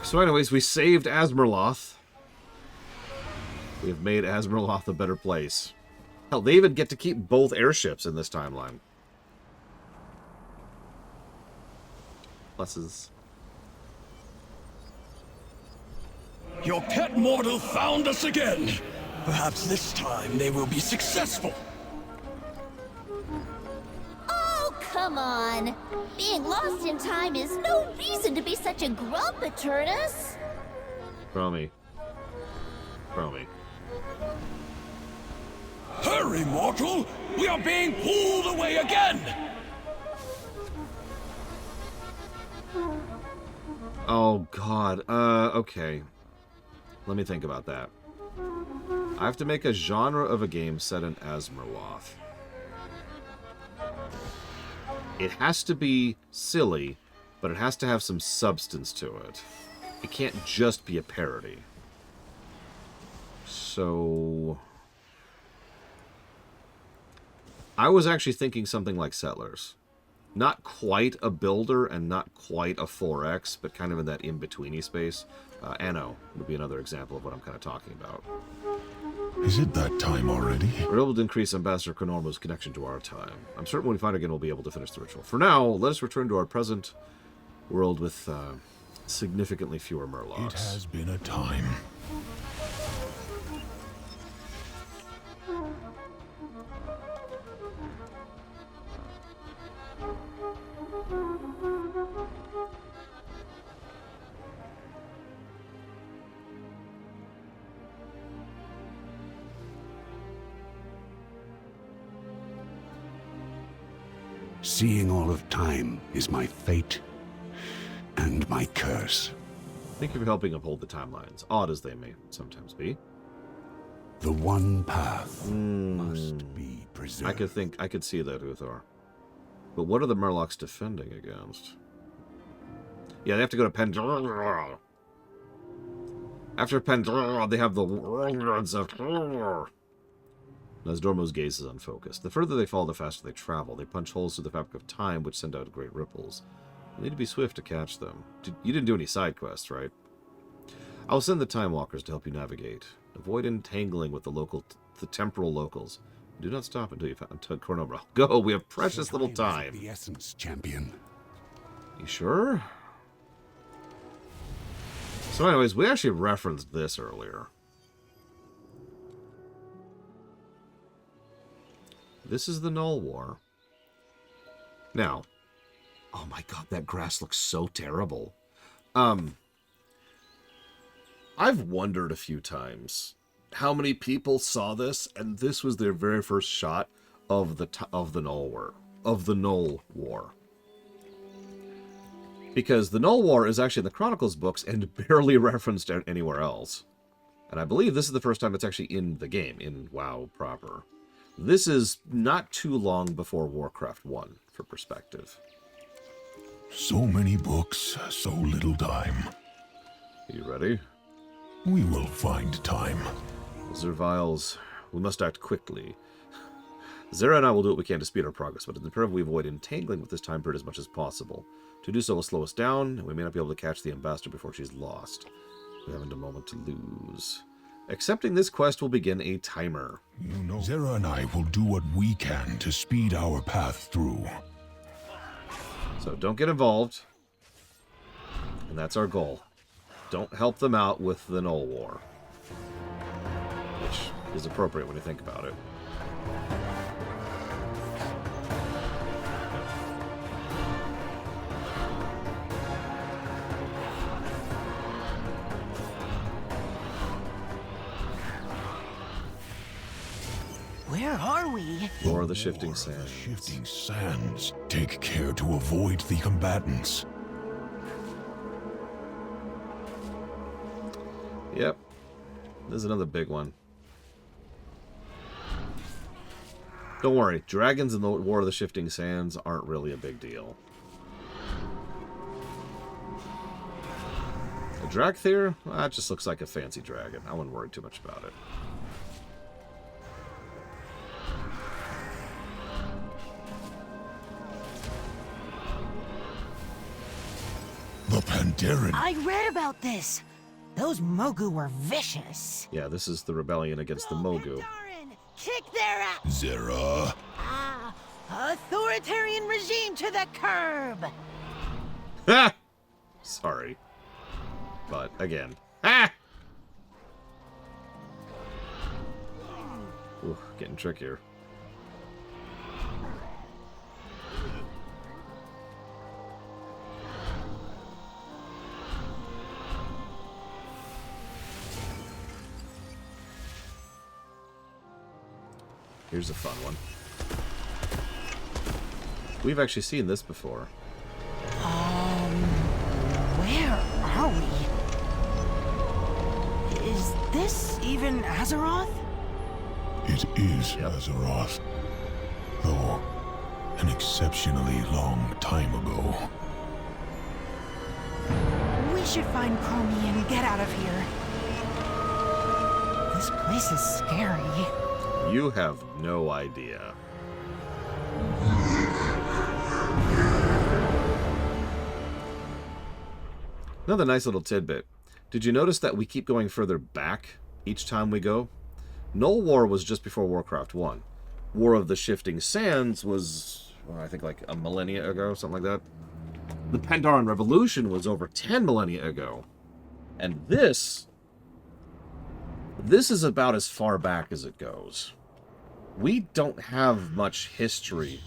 So anyways, we saved Azmirloth. We have made Azmirloth a better place. Hell, they even get to keep both airships in this timeline. Pluses. Your pet mortal found us again. Perhaps this time they will be successful. Oh, come on. Being lost in time is no reason to be such a grump, Eternus. Chromie. Chromie. Hurry, mortal! We are being pulled away again! Oh, God. Okay. Let me think about that. I have to make a genre of a game set in Azmirloth. It has to be silly, but it has to have some substance to it. It can't just be a parody. So... I was actually thinking something like Settlers. Not quite a builder and not quite a 4X, but kind of in that in-betweeny space. Anno would be another example of what I'm kind of talking about. Is it that time already? We're able to increase Ambassador Konormo's connection to our time. I'm certain when we find again we'll be able to finish the ritual. For now, let us return to our present world with significantly fewer Murlocs. It has been a time. Seeing all of time is my fate and my curse. Thank you for helping uphold the timelines, odd as they may sometimes be. The one path must be preserved. I could see that, Uthor. But what are the Murlocs defending against? Yeah, they have to go to Pandora. After Pandora, they have the worlds of Nasdormo's gaze is unfocused. The further they fall, the faster they travel. They punch holes through the fabric of time, which send out great ripples. You need to be swift to catch them. You didn't do any side quests, right? I'll send the Time Walkers to help you navigate. Avoid entangling with the temporal locals. Do not stop until you find Konohara. Go, we have precious little time. The essence, champion. You sure? So anyways, we actually referenced this earlier. This is the Null War. Now, oh my god, that grass looks so terrible. I've wondered a few times how many people saw this, and this was their very first shot of the Null War. Because the Null War is actually in the Chronicles books and barely referenced anywhere else. And I believe this is the first time it's actually in the game, in WoW proper. This is not too long before Warcraft 1, for perspective. So many books, so little time. Are you ready? We will find time. Zerviles, we must act quickly. Zera and I will do what we can to speed our progress, but it's imperative we avoid entangling with this time period as much as possible. To do so will slow us down, and we may not be able to catch the ambassador before she's lost. We haven't a moment to lose. Accepting this quest will begin a timer. You know, Zera and I will do what we can to speed our path through. So don't get involved. And that's our goal. Don't help them out with the Null War. Which is appropriate when you think about it. Where are we? War of the Shifting Sands. Shifting Sands. Take care to avoid the combatants. Yep. This is another big one. Don't worry, dragons in the War of the Shifting Sands aren't really a big deal. A Dragthyr? Well, that just looks like a fancy dragon. I wouldn't worry too much about it. The Pandaren. I read about this. Those Mogu were vicious. Yeah, this is the rebellion against the Mogu. Kick their ass. Zera. Authoritarian regime to the curb. Ha! Sorry. But, again. Ha! Ooh, getting trickier. Here's a fun one. We've actually seen this before. Where are we? Is this even Azeroth? It is Azeroth. Though, an exceptionally long time ago. We should find Chromie and get out of here. This place is scary. You have no idea. Another nice little tidbit. Did you notice that we keep going further back each time we go? Null War was just before Warcraft 1. War of the Shifting Sands was, well, I think like a millennia ago, something like that. The Pandaren Revolution was over 10 millennia ago. And this is about as far back as it goes. We don't have much history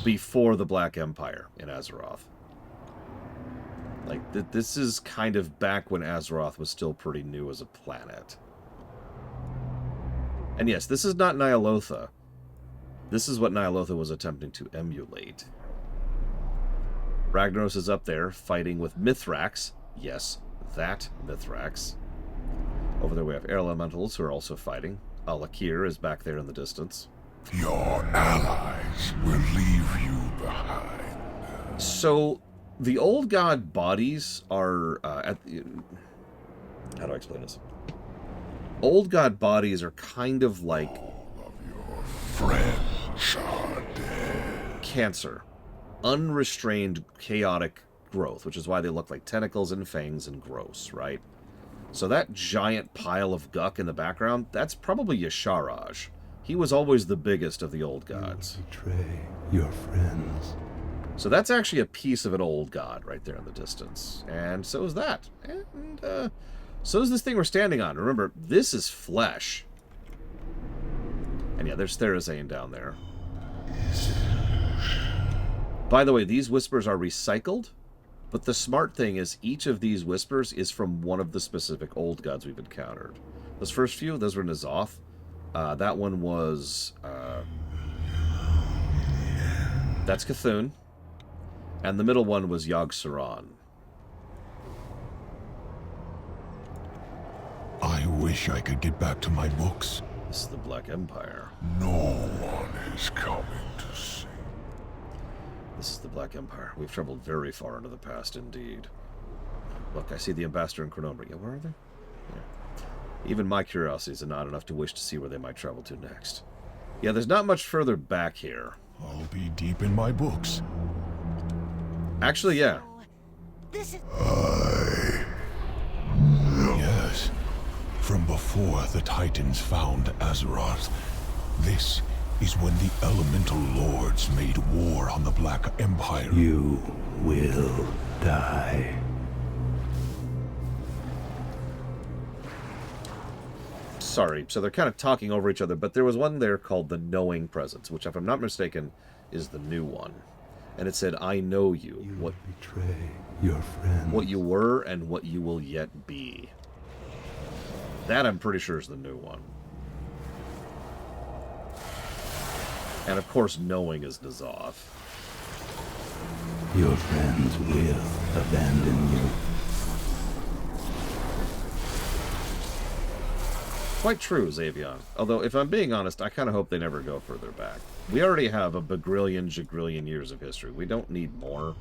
before the Black Empire in Azeroth. Like, this is kind of back when Azeroth was still pretty new as a planet. And yes, this is not Nyalotha. This is what Nyalotha was attempting to emulate. Ragnaros is up there, fighting with Mithrax. Yes, that Mithrax. Over there we have air elementals who are also fighting. Alakir is back there in the distance. Your allies will leave you behind. So, the old god bodies are how do I explain this? Old god bodies are kind of like all of your friends are dead. Cancer. Unrestrained, chaotic growth, which is why they look like tentacles and fangs and gross, right? So that giant pile of guck in the background, that's probably Yasharaj. He was always the biggest of the old gods. You betray your friends. So that's actually a piece of an old god right there in the distance. And so is that. And so is this thing we're standing on. Remember, this is flesh. And yeah, there's Therazane down there. By the way, these whispers are recycled. But the smart thing is each of these whispers is from one of the specific old gods we've encountered. Those first few, those were N'Zoth. That one was... that's Cthulhu. And the middle one was Yogg-Saron. I wish I could get back to my books. This is the Black Empire. No one is coming to see. This is the Black Empire. We've traveled very far into the past indeed. Look, I see the ambassador and Chronometer. Yeah, where are they? Yeah. Even my curiosities are not enough to wish to see where they might travel to next. Yeah, there's not much further back here. I'll be deep in my books. Actually, yeah. This is... Yes. From before the Titans found Azeroth, this is when the Elemental Lords made war on the Black Empire. You will die. Sorry, so they're kind of talking over each other, but there was one there called the Knowing Presence, which, if I'm not mistaken, is the new one. And it said, I know you. You what betray your friends. What you were and what you will yet be. That, I'm pretty sure, is the new one. And, of course, knowing is N'Zoth. Your friends will abandon you. Quite true, Xavion. Although, if I'm being honest, I kind of hope they never go further back. We already have a bagrillion, jagrillion years of history. We don't need more.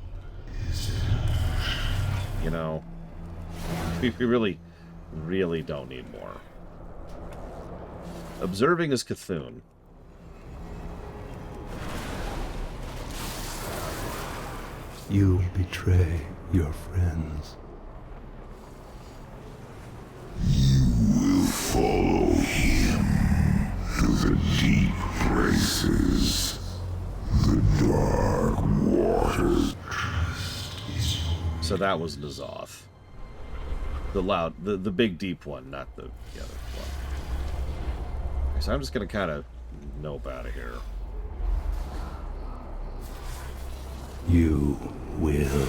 You know? We really, really don't need more. Observing is Cthulhu. You betray your friends. You will follow him to the deep places, the dark waters. So that was N'Zoth. The big deep one, not the other one. So I'm just gonna kind of nope out of here. You will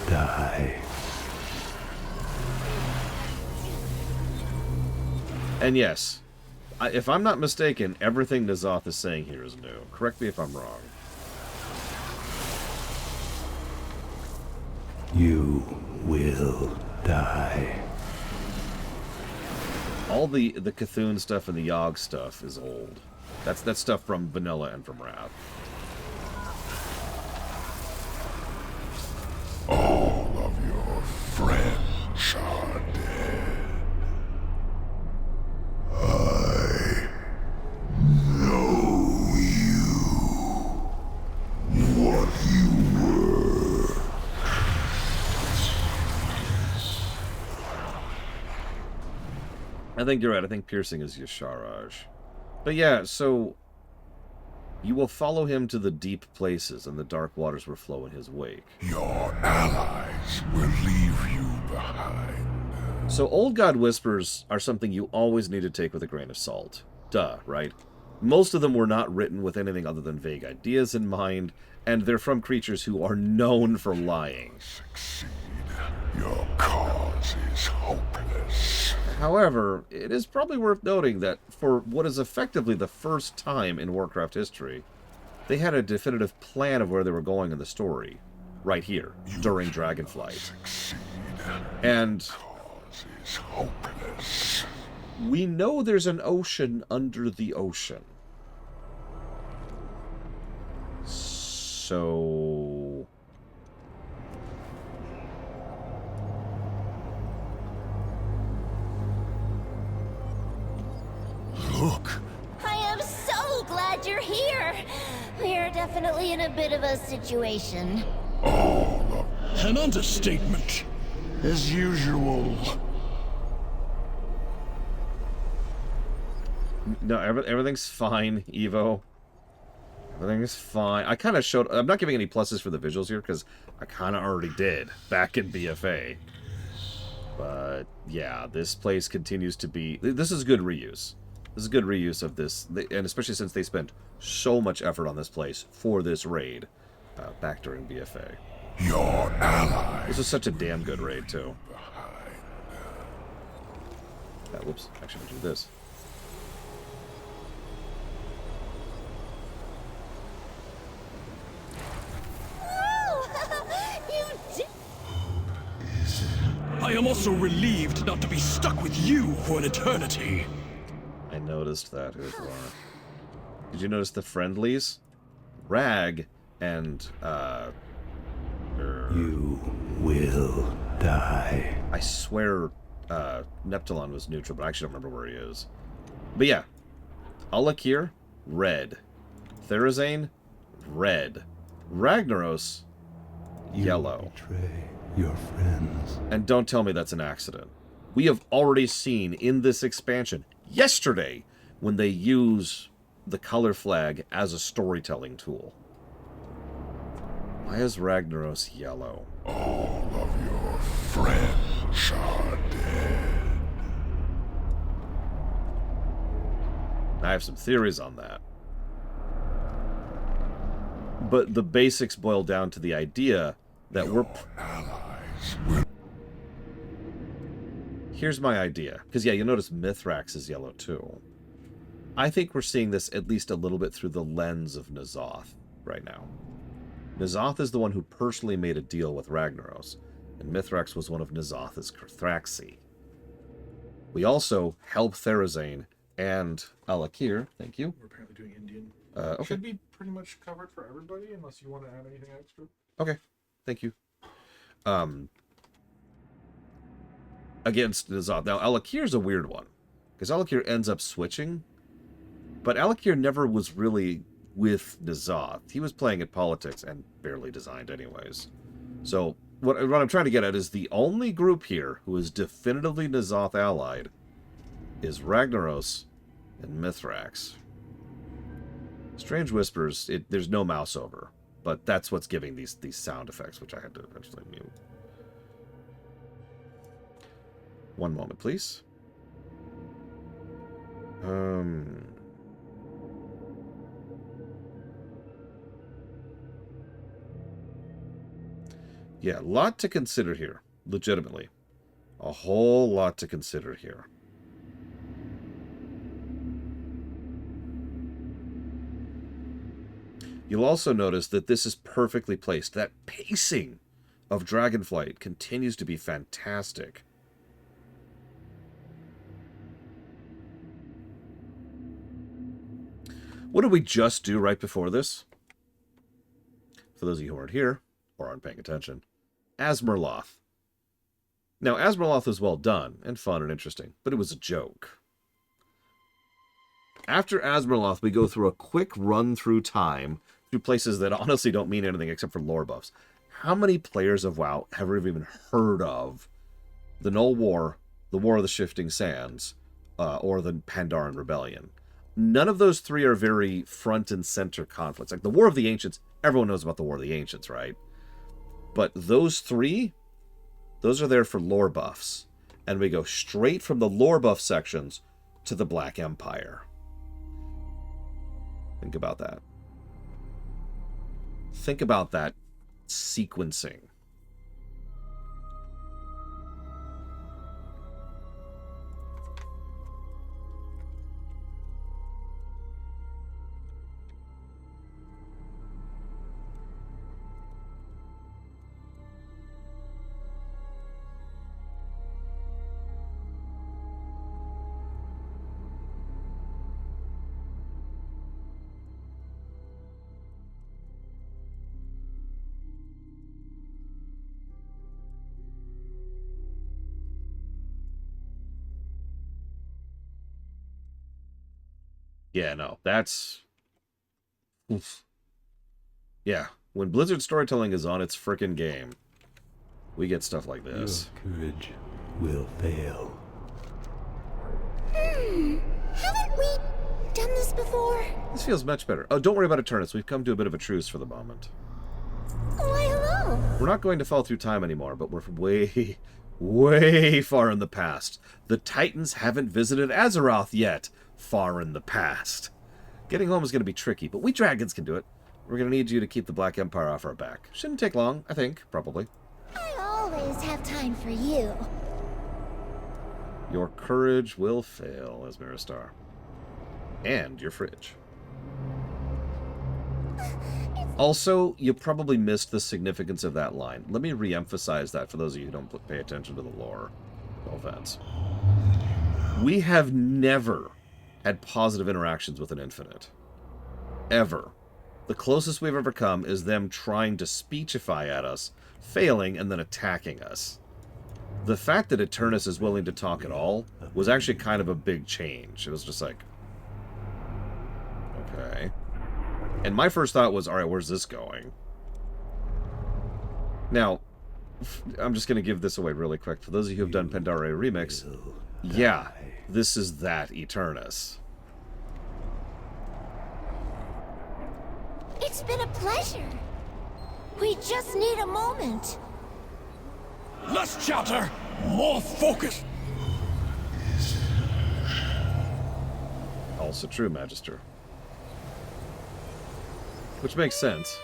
die. And yes, if I'm not mistaken, everything N'Zoth is saying here is new. Correct me if I'm wrong. You will die. All the Cthulhu stuff and the Yogg stuff is old. That's stuff from Vanilla and from Wrath. All of your friends are dead. I know you. What you were. I think you're right. I think piercing is Yasharaj. But yeah, so you will follow him to the deep places, and the dark waters will flow in his wake. Your allies will leave you behind. So Old God Whispers are something you always need to take with a grain of salt. Duh, right? Most of them were not written with anything other than vague ideas in mind, and they're from creatures who are known for lying. Succeed. Your cause is hopeless. However, it is probably worth noting that for what is effectively the first time in Warcraft history, they had a definitive plan of where they were going in the story, right here, during Dragonflight. And Is hopeless. we know there's an ocean under the ocean. So... Look! I am so glad you're here! We're definitely in a bit of a situation. An understatement. As usual. No, everything's fine, Evo. Everything's fine. I kind of showed... I'm not giving any pluses for the visuals here, because I kind of already did back in BFA. But, yeah, this place continues to be... This is good reuse. This is good reuse of this, and especially since they spent so much effort on this place for this raid back during BFA. Your allies. This is such a damn good raid, too. Whoops. Actually, I'll do this. You did. I am also relieved not to be stuck with you for an eternity. I noticed that, Uthlar. Did you notice the friendlies? Rag and, You will die. I swear, Neptulon was neutral, but I actually don't remember where he is. But yeah. Alakir, red. Therazane, red. Ragnaros, yellow. Betray your friends. And don't tell me that's an accident. We have already seen in this expansion, yesterday, when they use the color flag as a storytelling tool. Why is Ragnaros yellow? All of your friends are dead. I have some theories on that. But the basics boil down to the idea that your allies will... Here's my idea. Because, yeah, you'll notice Mithrax is yellow, too. I think we're seeing this at least a little bit through the lens of N'Zoth right now. N'Zoth is the one who personally made a deal with Ragnaros, and Mithrax was one of N'Zoth's Khthraxi. We also help Therazane and Alakir. Thank you. We're apparently doing Indian. Okay. Should be pretty much covered for everybody, unless you want to add anything extra. Okay. Thank you. Against N'Zoth. Now, Alakir's a weird one, because Alakir ends up switching, but Alakir never was really with N'Zoth. He was playing at politics and barely designed anyways. So, what I'm trying to get at is the only group here who is definitively N'Zoth allied is Ragnaros and Mithrax. Strange Whispers, there's no mouse over, but that's what's giving these sound effects, which I had to eventually mute. One moment, please. Yeah, a lot to consider here, legitimately. A whole lot to consider here. You'll also notice that this is perfectly placed. That pacing of Dragonflight continues to be fantastic. What did we just do right before this? For those of you who aren't here, or aren't paying attention, Asmerloth. Now, Asmerloth was well done, and fun and interesting, but it was a joke. After Asmerloth, we go through a quick run through time, through places that honestly don't mean anything except for lore buffs. How many players of WoW have even heard of the Null War, the War of the Shifting Sands, or the Pandaren Rebellion? None of those three are very front and center conflicts. Like the War of the Ancients, everyone knows about the War of the Ancients, right? But those three, those are there for lore buffs. And we go straight from the lore buff sections to the Black Empire. Think about that. Think about that sequencing. Yeah, no, that's... Oof. Yeah, when Blizzard storytelling is on its frickin' game, we get stuff like this. Your courage will fail. Haven't we done this before? This feels much better. Oh, don't worry about Eternus. We've come to a bit of a truce for the moment. Why, hello. We're not going to fall through time anymore, but we're way, way far in the past. The Titans haven't visited Azeroth yet. Far in the past. Getting home is going to be tricky, but we dragons can do it. We're going to need you to keep the Black Empire off our back. Shouldn't take long, I think, probably. I always have time for you. Your courage will fail, Esmeristar. And your fridge. Also, you probably missed the significance of that line. Let me re-emphasize that for those of you who don't pay attention to the lore. No offense. We have never had positive interactions with an infinite. Ever. The closest we've ever come is them trying to speechify at us, failing, and then attacking us. The fact that Eternus is willing to talk at all was actually kind of a big change. It was just like, okay. And my first thought was, alright, where's this going? Now, I'm just going to give this away really quick. For those of you who have done Pandaria Remix, yeah, this is that Eternus. It's been a pleasure. We just need a moment. Less chatter, more focus. Also true, Magister. Which makes sense.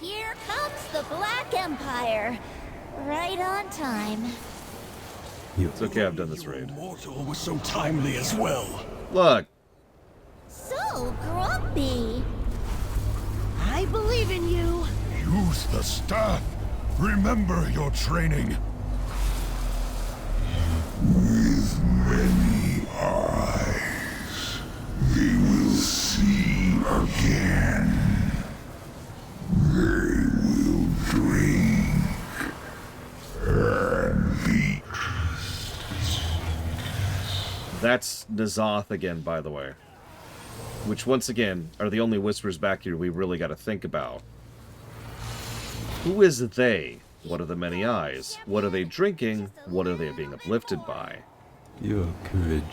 Here comes the Black Empire. Right on time. It's okay, I've done this raid. Immortal was so timely as well. Look. So grumpy. I believe in you. Use the staff. Remember your training. With many eyes, they will see again. They will drink and eat. That's N'Zoth again, by the way. Which, once again, are the only whispers back here we really got to think about. Who is they? What are the many eyes? What are they drinking? What are they being uplifted by? Your courage.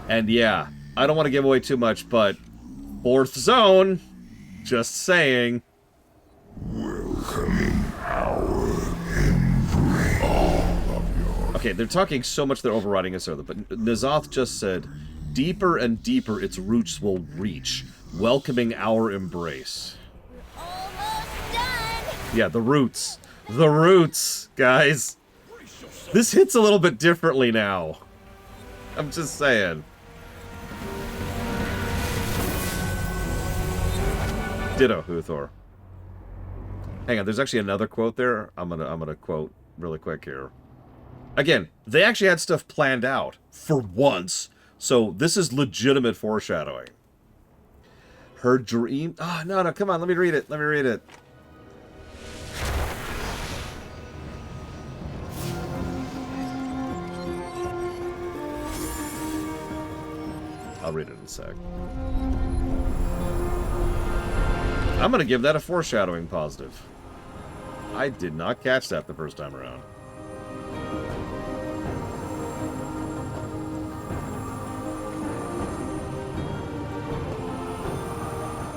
And yeah, I don't want to give away too much, but fourth zone, just saying. Welcoming our embrace. All of your... Okay, they're talking so much they're overriding us earlier, but N'Zoth just said, deeper and deeper its roots will reach, welcoming our embrace. Yeah, the roots. The roots, guys. This hits a little bit differently now. I'm just saying. Ditto, Huthor. Hang on, there's actually another quote there. I'm gonna quote really quick here. Again, they actually had stuff planned out for once, so this is legitimate foreshadowing. Her dream. Oh, no, come on, let me read it. Let me read it. I'll read it in a sec. I'm going to give that a foreshadowing positive. I did not catch that the first time around.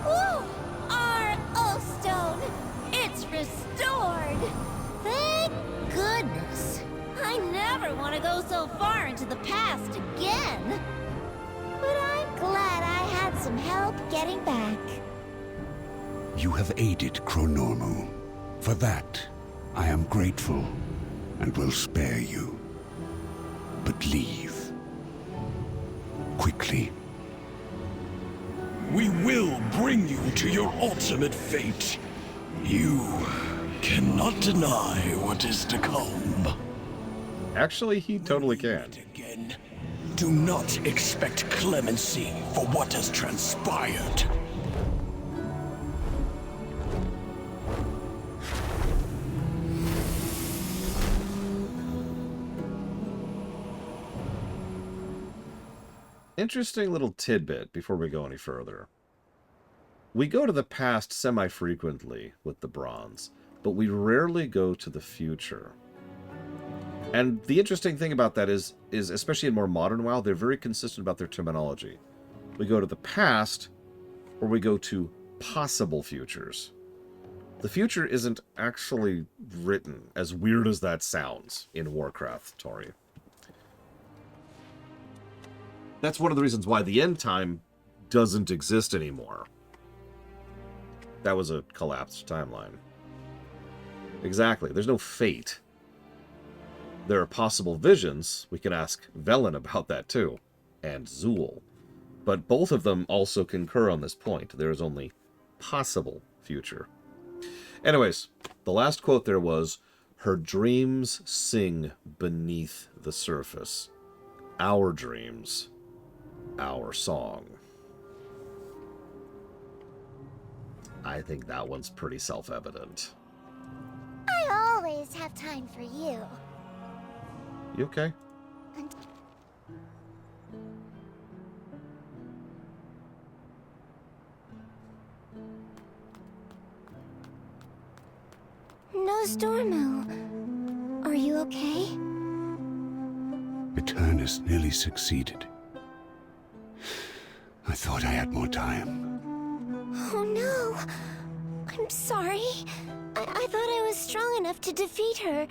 Ooh, our Oathstone! It's restored! Thank goodness! I never want to go so far into the past again! But I'm glad I had some help getting back. You have aided Chronormu. For that, I am grateful and will spare you. But leave. Quickly. We will bring you to your ultimate fate. You cannot deny what is to come. Actually, he totally can. Again, do not expect clemency for what has transpired. Interesting little tidbit before we go any further. We go to the past semi-frequently with the bronze, but we rarely go to the future. And the interesting thing about that is especially in more modern WoW, they're very consistent about their terminology. We go to the past, or we go to possible futures. The future isn't actually written, as weird as that sounds, in Warcraft, Tori. That's one of the reasons why the end time doesn't exist anymore. That was a collapsed timeline. Exactly. There's no fate. There are possible visions. We can ask Velen about that too. And Zool. But both of them also concur on this point. There is only possible future. Anyways, the last quote there was, "Her dreams sing beneath the surface. Our dreams, our song." I think that one's pretty self-evident. I always have time for you. You okay? Stormo, are you okay? Eternus nearly succeeded. I thought I had more time. Oh no! I'm sorry. I thought I was strong enough to defeat her.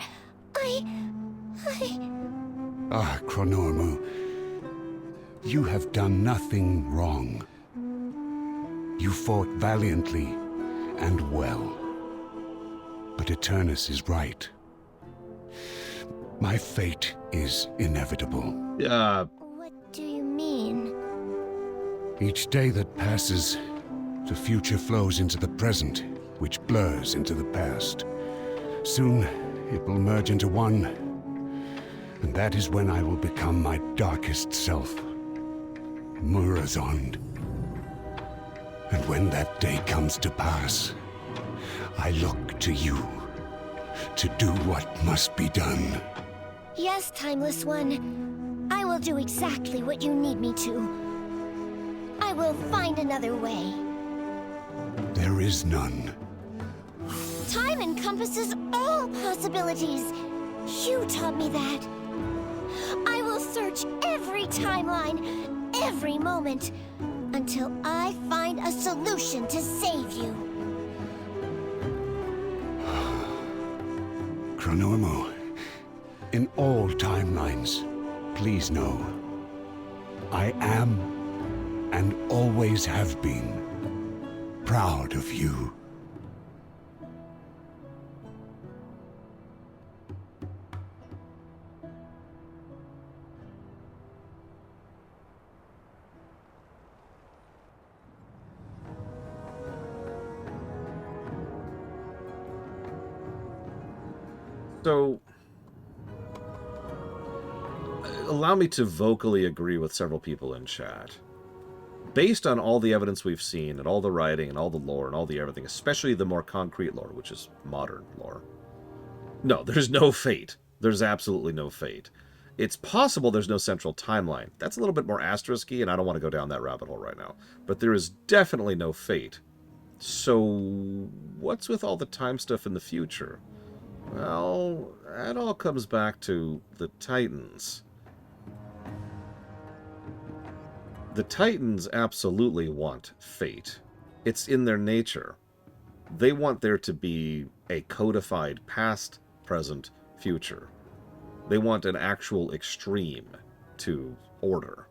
Ah, Chronormu. You have done nothing wrong. You fought valiantly and well. But Eternus is right. My fate is inevitable. What do you mean? Each day that passes, the future flows into the present, which blurs into the past. Soon, it will merge into one, and that is when I will become my darkest self, Murazond. And when that day comes to pass, I look to you to do what must be done. Yes, Timeless One. I will do exactly what you need me to. I will find another way. There is none. Time encompasses all possibilities. You taught me that. I will search every timeline, every moment, until I find a solution to save you. Chronormu, in all timelines, please know, I am, and always have been, proud of you. So, allow me to vocally agree with several people in chat. Based on all the evidence we've seen, and all the writing, and all the lore, and all the everything, especially the more concrete lore, which is modern lore. No, there's no fate. There's absolutely no fate. It's possible there's no central timeline. That's a little bit more asterisky, and I don't want to go down that rabbit hole right now. But there is definitely no fate. So, what's with all the time stuff in the future? Well, that all comes back to the Titans. The Titans absolutely want fate. It's in their nature. They want there to be a codified past, present, future. They want an actual extreme to order.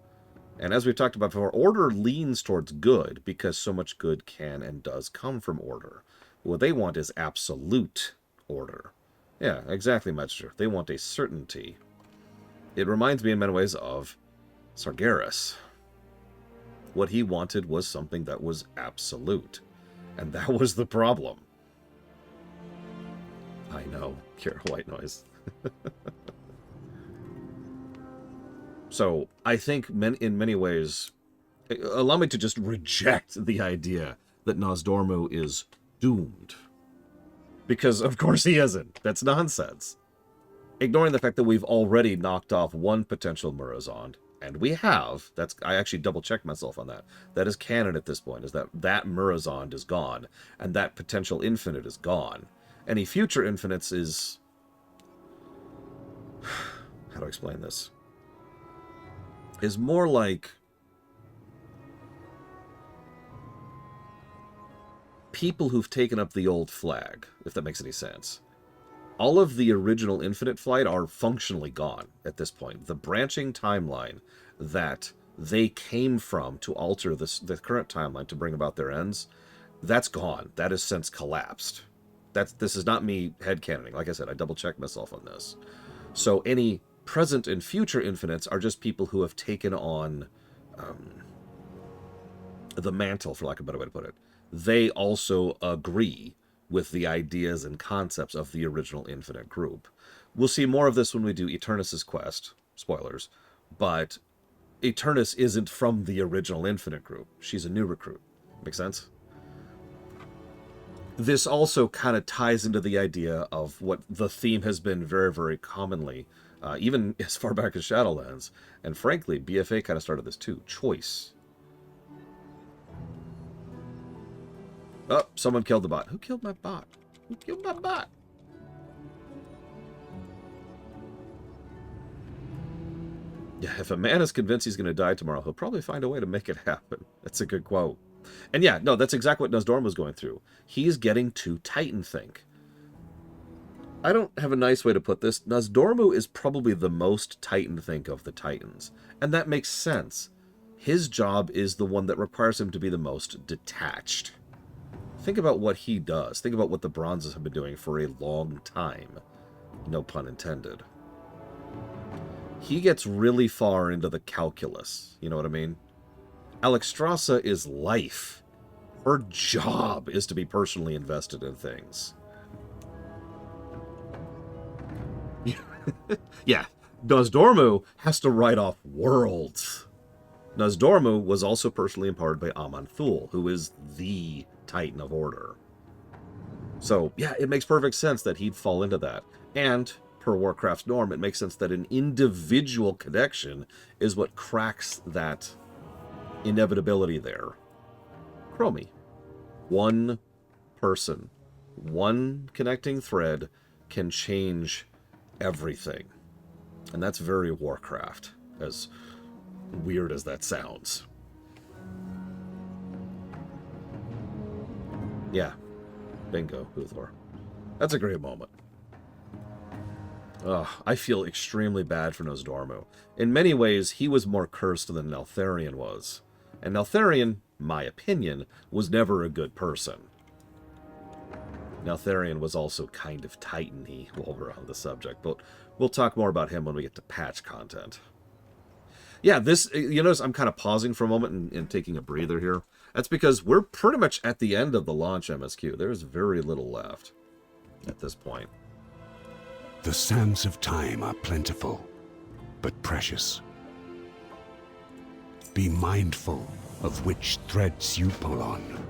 And as we've talked about before, order leans towards good because so much good can and does come from order. What they want is absolute order. Yeah, exactly, Master. They want a certainty. It reminds me in many ways of Sargeras. What he wanted was something that was absolute. And that was the problem. I know, Kira White Noise. So, I think in many ways, allow me to just reject the idea that Nosdormu is doomed. Because, of course, he isn't. That's nonsense. Ignoring the fact that we've already knocked off one potential Murazond, and we have. I actually double-checked myself on that. That is canon at this point, is that Murazond is gone, and that potential infinite is gone. Any future infinites is... How do I explain this? Is more like... people who've taken up the old flag, if that makes any sense. All of the original Infinite Flight are functionally gone at this point. The branching timeline that they came from to alter the current timeline to bring about their ends, that's gone. That has since collapsed. This is not me headcanoning. Like I said, I double-checked myself on this. So any present and future infinites are just people who have taken on the mantle, for lack of a better way to put it, they also agree with the ideas and concepts of the original Infinite group. We'll see more of this when we do Eternus's quest. Spoilers. But Eternus isn't from the original Infinite group. She's a new recruit. Make sense? This also kind of ties into the idea of what the theme has been very, very commonly, even as far back as Shadowlands. And frankly, BFA kind of started this too. Choice. Oh, someone killed the bot. Who killed my bot? Who killed my bot? Yeah, if a man is convinced he's going to die tomorrow, he'll probably find a way to make it happen. That's a good quote. And yeah, no, that's exactly what Nosdorm was going through. He's getting to Titan think. I don't have a nice way to put this. Nosdormu is probably the most Titan think of the Titans. And that makes sense. His job is the one that requires him to be the most detached. Think about what he does. Think about what the Bronzes have been doing for a long time. No pun intended. He gets really far into the calculus. You know what I mean? Alexstrasza is life. Her job is to be personally invested in things. Yeah, Nosdormu has to write off worlds. Nosdormu was also personally empowered by Aman'Thul, who is the Titan of Order. So, yeah, it makes perfect sense that he'd fall into that. And, per Warcraft's norm, it makes sense that an individual connection is what cracks that inevitability there. Chromie. One person. One connecting thread can change everything. And that's very Warcraft, as weird as that sounds. Yeah. Bingo, Uthor. That's a great moment. Ugh, I feel extremely bad for Nosdormu. In many ways, he was more cursed than Neltharion was. And Neltharion, my opinion, was never a good person. Neltharion was also kind of Titan-y while we're on the subject, but we'll talk more about him when we get to patch content. Yeah, this, you notice I'm kind of pausing for a moment and taking a breather here. That's because we're pretty much at the end of the launch MSQ. There's very little left at this point. The sands of time are plentiful, but precious. Be mindful of which threads you pull on.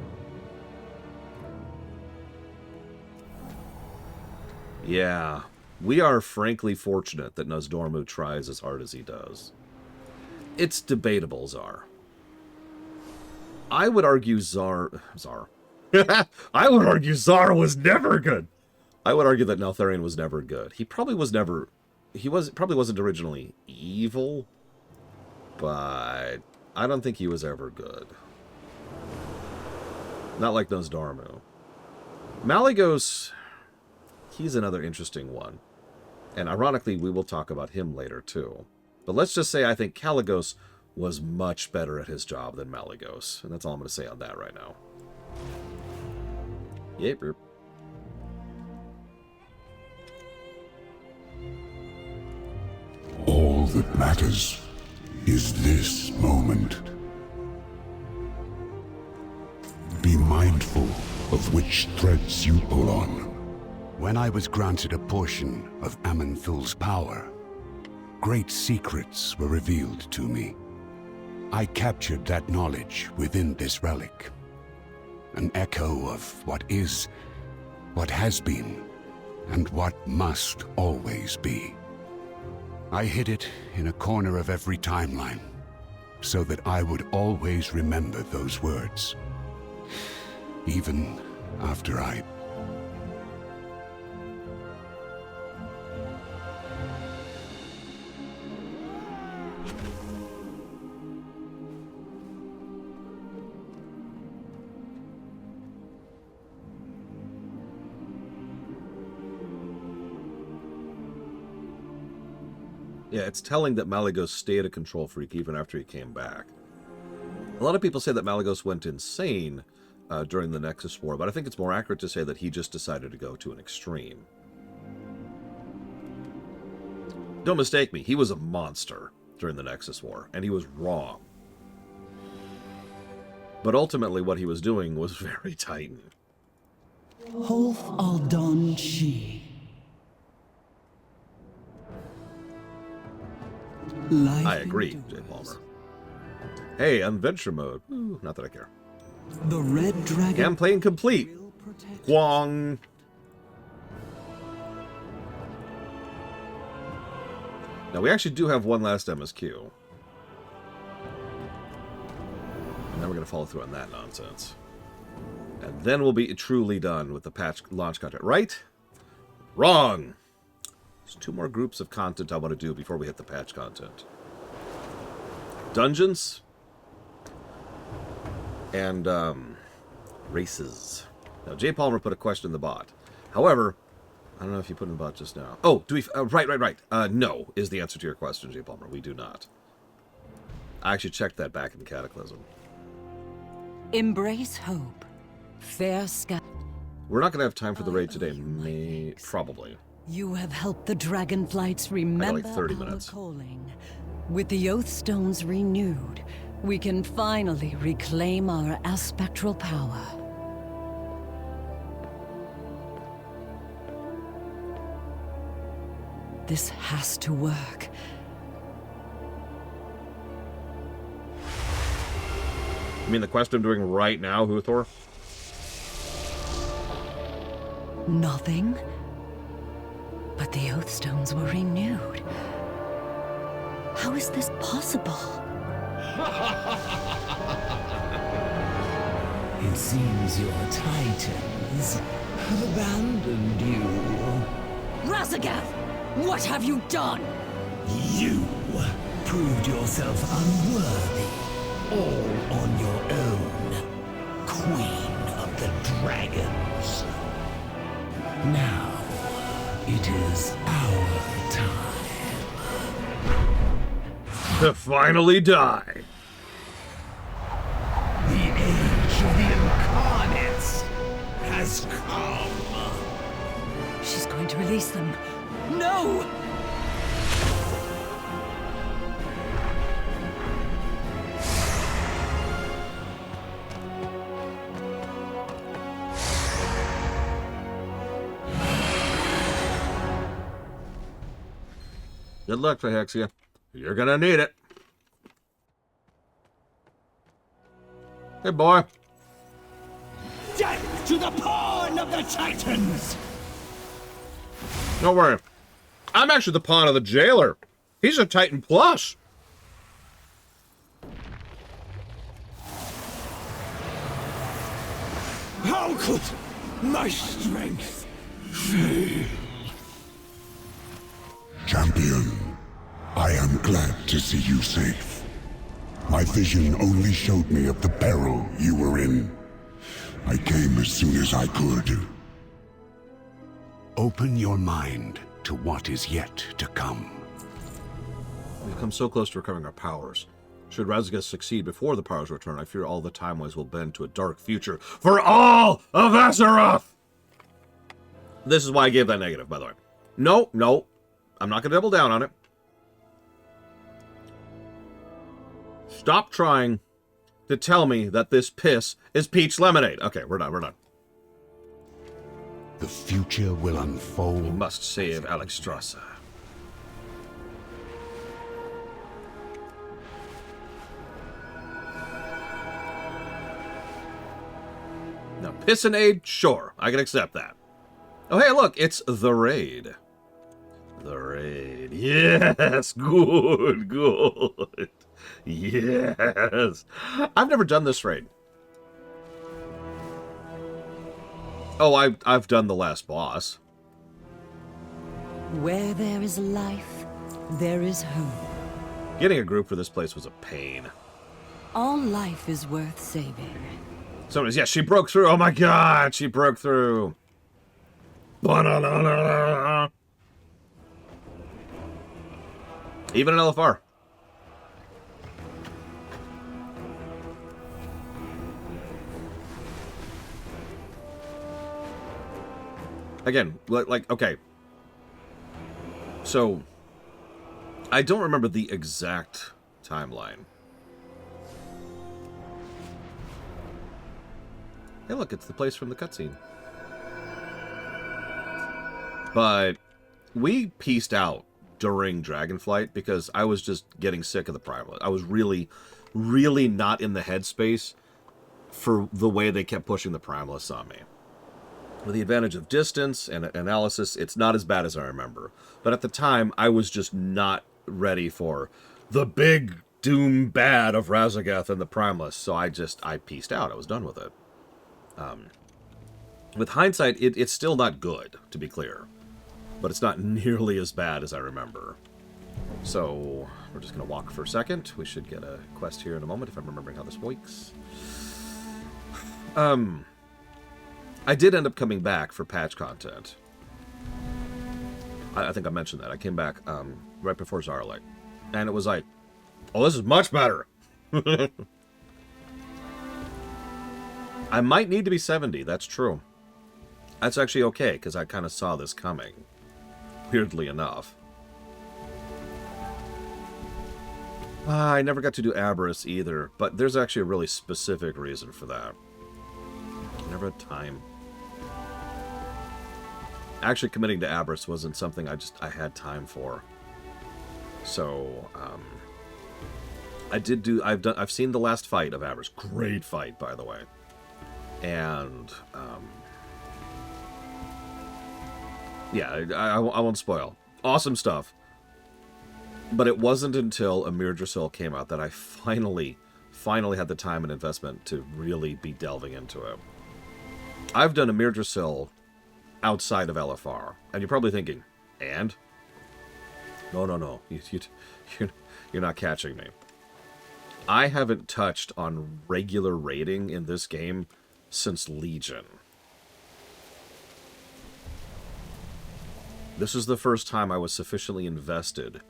Yeah, we are frankly fortunate that Nosdormu tries as hard as he does. It's debatable, Zar. I would argue Zar... I would argue Zar was never good. I would argue that Neltharion was never good. He probably was never... probably wasn't originally evil, but I don't think he was ever good. Not like Nosdormu. Malygos... he's another interesting one. And ironically, we will talk about him later, too. But let's just say I think Kalecgos was much better at his job than Malygos. And that's all I'm going to say on that right now. Yep. All that matters is this moment. Be mindful of which threads you pull on. When I was granted a portion of Aman'Thul's power, great secrets were revealed to me. I captured that knowledge within this relic. An echo of what is, what has been, and what must always be. I hid it in a corner of every timeline, so that I would always remember those words. Even after I... Yeah, it's telling that Malygos stayed a control freak even after he came back. A lot of people say that Malygos went insane during the Nexus War, but I think it's more accurate to say that he just decided to go to an extreme. Don't mistake me, he was a monster during the Nexus War, and he was wrong. But ultimately what he was doing was very Titan. Holf Aldon Shi. I agree, Jay Palmer. Hey, I'm Venture Mode. Ooh, not that I care. The Red Dragon. Campaign complete. Kwong. Now, we actually do have one last MSQ. And then we're going to follow through on that nonsense. And then we'll be truly done with the patch launch content. Right? Wrong! There's 2 more groups of content I want to do before we hit the patch content. Dungeons. And, races. Now, Jay Palmer put a question in the bot. However, I don't know if you put in the bot just now. Oh, do we... right. No, is the answer to your question, Jay Palmer. We do not. I actually checked that back in Cataclysm. Embrace hope. Fair sky. We're not going to have time for the raid today. Probably. You have helped the Dragonflights remember like 30 our minutes. calling. With the Oath Stones renewed, we can finally reclaim our aspectral power. This has to work. You mean the quest I'm doing right now, Huthor? Nothing? But the Oath Stones were renewed. How is this possible? It seems your titans have abandoned you. Razagath! What have you done? You proved yourself unworthy, all on your own, Queen of the Dragons. Now, it is our time. To finally die. The age of the incarnates has come. She's going to release them. No! Good luck, Phyrexia. You're gonna need it. Hey, boy. Death to the pawn of the Titans! Don't worry. I'm actually the pawn of the jailer. He's a Titan Plus. How could my strength fail? Champion, I am glad to see you safe. My vision only showed me of the peril you were in. I came as soon as I could. Open your mind to what is yet to come. We've come so close to recovering our powers. Should Razagath succeed before the powers return, I fear all the Time-Ways will bend to a dark future for all of Azeroth! This is why I gave that negative, by the way. No. I'm not going to double down on it. Stop trying to tell me that this piss is peach lemonade. Okay, we're done. The future will unfold. We must save Alexstrasza. Now, Pissinade, sure, I can accept that. Oh, hey, look, it's the raid. The raid. Yes, good. Yes. I've never done this raid. Oh, I've done the last boss. Where there is life, there is hope. Getting a group for this place was a pain. All life is worth saving. Somebody's, yes, she broke through. Oh my god, she broke through. Ba-na-na-na-na. Even an LFR. Again, like, okay. So, I don't remember the exact timeline. Hey, look, it's the place from the cutscene. But we pieced out during Dragonflight because I was just getting sick of the Primal. I was really, really not in the headspace for the way they kept pushing the Primalists on me. With the advantage of distance and analysis, it's not as bad as I remember. But at the time, I was just not ready for the big doom bad of Razageth and the Primalists, so I pieced out. I was done with it. With hindsight, it's still not good, to be clear. But it's not nearly as bad as I remember. So, we're just going to walk for a second. We should get a quest here in a moment, if I'm remembering how this works. I did end up coming back for patch content. I think I mentioned that. I came back right before Zarlik. And it was like, oh, this is much better. I might need to be 70, that's true. That's actually okay, because I kind of saw this coming. Weirdly enough. I never got to do Aberrus either, but there's actually a really specific reason for that. Never had time. Actually, committing to Aberrus wasn't something I had time for. So, I've seen the last fight of Aberrus. Great fight, by the way. And, yeah, I won't spoil. Awesome stuff. But it wasn't until Amir Drasil came out that I finally had the time and investment to really be delving into it. I've done Amir Drasil outside of LFR. And you're probably thinking, and? No. You're not catching me. I haven't touched on regular raiding in this game since Legion. This is the first time I was sufficiently invested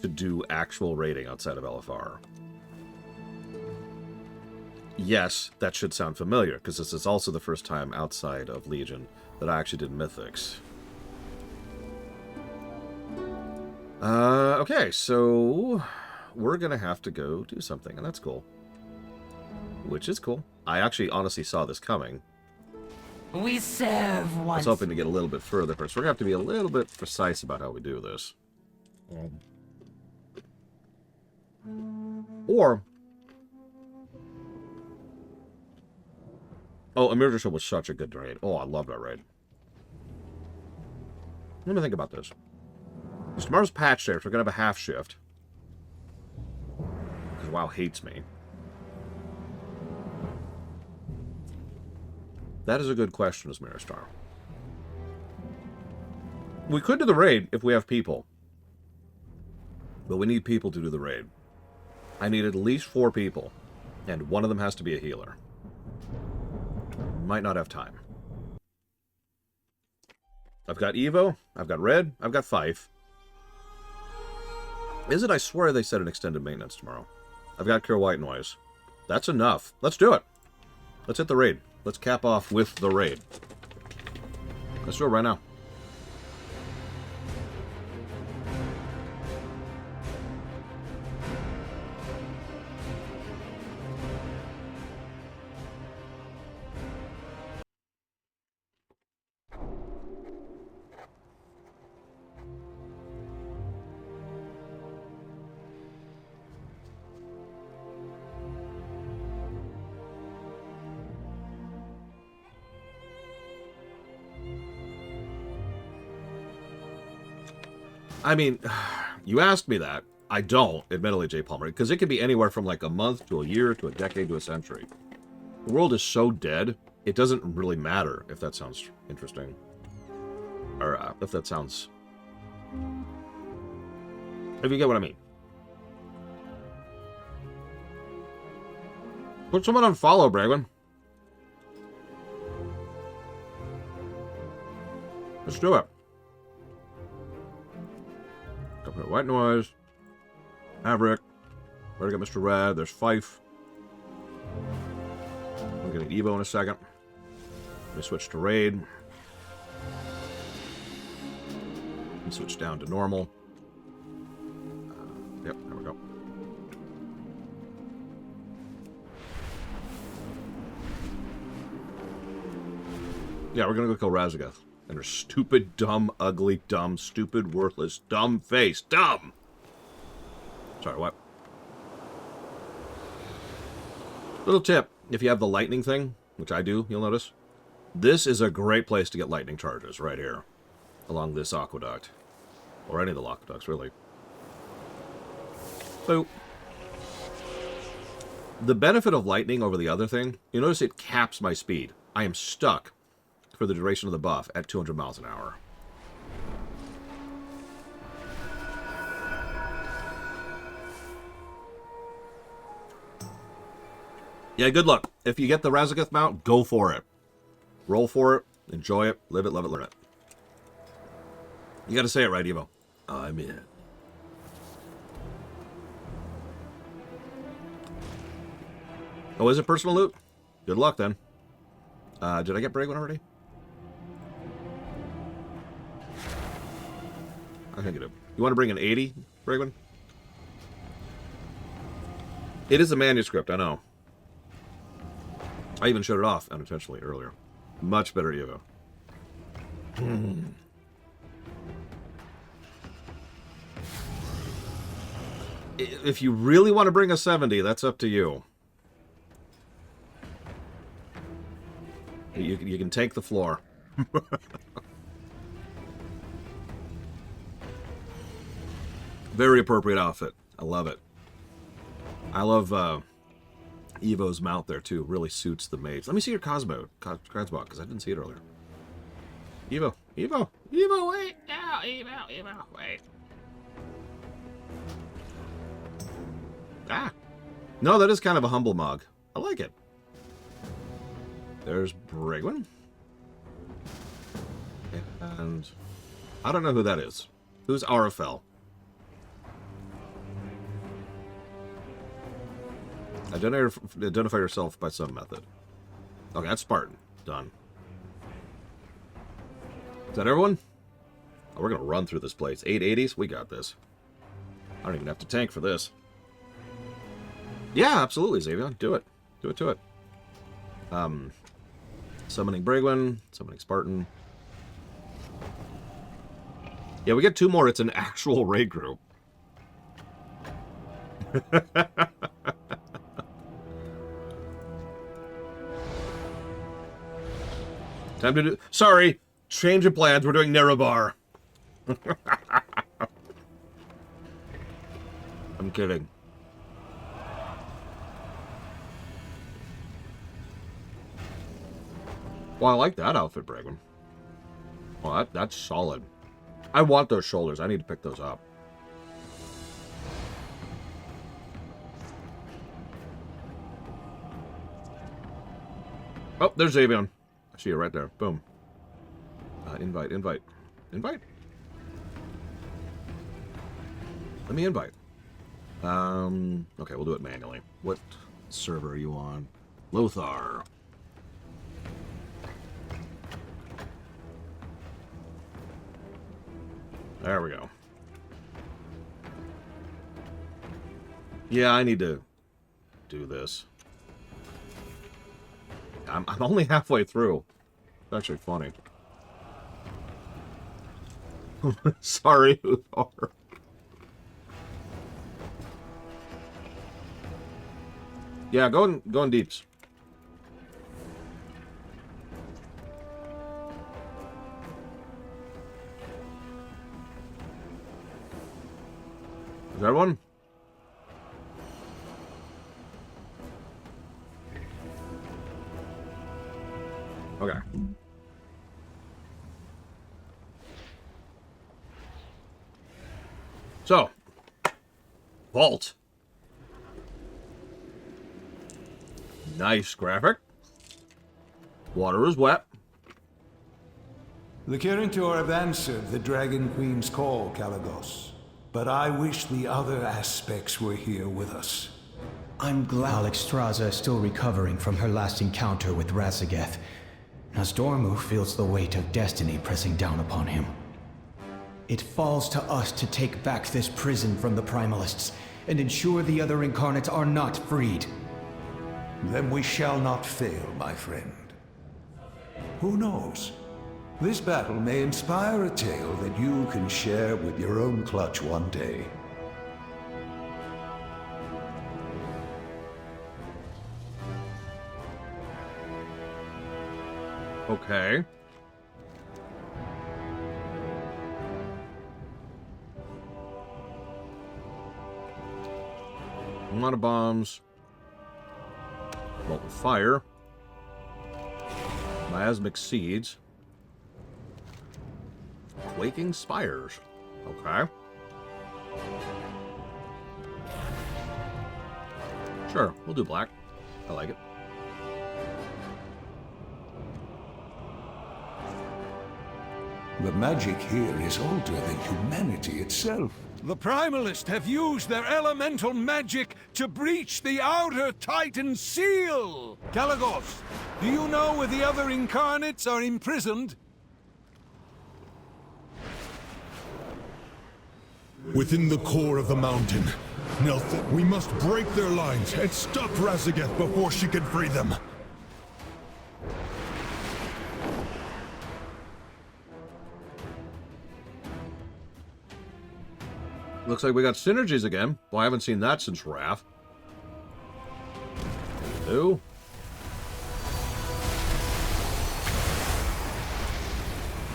to do actual raiding outside of LFR. Yes, that should sound familiar, because this is also the first time outside of Legion that I actually did Mythics. Okay, so we're going to have to go do something, and that's cool. Which is cool. I actually honestly saw this coming. We serve I once. was hoping to get a little bit further first. We're going to have to be a little bit precise about how we do this. Or... Oh, Amir Drasil was such a good raid. Oh, I love that raid. Let me think about this. Because tomorrow's patch day, so we're going to have a half shift. Because WoW hates me. That is a good question, Asmiristar. We could do the raid if we have people. But we need people to do the raid. I need at least 4 people. And one of them has to be a healer. Might not have time. I've got Evo, I've got Red, I've got Fife. Is it? I swear they said an extended maintenance tomorrow. I've got Cure White Noise. That's enough. Let's do it. Let's hit the raid. Let's cap off with the raid. Let's do it right now. I mean, you asked me that. I don't, admittedly, J. Palmer, because it could be anywhere from like a month to a year to a decade to a century. The world is so dead, it doesn't really matter if that sounds interesting. Or if that sounds... If you get what I mean. Put someone on follow, Bragwin. Let's do it. White Noise, Maverick, already got Mr. Red, there's Fife. I'm getting Evo in a second. Let me switch to Raid. Let me switch down to normal. Yep, there we go. Yeah, we're gonna go kill Razageth. And her stupid, dumb, ugly, dumb, stupid, worthless, dumb face. Dumb! Sorry, what? Little tip. If you have the lightning thing, which I do, you'll notice. This is a great place to get lightning charges, right here. Along this aqueduct. Or any of the aqueducts, really. So, the benefit of lightning over the other thing, you notice it caps my speed. I am stuck for the duration of the buff at 200 miles an hour. Yeah, good luck. If you get the Razageth mount, go for it. Roll for it, enjoy it, live it, love it, learn it. You gotta say it right, Evo. I'm in. Oh, is it personal loot? Good luck, then. Did I get Bragwin already? I think I did. You want to bring an 80, Bragwin? It is a manuscript, I know. I even showed it off unintentionally earlier. Much better, Evo. If you really want to bring a 70, that's up to you. You can take the floor. Very appropriate outfit. I love it. I love Evo's mount there, too. Really suits the mage. Let me see your Cosmo, because I didn't see it earlier. Evo, wait! No, Evo, wait. Ah! No, that is kind of a humble mug. I like it. There's Bragwin. And I don't know who that is. Who's Arafel? Identify yourself by some method. Okay, that's Spartan. Done. Is that everyone? Oh, we're going to run through this place. 880s? We got this. I don't even have to tank for this. Yeah, absolutely, Xavier. Do it. Do it. Summoning Bragwin. Summoning Spartan. Yeah, we get 2 more. It's an actual raid group. Time to do... Sorry. Change of plans. We're doing Nerebar. I'm kidding. Well, I like that outfit, Bragwin. Well, that's solid. I want those shoulders. I need to pick those up. Oh, there's Xavion. I see you right there. Boom. Invite. Let me invite. Okay, we'll do it manually. What server are you on? Lothar. There we go. Yeah, I need to do this. I'm only halfway through. It's actually funny. Sorry, Uthor. Yeah, go in deeps. Is that one? Okay. So, vault. Nice graphic. Water is wet. The Kirintor have answered the Dragon Queen's call, Kalagos. But I wish the other aspects were here with us. I'm glad Alexstrasza is still recovering from her last encounter with Razageth, as Dormu feels the weight of destiny pressing down upon him. It falls to us to take back this prison from the Primalists, and ensure the other incarnates are not freed. Then we shall not fail, my friend. Who knows? This battle may inspire a tale that you can share with your own clutch one day. Okay. A lot of bombs. Molten fire. Miasmic seeds. Quaking spires. Okay. Sure, we'll do black. I like it. The magic here is older than humanity itself. The Primalists have used their elemental magic to breach the outer Titan seal! Kalagos, do you know where the other incarnates are imprisoned? Within the core of the mountain. Nelson, we must break their lines and stop Razageth before she can free them. Looks like we got synergies again. Well, I haven't seen that since Wrath. Hello.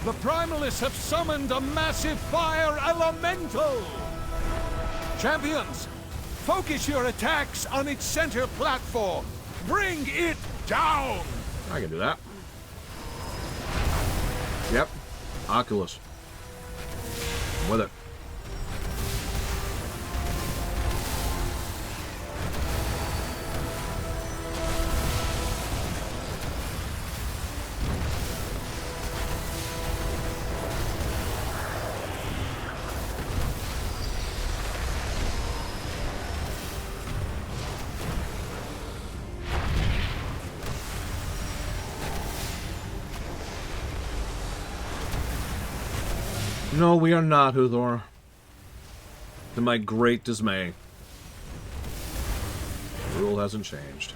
The Primalists have summoned a massive fire elemental! Champions, focus your attacks on its center platform. Bring it down! I can do that. Yep. Oculus. I'm with it. No, we are not, Uthor. To my great dismay. The rule hasn't changed.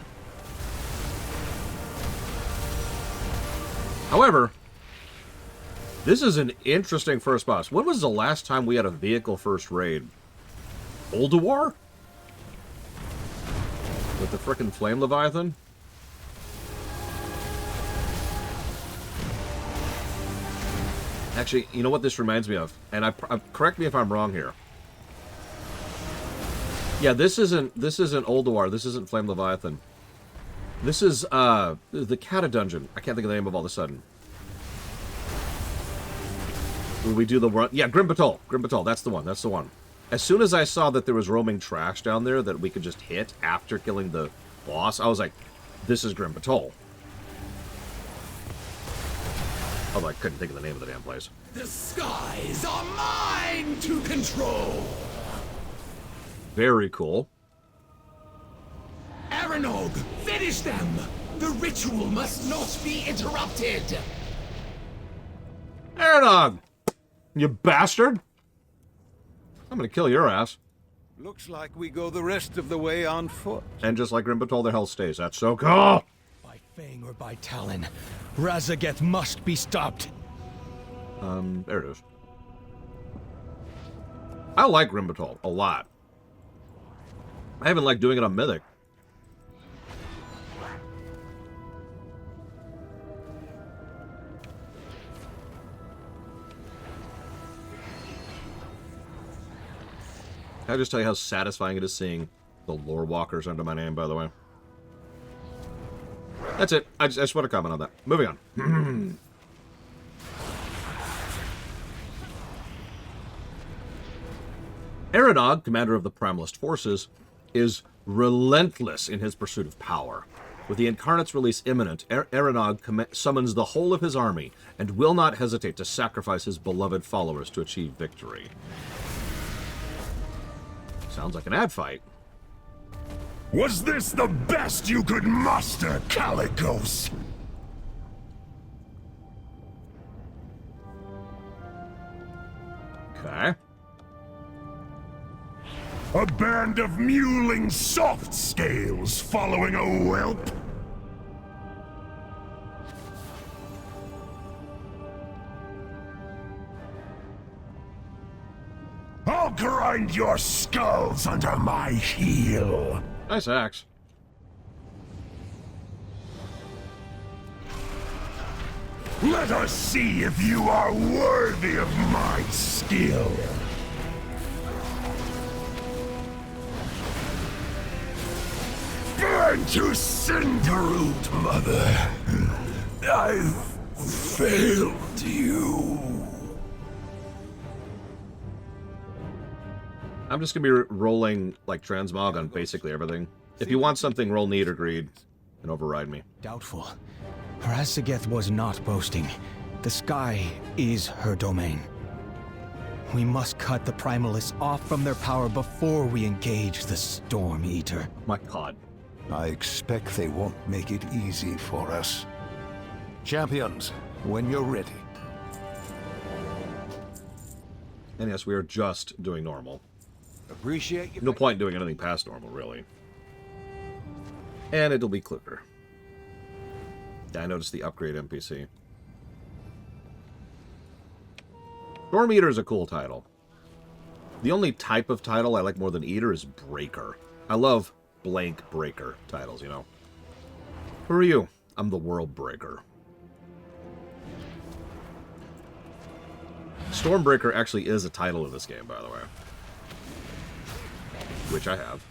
However, this is an interesting first boss. When was the last time we had a vehicle first raid? Ulduar? With the frickin' Flame Leviathan? Actually, you know what this reminds me of? And correct me if I'm wrong here. Yeah, this isn't Ulduar. This isn't Flame Leviathan. This is the Kata dungeon. I can't think of the name of all of a sudden. Will we do the run? Yeah, Grim Patrol. Grim Patrol. That's the one. That's the one. As soon as I saw that there was roaming trash down there that we could just hit after killing the boss, I was like, this is Grim Patrol. Although I couldn't think of the name of the damn place. The skies are mine to control! Very cool. Aranog, finish them! The ritual must not be interrupted! Aranog! You bastard! I'm gonna kill your ass. Looks like we go the rest of the way on foot. And just like Grim Patrol, their health stays. That's so cool! By Fang or by Talon, Razageth must be stopped. There it is. I like Grim Patrol a lot. I haven't liked doing it on Mythic. Can I just tell you how satisfying it is seeing the lore walkers under my name, by the way? That's it. I just want to comment on that. Moving on. Aranog, commander of the Primalist forces, is relentless in his pursuit of power. With the Incarnate's release imminent, Aranog summons the whole of his army and will not hesitate to sacrifice his beloved followers to achieve victory. Sounds like an ad fight. Was this the best you could muster, Calicos? Okay. A band of mewling soft scales following a whelp? grind your skulls under my heel. Nice axe. Let us see if you are worthy of my skill. Burn to Cinderroot, Mother. I've failed you. I'm just gonna be rolling like transmog on basically everything. If you want something, roll need or greed and override me. Doubtful. Razageth was not boasting. The sky is her domain. We must cut the Primalists off from their power before we engage the Storm Eater. My god. I expect they won't make it easy for us. Champions, when you're ready. And yes, we are just doing normal. Appreciate you. No point doing anything past normal, really. And it'll be quicker. Yeah, I noticed the upgrade NPC. Storm Eater is a cool title. The only type of title I like more than Eater is Breaker. I love blank Breaker titles, you know. Who are you? I'm the World Breaker. Stormbreaker actually is a title of this game, by the way. Which I have.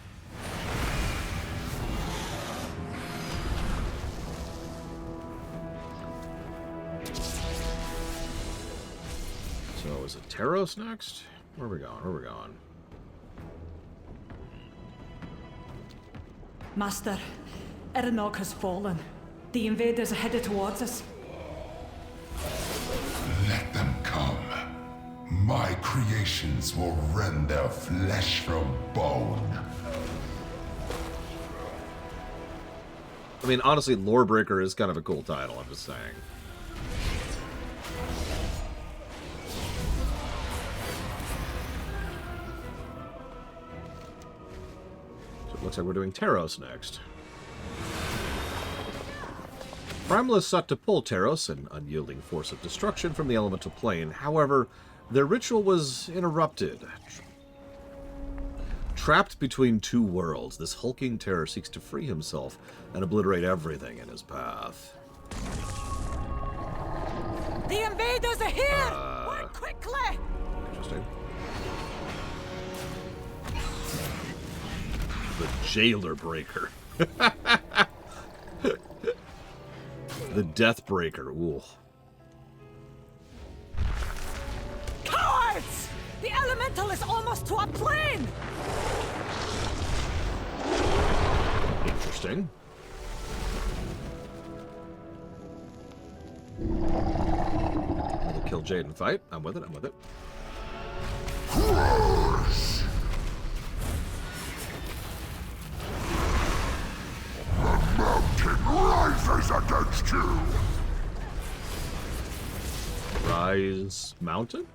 So, is it Taros next? Where are we going? Where are we going? Master, Eranog has fallen. The invaders are headed towards us. Let them come. My creations will rend their flesh from bone. I mean, honestly, Lorebreaker is kind of a cool title, I'm just saying. So it looks like we're doing Taros next. Primalists sought to pull Taros, an unyielding force of destruction, from the elemental plane. However, their ritual was interrupted. Trapped between two worlds, this hulking terror seeks to free himself and obliterate everything in his path. The invaders are here! Work quickly! Interesting. The Jailer Breaker. The Death Breaker. Ooh. Cowards! The elemental is almost to our plane! Interesting. Another kill Jaden fight. I'm with it, I'm with it. The mountain rises against you! Rise Mountain?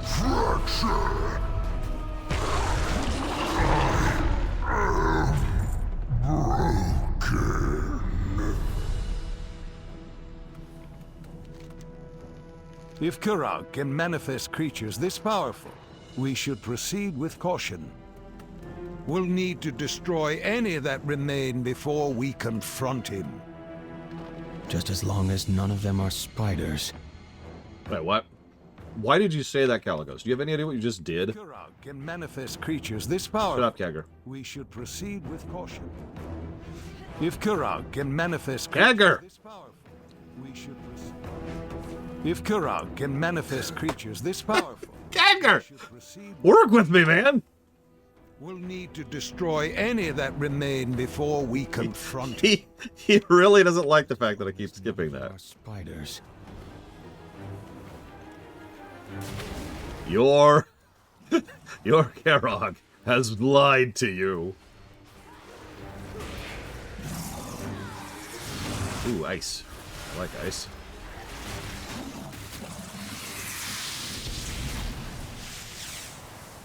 Fracture! I am broken. If Kurag can manifest creatures this powerful, we should proceed with caution. We'll need to destroy any that remain before we confront him. Just as long as none of them are spiders. Wait, what? Why did you say that, Caligos? Do you have any idea what you just did? Kurag can manifest creatures this powerful. Shut up, Kagger. We should proceed with caution. If Kurag can manifest Kagger! this powerful, we should proceed. If Kurag can manifest creatures this powerful, Kagger! Work with me, man! we'll need to destroy any that remain before we confront him. He really doesn't like the fact that I keep skipping that. Spiders. Your Karog has lied to you. Ooh, ice. I like ice.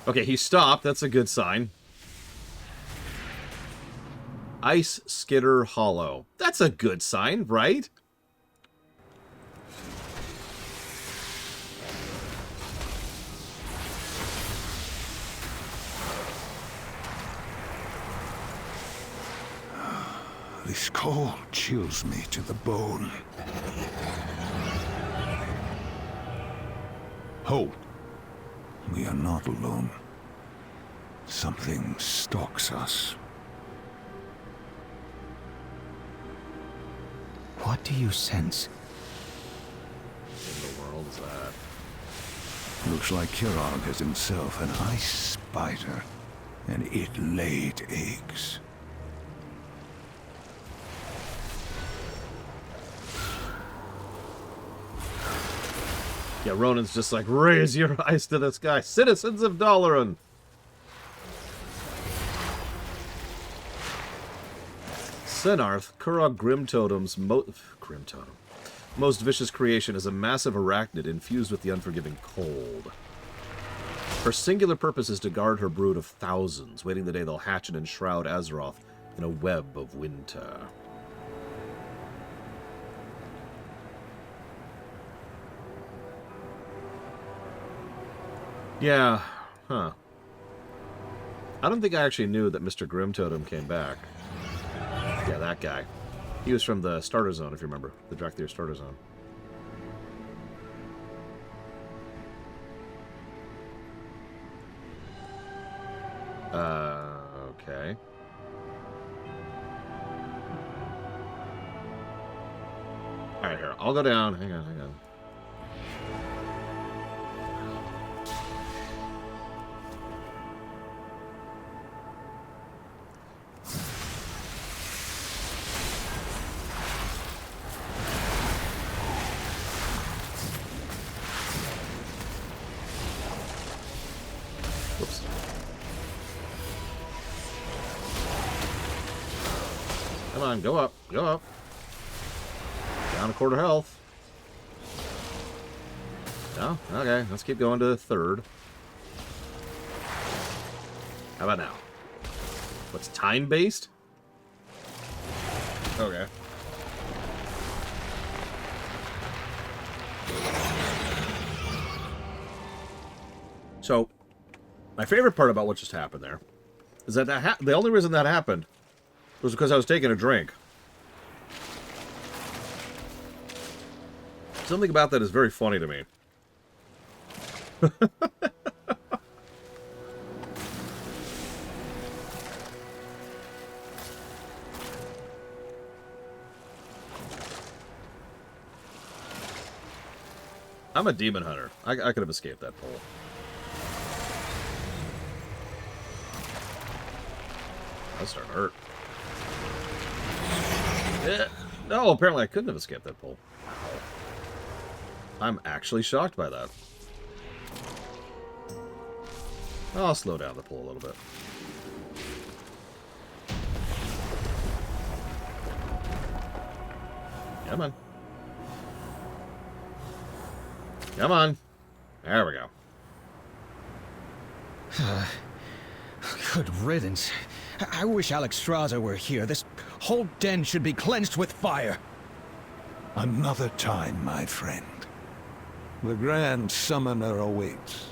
Okay, he stopped. That's a good sign. Ice Skitter Hollow. That's a good sign, right? This cold chills me to the bone. Hold. We are not alone. Something stalks us. What do you sense? In the world is that? Looks like Kirog has himself an ice spider, and it laid eggs. Yeah, Ronan's just like, raise your eyes to the sky, citizens of Dalaran! Senarth, Kurog Grimtotem's most vicious creation is a massive arachnid infused with the unforgiving cold. Her singular purpose is to guard her brood of thousands, waiting the day they'll hatch and enshroud Azeroth in a web of winter. Yeah, huh. I don't think I actually knew that Mr. Grimtotem came back. Yeah, that guy. He was from the starter zone, if you remember. The Drakthir starter zone. Okay. Alright, here. I'll go down. Hang on, hang on. Go up, go up. Down a quarter health. No? Okay, let's keep going to third. How about now? What's time-based? Okay. So, my favorite part about what just happened there is that, the only reason that happened was because I was taking a drink. Something about that is very funny to me. I'm a demon hunter. I could have escaped that pole. That's starting to hurt. No, apparently I couldn't have escaped that pole. I'm actually shocked by that. I'll slow down the pull a little bit. Come on. Come on. There we go. Good riddance. I wish Alexstrasza were here. This whole den should be cleansed with fire. Another time, my friend. The Grand Summoner awaits.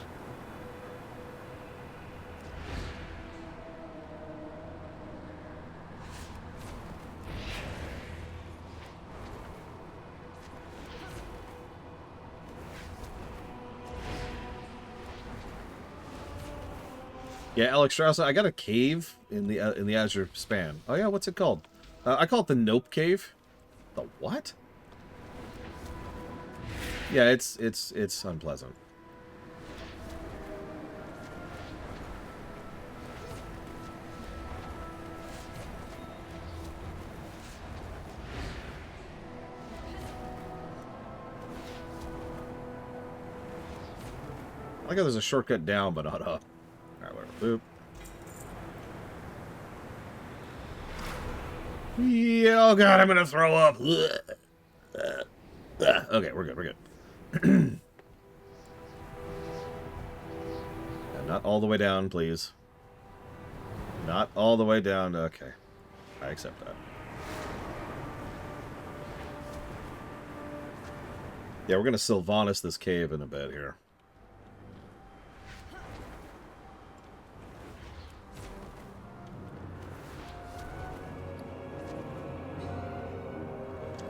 Yeah, Alexstrasza, I got a cave in the Azure Span. Oh yeah, what's it called? I call it the Nope Cave. The what? Yeah, it's unpleasant. I like how there's a shortcut down, but not up. Alright, whatever. Boop. Yeah, oh god, I'm gonna throw up. Okay, we're good, we're good. Not all the way down, please. Not all the way down. Okay. I accept that. Yeah, we're gonna Sylvanas this cave in a bit here.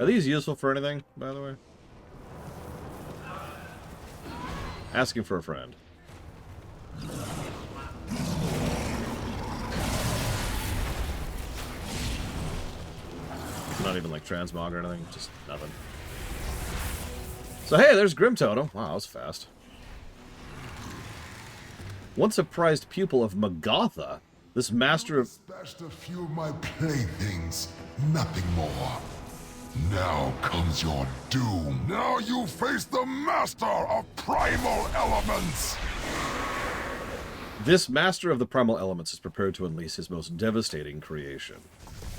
Are these useful for anything, by the way? Asking for a friend. Not even like transmog or anything, just nothing. So hey, there's Grim Totem. Wow, that was fast. Once a prized pupil of Magatha, this master of... Dispatched a few of my playthings, nothing more. Now comes your doom. Now you face the master of primal elements! This master of the primal elements is prepared to unleash his most devastating creation.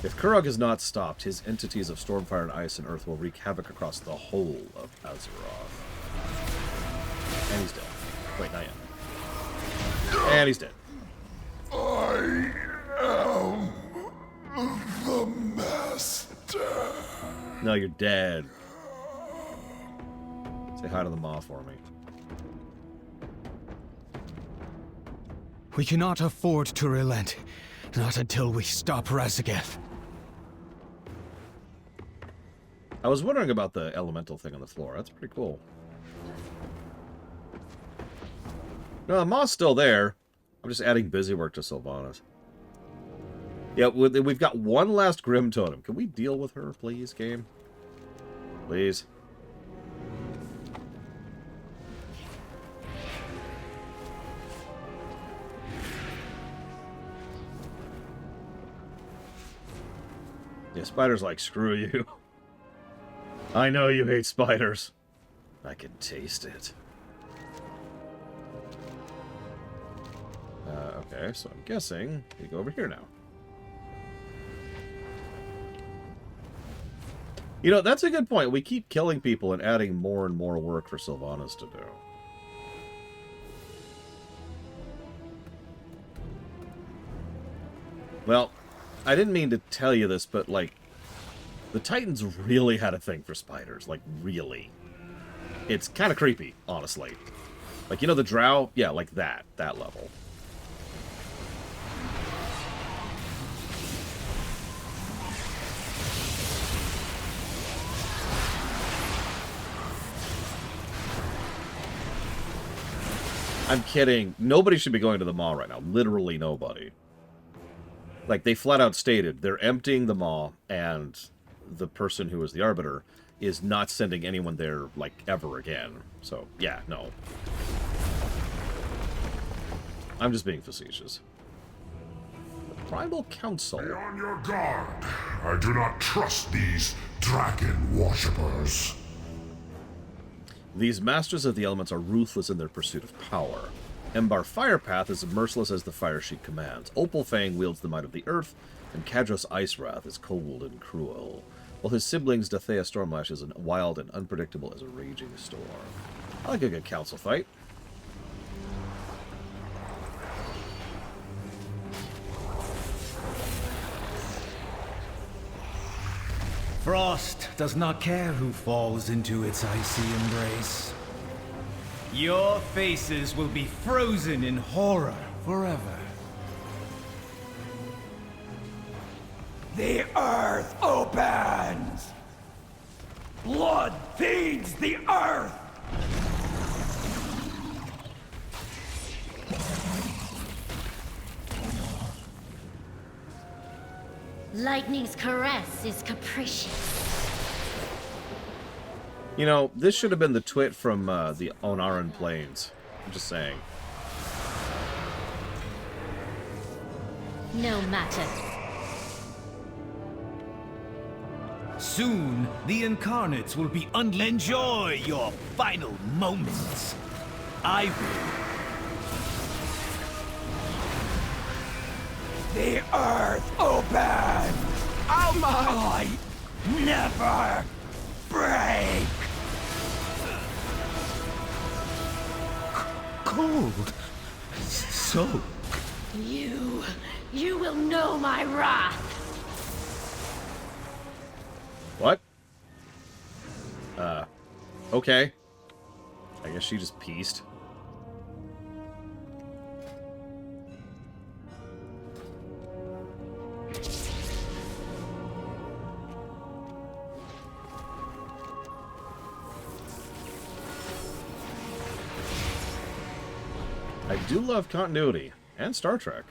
If Kurog is not stopped, his entities of Stormfire and Ice and Earth will wreak havoc across the whole of Azeroth. And he's dead. Wait, not yet. And he's dead. I am the master. No, you're dead. Say hi to the Maw for me. We cannot afford to relent. Not until we stop Razageth. I was wondering about the elemental thing on the floor. That's pretty cool. No, the Maw's still there. I'm just adding busy work to Sylvanas. Yeah, we've got one last Grim Totem. Can we deal with her, please, game? Please. Yeah, Spider's like, screw you. I know you hate spiders. I can taste it. Okay, so I'm guessing we go over here now. You know, that's a good point. We keep killing people and adding more and more work for Sylvanas to do. Well, I didn't mean to tell you this, but, like, the Titans really had a thing for spiders. Like, really. It's kind of creepy, honestly. Like, you know the Drow? Yeah, like that level. I'm kidding. Nobody should be going to the Maw right now. Literally nobody. Like, they flat out stated they're emptying the Maw, and the person who is the Arbiter is not sending anyone there, like, ever again. So, yeah, no. I'm just being facetious. The Primal Council. Be on your guard. I do not trust these dragon worshippers. These masters of the elements are ruthless in their pursuit of power. Embar Firepath is as merciless as the Fire Sheik commands. Opalfang wields the might of the earth, and Kadros Icewrath is cold and cruel, while his siblings Dathea Stormlash is wild and unpredictable as a raging storm. I like a good council fight. Frost does not care who falls into its icy embrace. Your faces will be frozen in horror forever. The earth opens! Blood feeds the earth! Lightning's caress is capricious. You know, this should have been the twit from the Onaran Plains. I'm just saying. No matter. Soon, the Incarnates will be Enjoy your final moments. I will. The earth opens! Oh my! I never break! Cold. So. You will know my wrath. What? Okay. I guess she just pieced. I do love continuity and Star Trek.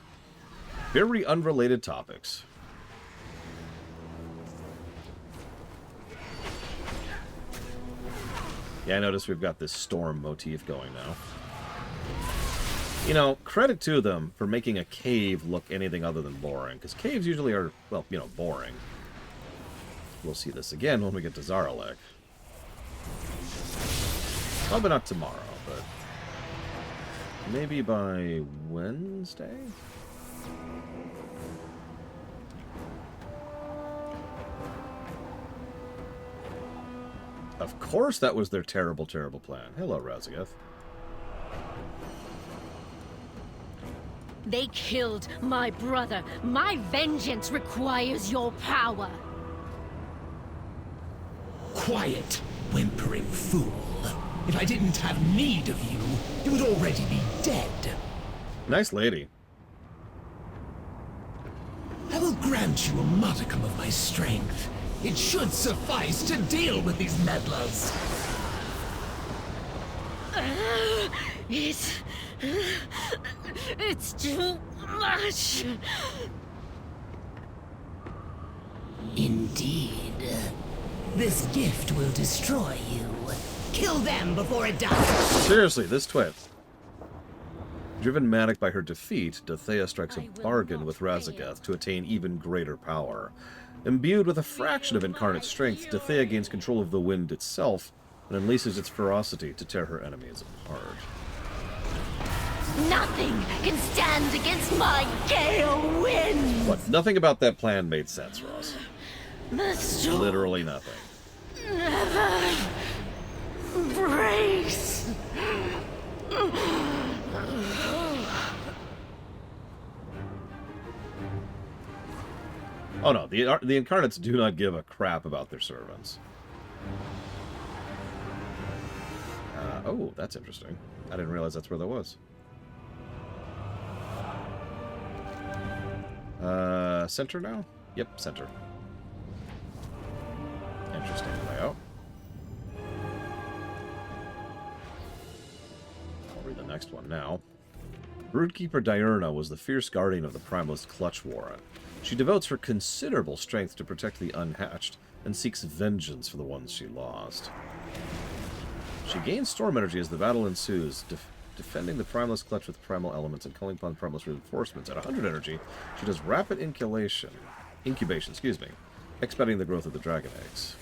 Very unrelated topics. Yeah, I notice we've got this storm motif going now. You know, credit to them for making a cave look anything other than boring, because caves usually are, well, you know, boring. We'll see this again when we get to Zaralek. Probably not tomorrow, but maybe by Wednesday? Of course that was their terrible, terrible plan. Hello, Razageth. They killed my brother. My vengeance requires your power. Quiet, whimpering fool. If I didn't have need of you, you would already be dead. Nice lady. I will grant you a modicum of my strength. It should suffice to deal with these meddlers. It's too much. Indeed. This gift will destroy you. Kill them before it does. Seriously, this twit. Driven manic by her defeat, Dathea strikes a bargain with Razageth to attain even greater power. Imbued with a fraction of incarnate strength, Dathea gains control of the wind itself and unleashes its ferocity to tear her enemies apart. Nothing can stand against my gale wind. But nothing about that plan made sense, Ross. Literally nothing. Never breaks. Oh no, the incarnates do not give a crap about their servants. Oh, that's interesting. I didn't realize that's where that was. Center now? Yep, center. Interesting layout. I'll read the next one now. Broodkeeper Diurna was the fierce guardian of the Primalist Clutch Warren. She devotes her considerable strength to protect the unhatched, and seeks vengeance for the ones she lost. She gains storm energy as the battle ensues, defending the Primalist Clutch with primal elements and calling upon Primalist reinforcements. At 100 energy, she does rapid incubation, expediting the growth of the dragon eggs.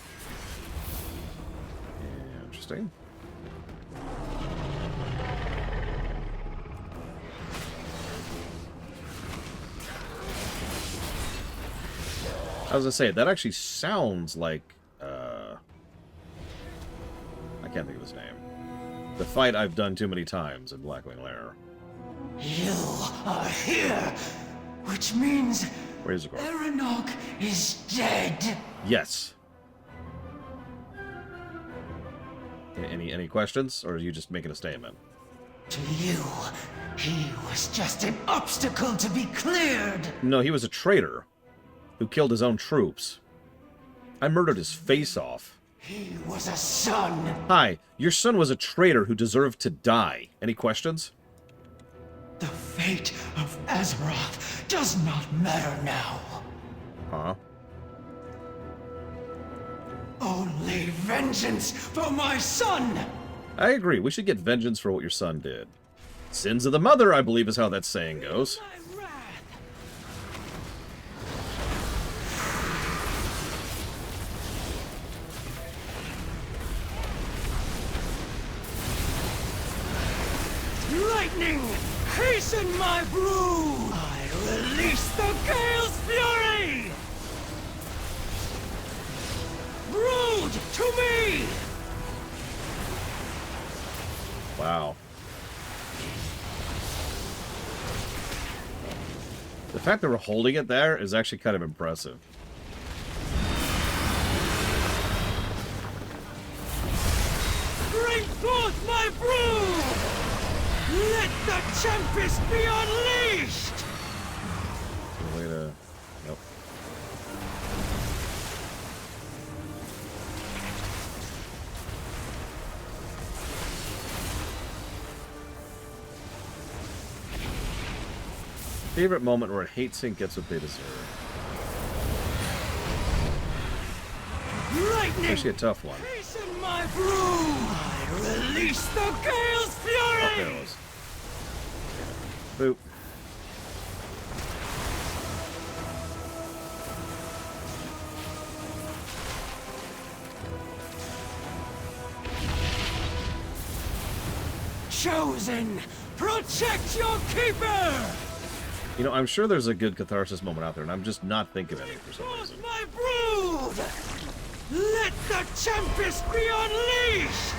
Interesting. I was gonna say, that actually sounds like, I can't think of his name. The fight I've done too many times in Blackwing Lair. You are here, which means Where's it going? Eranog is dead. Yes. Any questions, or are you just making a statement? To you, he was just an obstacle to be cleared. No, he was a traitor who killed his own troops. I murdered his face off. He was a son. Hi, your son was a traitor who deserved to die. Any questions? The fate of Azeroth does not matter now. Huh? Only vengeance for my son! I agree. We should get vengeance for what your son did. Sins of the mother, I believe, is how that saying goes. Lightning, hasten my brew! I release the Gale's fury! Brood to me! Wow. The fact that we're holding it there is actually kind of impressive. Bring forth my brew! Let the Tempest be unleashed! Way to... Nope. Favorite moment where hate sync gets what they deserve. Lightning! Actually a tough one. Hasten my broom! I release the Gale's fury! Oh, there it was. Boop. Chosen! Protect your keeper! You know, I'm sure there's a good catharsis moment out there, and I'm just not thinking of any for some reason. My brood! Let the tempest be unleashed!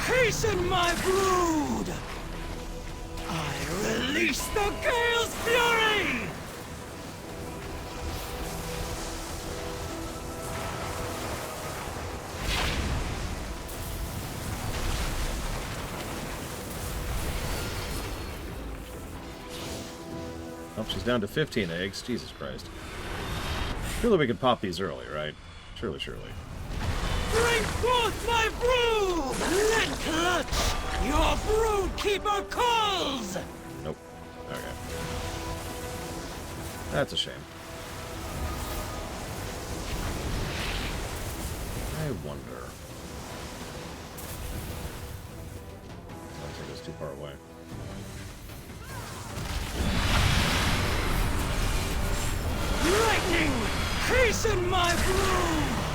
Hasten my brood! I release the Gale's fury! Oh, she's down to 15 eggs. Jesus Christ. Surely we could pop these early, right? Surely, surely. Bring forth my brood! Let clutch! Your brood keeper calls! Nope. Okay. That's a shame. I wonder. I think it's too far away. Lightning! Hasten my brood!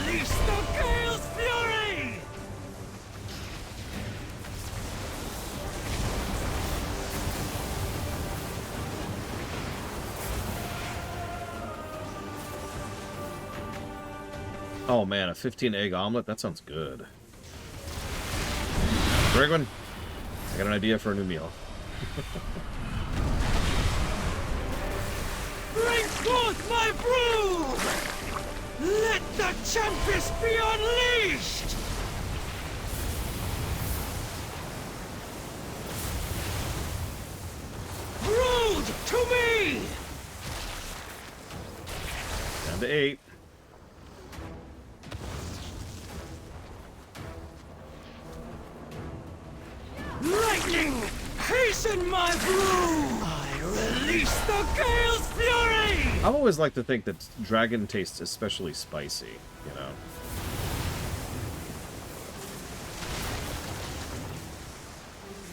Release the Gale's fury! Oh man, a 15 egg omelet? That sounds good. Brigwin, I got an idea for a new meal. Bring forth my brood! Let the tempest be unleashed! Brood, to me! Down to 8. Lightning! Hasten my brood! I release the Gale's fury! I've always liked to think that dragon tastes especially spicy, you know?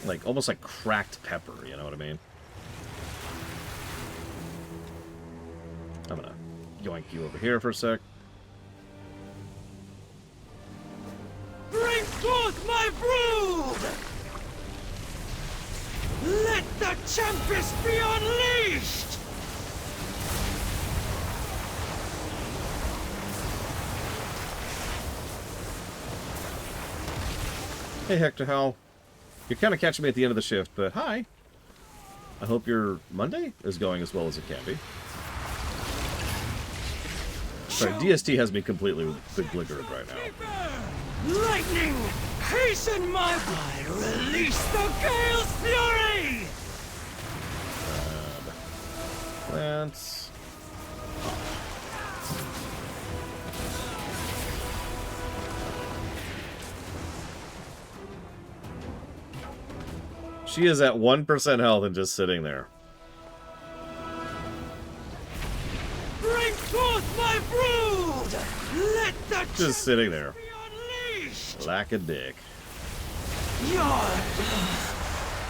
Like, almost like cracked pepper, you know what I mean? I'm gonna yoink you over here for a sec. Bring forth my brood! Let the tempest be unleashed! Hey, Hector, how? You're kind of catching me at the end of the shift, but hi. I hope your Monday is going as well as it can be. Sorry, DST has me completely bliggered right now. Lightning! Hasten my... I release the Gale's fury! Plants. She is at 1% health and just sitting there. Bring forth my brood! Let the Just sitting there. Like a dick. Your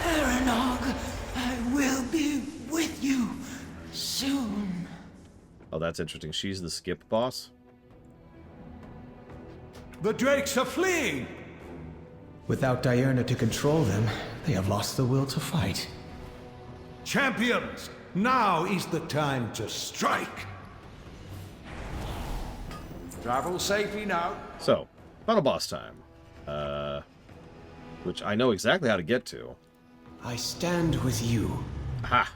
Aranog, I will be with you soon. Oh, that's interesting. She's the skip boss? The Drakes are fleeing! Without Diurna to control them, they have lost the will to fight. Champions, now is the time to strike! Travel safely now. So, final boss time. Which I know exactly how to get to. I stand with you. Aha!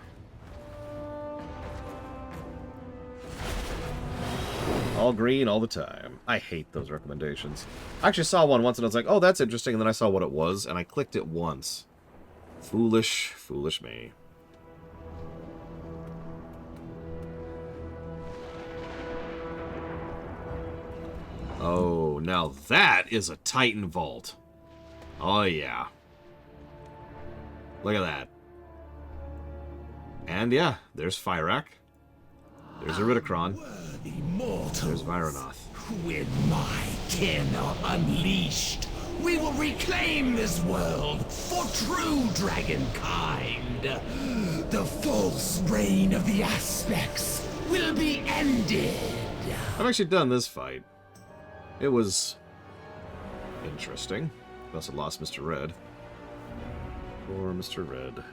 All green all the time. I hate those recommendations. I actually saw one once and I was like, oh, that's interesting, and then I saw what it was, and I clicked it once. Foolish, foolish me. Oh, now that is a Titan Vault. Oh, yeah. Look at that. And yeah, there's Fyrak. There's Iridikron. There's Vironoth. When my kin are unleashed, we will reclaim this world for true dragonkind. The false reign of the aspects will be ended. I've actually done this fight. It was interesting. We also lost Mr. Red. Poor Mr. Red.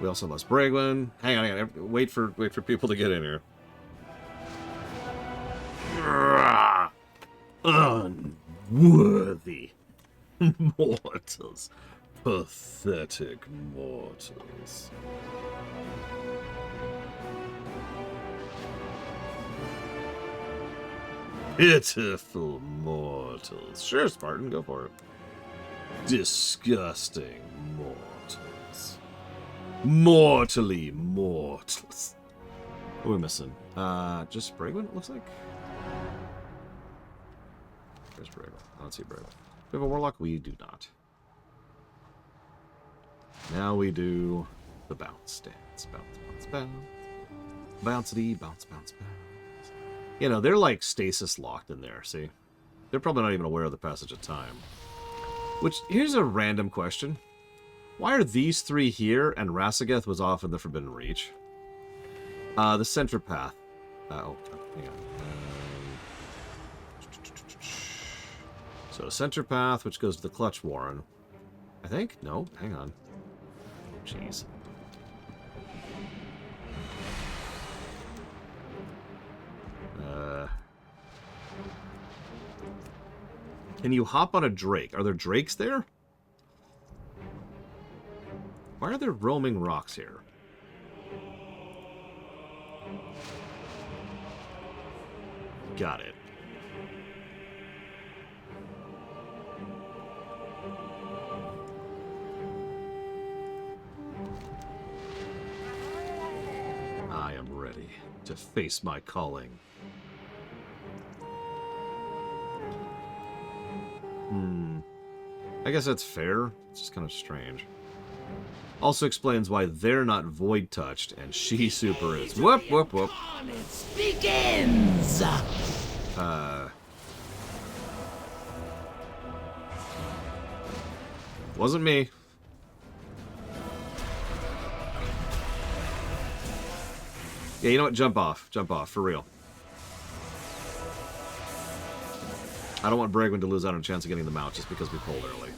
We also lost Bragwin. Hang on. Wait for people to get in here. Unworthy mortals. Pathetic mortals. Pitiful mortals. Sure, Spartan, go for it. Disgusting mortals. Mortally mortals. What are we missing? Just Bragwin, it looks like? Where's Bragwin? I don't see Bragwin. We have a Warlock? We do not. Now we do the bounce dance. Bounce, bounce, bounce. Bouncity, bounce, bounce, bounce. You know, they're like stasis locked in there, see? They're probably not even aware of the passage of time. Which, here's a random question. Why are these three here and Rasageth was off in the Forbidden Reach? The Center Path. Oh, hang on. So the Center Path, which goes to the Clutch Warren. I think? No, hang on. Jeez. Can you hop on a drake? Are there drakes there? Why are there roaming rocks here? Got it. I am ready to face my calling. I guess that's fair. It's just kind of strange. Also explains why they're not void touched and she super is. Whoop, whoop, whoop. Begins. Wasn't me. Yeah, you know what? Jump off. Jump off, for real. I don't want Bragwin to lose out on a chance of getting them out just because we pulled early.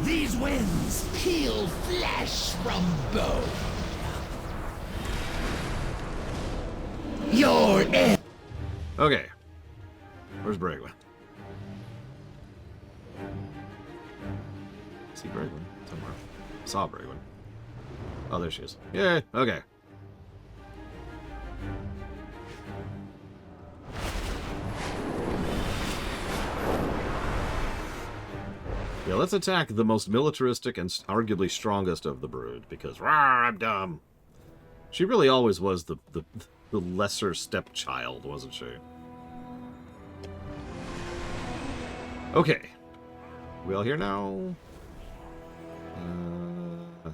These winds peel flesh from bone. Your end. Okay. Where's Bragwin? See Bragwin somewhere. Saw Bragwin. Oh, there she is. Yay! Okay. Yeah, let's attack the most militaristic and arguably strongest of the brood, because rawr, I'm dumb. She really always was the lesser stepchild, wasn't she? Okay. We all here now?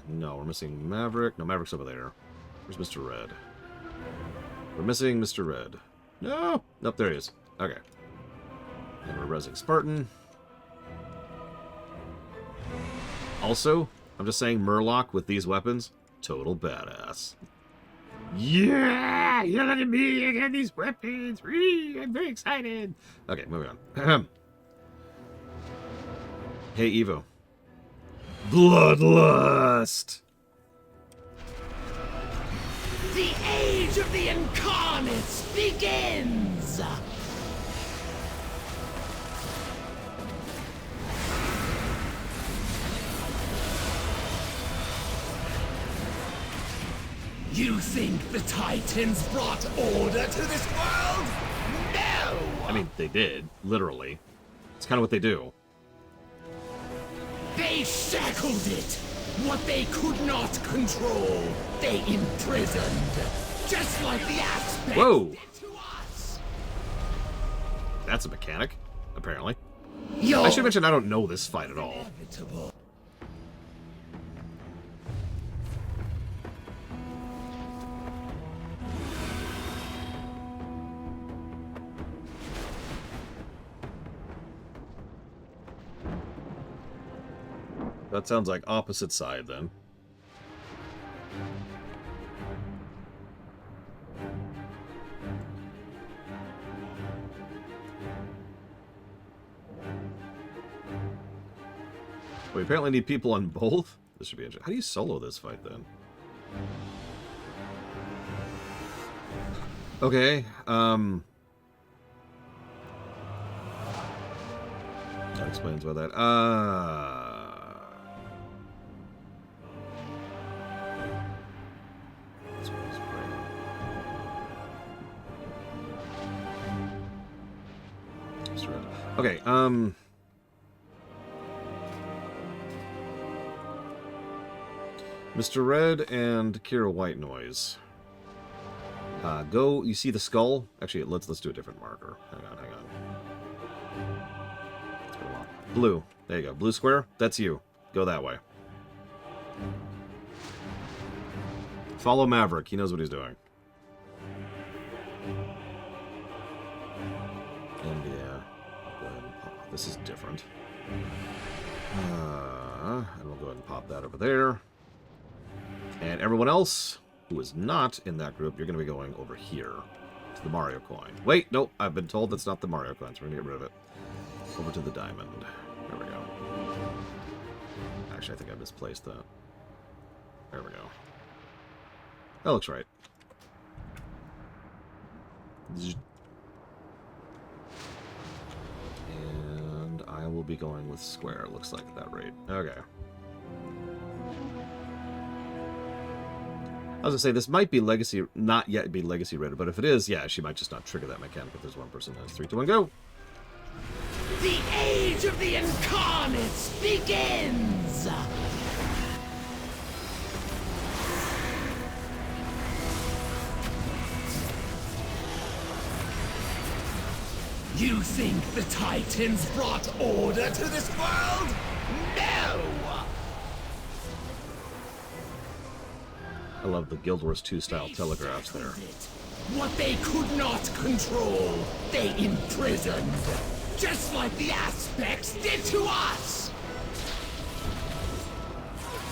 No, we're missing Maverick. No, Maverick's over there. Where's Mr. Red? We're missing Mr. Red. No! Nope, there he is. Okay. And we're resing Spartan. Also, I'm just saying Murloc with these weapons, total badass. Yeah! Look at me! I got these weapons! I'm very excited! Okay, moving on. Hey, Evo. Bloodlust! The age of the incarnates begins! You think the Titans brought order to this world? No! I mean, they did, literally. It's kind of what they do. They shackled it! What they could not control, they imprisoned. Just like the aspects Whoa! did to us! That's a mechanic, apparently. Yo. I should mention I don't know this fight at all. Inevitable. That sounds like opposite side, then. We apparently need people on both? This should be interesting. How do you solo this fight, then? Okay, that explains why that... Okay, Mr. Red and Kira White Noise. Go, you see the skull? Actually, let's do a different marker. Hang on. It's been a while. Blue. There you go. Blue square? That's you. Go that way. Follow Maverick. He knows what he's doing. And yeah, go ahead and pop. This is different. And we'll go ahead and pop that over there. And everyone else who is not in that group, you're going to be going over here to the Mario coin. Wait, nope, I've been told that's not the Mario coin, so we're going to get rid of it. Over to the diamond. There we go. Actually, I think I misplaced that. There we go. That looks right. And I will be going with square, looks like, at that rate. Okay. I was gonna say, this might be Legacy, not yet be Legacy rated, but if it is, yeah, she might just not trigger that mechanic if there's one person that has 3, 2, 1, go! The age of the incarnates begins! You think the Titans brought order to this world? No! I love the Guild Wars 2 style telegraphs there. What they could not control, they imprisoned. Just like the aspects did to us!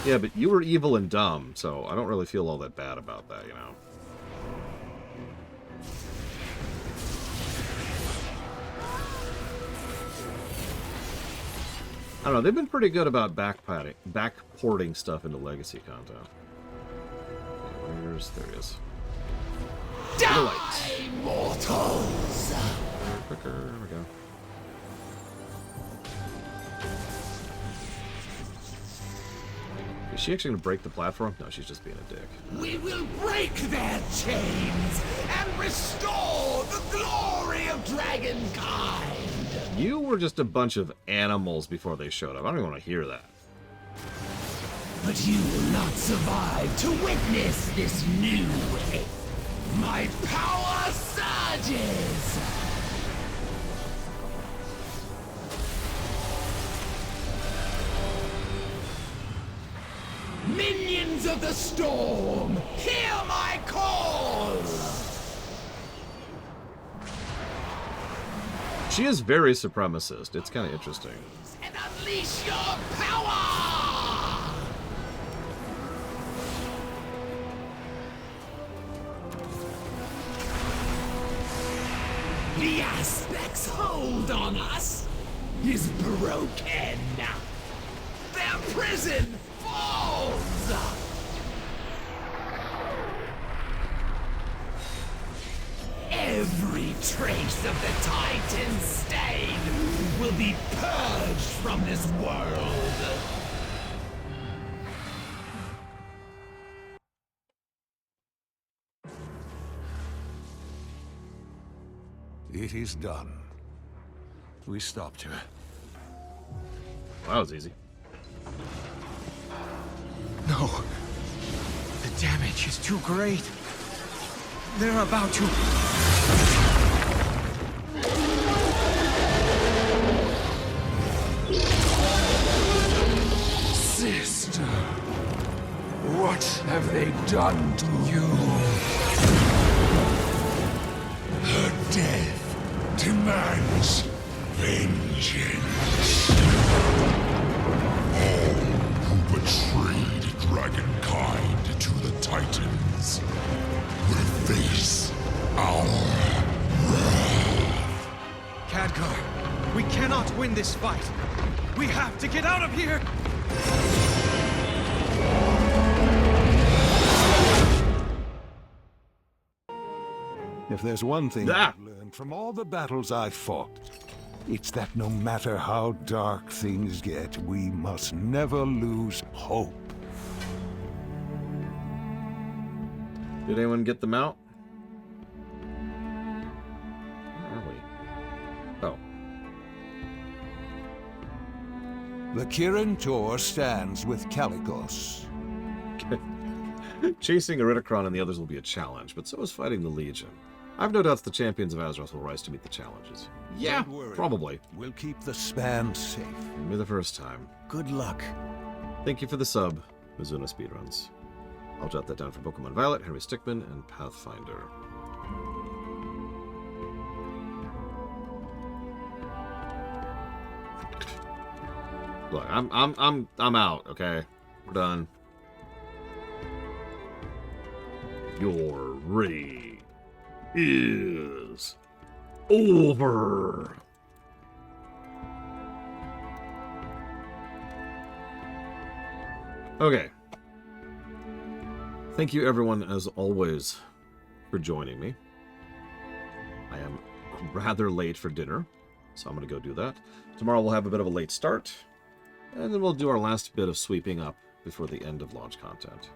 Yeah, but you were evil and dumb, so I don't really feel all that bad about that, you know. I don't know, they've been pretty good about backporting stuff into Legacy content. There he is. Die, mortals! Quicker, there we go. Is she actually going to break the platform? No, she's just being a dick. We will break their chains and restore the glory of dragonkind! You were just a bunch of animals before they showed up. I don't even want to hear that. But you will not survive to witness this new way. My power surges! Minions of the storm, hear my call! She is very supremacist. It's kind of interesting. And unleash your power! The aspect's hold on us is broken. Their prison falls. Every trace of the Titan stain will be purged from this world. It is done. We stopped her. That was easy. No. The damage is too great. They're about to... Sister, what have they done to you? Her death demands vengeance. All who betrayed Dragonkind to the Titans will face our wrath. Khadgar, we cannot win this fight. We have to get out of here! If there's one thing I've learned from all the battles I've fought, it's that no matter how dark things get, we must never lose hope. Did anyone get them out? Where are we? Oh. The Kirin Tor stands with Calicos. Chasing Eridikron and the others will be a challenge, but so is fighting the Legion. I've no doubts the champions of Azeroth will rise to meet the challenges. Yeah, probably. We'll keep the span safe. Maybe the first time. Good luck. Thank you for the sub, Mizuna Speedruns. I'll jot that down for Pokemon Violet, Henry Stickmin, and Pathfinder. Look, I'm out, okay? We're done. Your reign is over. Okay. Thank you, everyone, as always, for joining me. I am rather late for dinner, so I'm going to go do that. Tomorrow we'll have a bit of a late start, and then we'll do our last bit of sweeping up before the end of launch content.